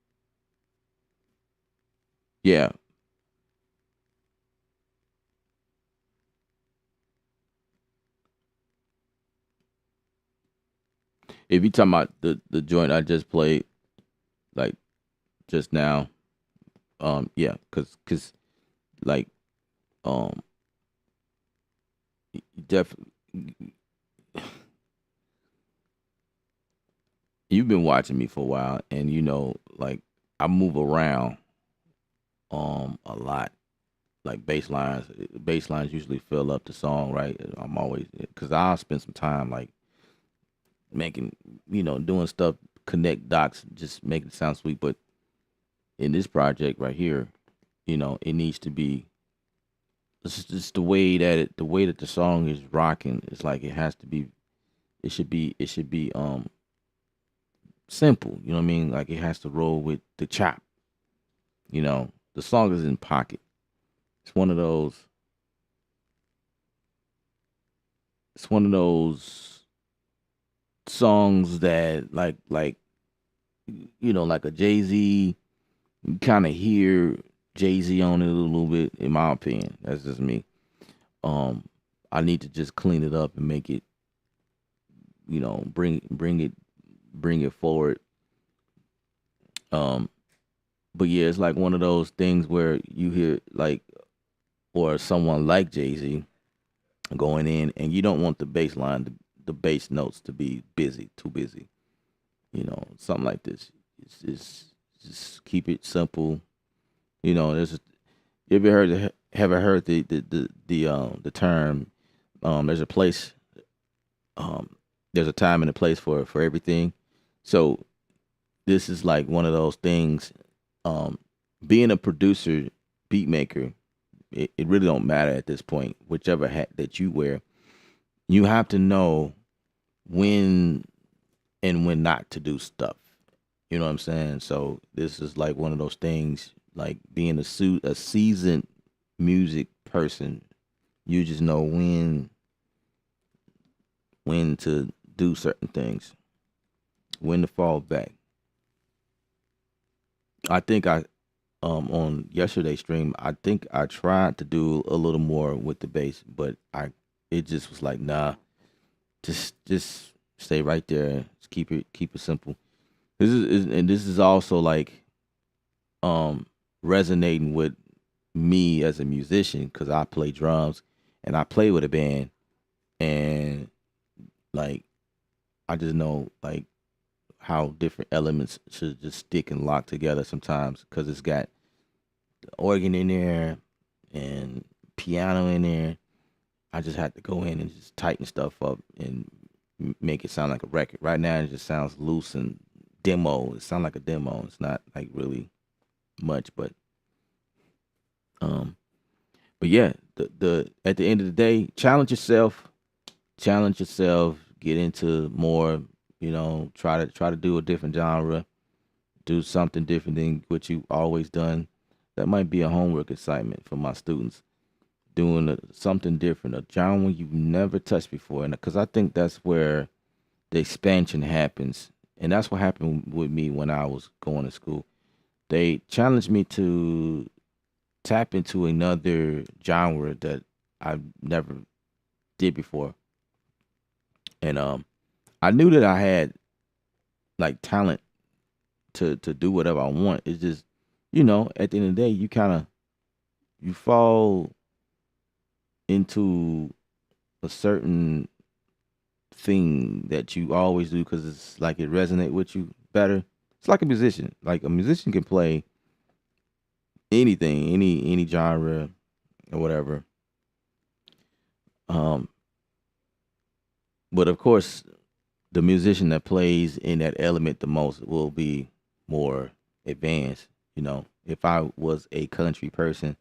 [SPEAKER 1] Yeah. If you talking about the joint I just played, like just now, yeah, cause like um, definitely you've been watching me for a while, and you know, like I move around a lot. Like bass lines usually fill up the song, right? I'm always because I'll spend some time like making, doing stuff, connect dots, just make it sound sweet. But in this project right here, it needs to be. It's just the way that the song is rocking. It's like it has to be. It should be simple. You know what I mean? Like it has to roll with the chop. The song is in pocket. It's one of those. It's one of those songs that like a Jay Z. You kind of hear Jay Z on it a little bit. In my opinion, that's just me. Um, I need to just clean it up and make it. Bring it forward. Um, but yeah, it's like one of those things where you hear like or someone like Jay Z going in, and you don't want the bass line, the bass notes to be busy, too busy. Something like this. It's just keep it simple. There's you ever heard the term there's a place there's a time and a place for everything. So this is like one of those things. Um, Being a producer, beat maker, it really don't matter at this point. Whichever hat that you wear, you have to know when and when not to do stuff. You know what I'm saying? So this is like one of those things. Like being a seasoned music person, you just know when to do certain things, when to fall back. I think on yesterday's stream, I think I tried to do a little more with the bass, but it just was like, nah, just stay right there. Just keep it simple. This is also like um resonating with me as a musician because I play drums and I play with a band, and like I just know like how different elements should just stick and lock together sometimes because it's got organ in there and piano in there. I just had to go in and just tighten stuff up and make it sound like a record. Right now, it just sounds loose and demo. It sounds like a demo. It's not like really much, um, but yeah, the at the end of the day, challenge yourself, get into more. Try to do a different genre, do something different than what you always done. That might be a homework assignment for my students. Doing something different, a genre you've never touched before, and because I think that's where the expansion happens, and that's what happened with me when I was going to school. They challenged me to tap into another genre that I never did before, and I knew that I had like talent to do whatever I want. It's just, you know, at the end of the day, you kind of you fall into a certain thing that you always do because it's like it resonate with you better. It's like a musician. Like a musician can play anything, any genre or whatever. Um, but of course, the musician that plays in that element the most will be more advanced. You know, if I was a country person,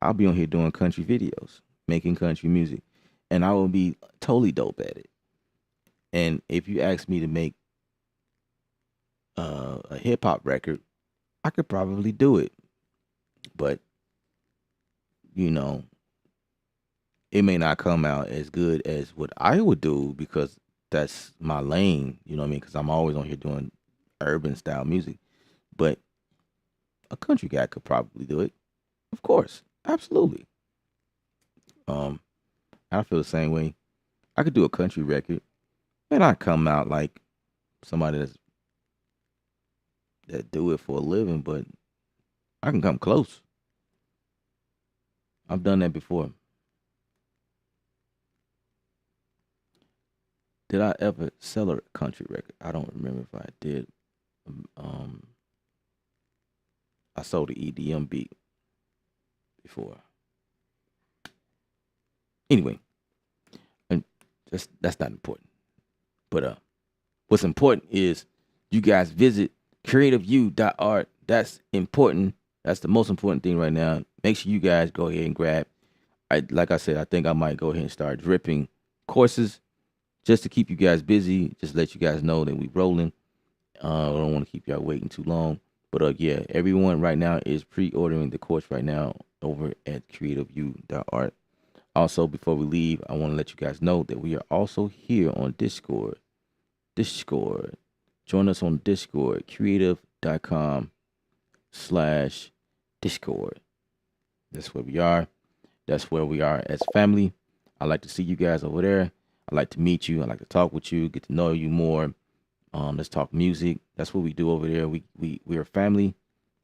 [SPEAKER 1] I'll be on here doing country videos, making country music, and I will be totally dope at it. And if you ask me to make a hip hop record, I could probably do it. But you know, it may not come out as good as what I would do because that's my lane. You know what I mean? Because I'm always on here doing urban style music. But a country guy could probably do it. Of course, absolutely. Um, I feel the same way. I could do a country record, and I come out like somebody that do it for a living, but I can come close. I've done that before. Did I ever sell a country record? I don't remember if I did. Um, I sold the EDM beat before. Anyway, and that's not important. But what's important is you guys visit creativeu.art. That's important. That's the most important thing right now. Make sure you guys go ahead and grab. Like I said, I think I might go ahead and start dripping courses just to keep you guys busy. Just let you guys know that we rolling. I don't want to keep y'all waiting too long. But yeah, everyone right now is pre-ordering the course right now over at creativeu.art. Also, before we leave, I want to let you guys know that we are also here on Discord. Join us on Discord, creative.com/Discord. That's where we are. That's where we are as family. I like to see you guys over there. I like to meet you. I like to talk with you, get to know you more. Let's talk music. That's what we do over there. We are family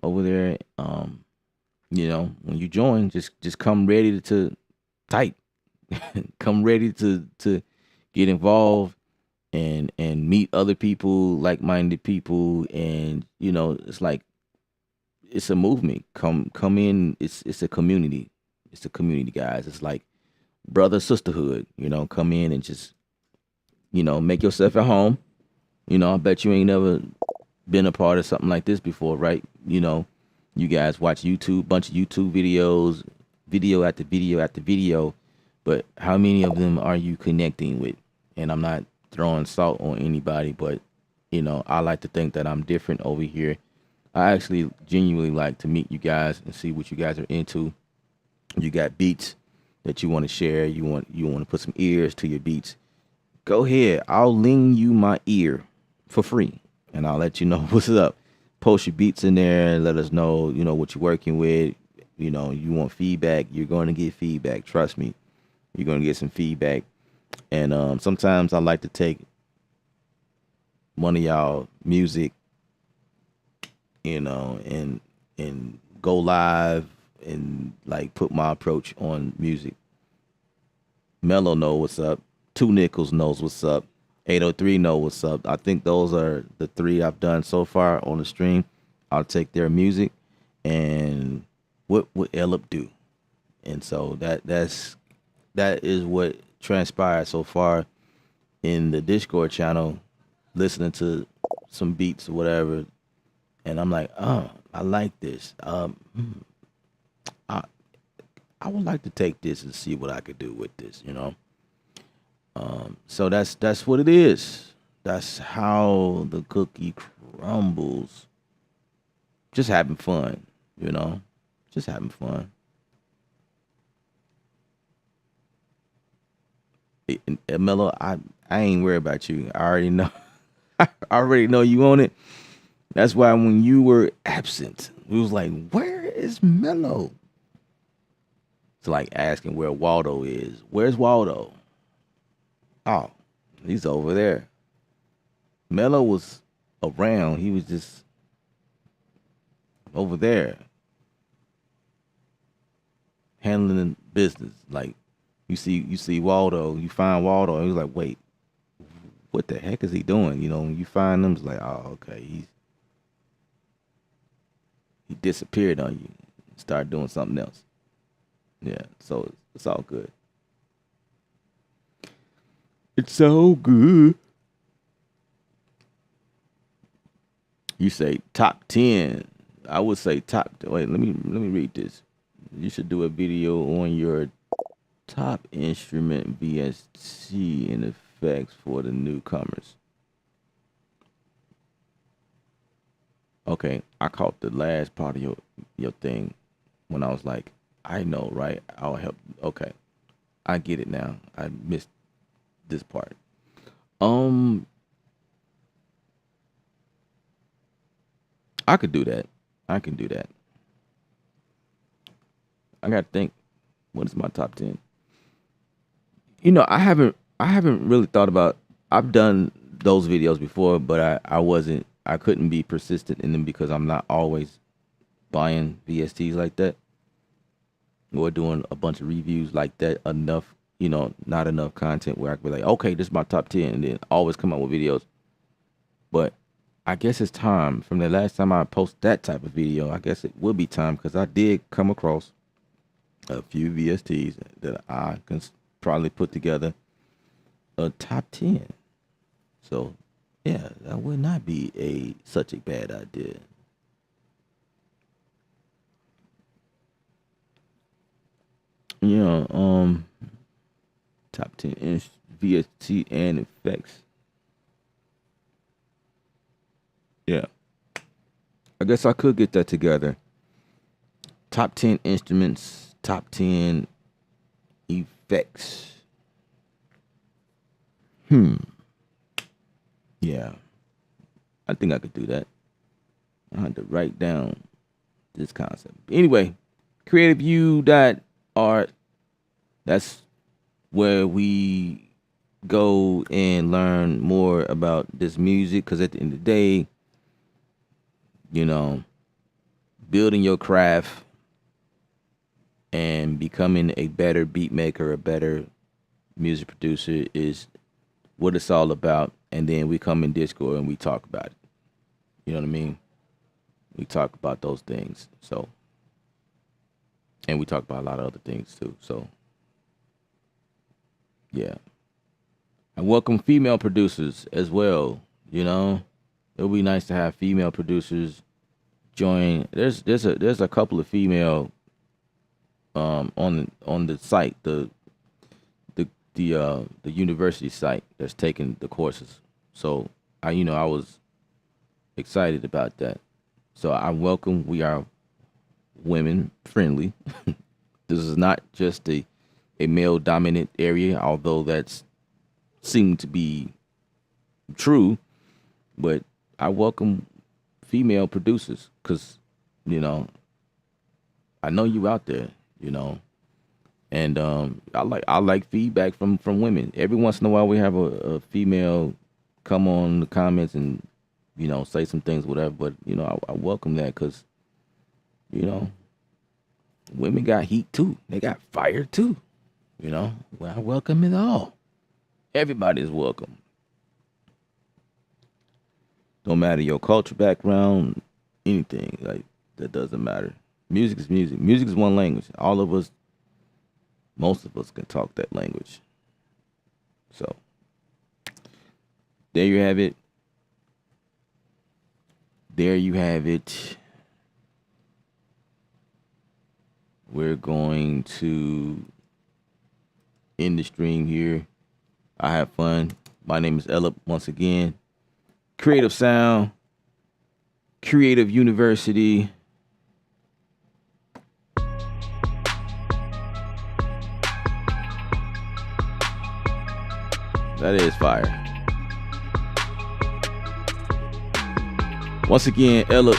[SPEAKER 1] over there. You know, when you join, just come ready to type. Come ready to get involved and meet other people, like-minded people, and you know, it's like it's a movement. Come in. It's a community. It's a community, guys. It's like brother sisterhood. You know, come in and just make yourself at home. You know, I bet you ain't never been a part of something like this before, right? You know, you guys watch YouTube, bunch of YouTube videos, video after video after video, but how many of them are you connecting with? And I'm not throwing salt on anybody, but you know, I like to think that I'm different over here. I actually genuinely like to meet you guys and see what you guys are into. You got beats that you want to share. You want to put some ears to your beats. Go ahead. I'll lend you my ear for free, and I'll let you know what's up. Post your beats in there. Let us know, what you're working with. You want feedback. You're going to get feedback. Trust me. You're going to get some feedback. And sometimes I like to take one of y'all music, and go live and like put my approach on music. Mello know what's up. Two Nickels knows what's up. 803 know what's up. I think those are the three I've done so far on the stream. I'll take their music and what would Ellip do? And so that is what transpired so far in the Discord channel, listening to some beats or whatever. And I'm like, oh, I like this. I would like to take this and see what I could do with this, So that's what it is. That's how the cookie crumbles. Just having fun, Just having fun. And Mello, I ain't worried about you. I already know. I already know you on it. That's why when you were absent, we was like, where is Mello? It's like asking where Waldo is. Where's Waldo? Oh, he's over there. Mello was around. He was just over there handling business. Like you see Waldo, you find Waldo, and he's like, wait, what the heck is he doing? You know, when you find him, it's like, oh, okay, he disappeared on you, started doing something else. Yeah, so it's all good. It's all good. You say top 10. I would say top. Wait, let me read this. You should do a video on your top instrument VST and effects for the newcomers. Okay, I caught the last part of your thing when I was like, I know, right? I'll help. Okay, I get it now. I missed this part. I could do that. I can do that. I gotta think. What is my top 10? You know, I haven't really thought about. I've done those videos before, but I couldn't be persistent in them because I'm not always buying VSTs like that or doing a bunch of reviews like that enough. You know, not enough content where I could be like, okay, this is my top 10, and then always come out with videos. But I guess it's time. From the last time I posted that type of video, I guess it will be time because I did come across a few VSTs that I can probably put together a top 10. So, yeah, that would not be such a bad idea. Yeah, top 10 inch VST and effects. Yeah. I guess I could get that together. Top 10 instruments, top 10 effects. Yeah. I think I could do that. I had to write down this concept. Anyway, creativeview.art. That's where we go and learn more about this music. Because at the end of the day, you know, building your craft and becoming a better beat maker, a better music producer is what it's all about. And then we come in Discord and we talk about it. You know what I mean? We talk about those things. So, and we talk about a lot of other things too. So, yeah. I welcome female producers as well. You know, it would be nice to have female producers join. There's a couple of female on the site, the university site that's taking the courses. So I was excited about that. So I welcome. We are women friendly. This is not just a male dominant area, although that's seemed to be true. But I welcome female producers because, you know, I know you out there, you know, and I like feedback from women. Every once in a while we have a female come on the comments and, you know, say some things, whatever. But, you know, I welcome that because, you know, women got heat too. They got fire too, you know. Well, I welcome it all. Everybody's welcome. Don't matter your culture, background, anything. Like, that doesn't matter. Music is music. Music is one language. All of us, most of us can talk that language. So, there you have it. There you have it. We're going to end the stream here. I have fun. My name is Ella once again. Creative Sound, Creative University. That is fire. Once again, Ella,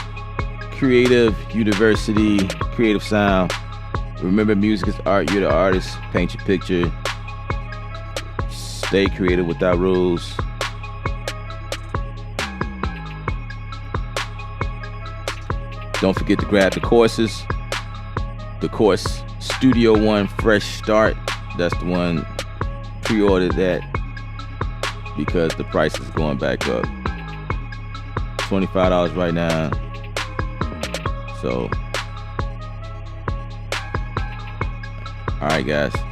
[SPEAKER 1] Creative University, Creative Sound. Remember, music is art. You're the artist. Paint your picture. Stay creative without rules. Don't forget to grab the courses. The course Studio One Fresh Start. That's the one. Pre-order that because the price is going back up. $25 right now. So, all right, guys.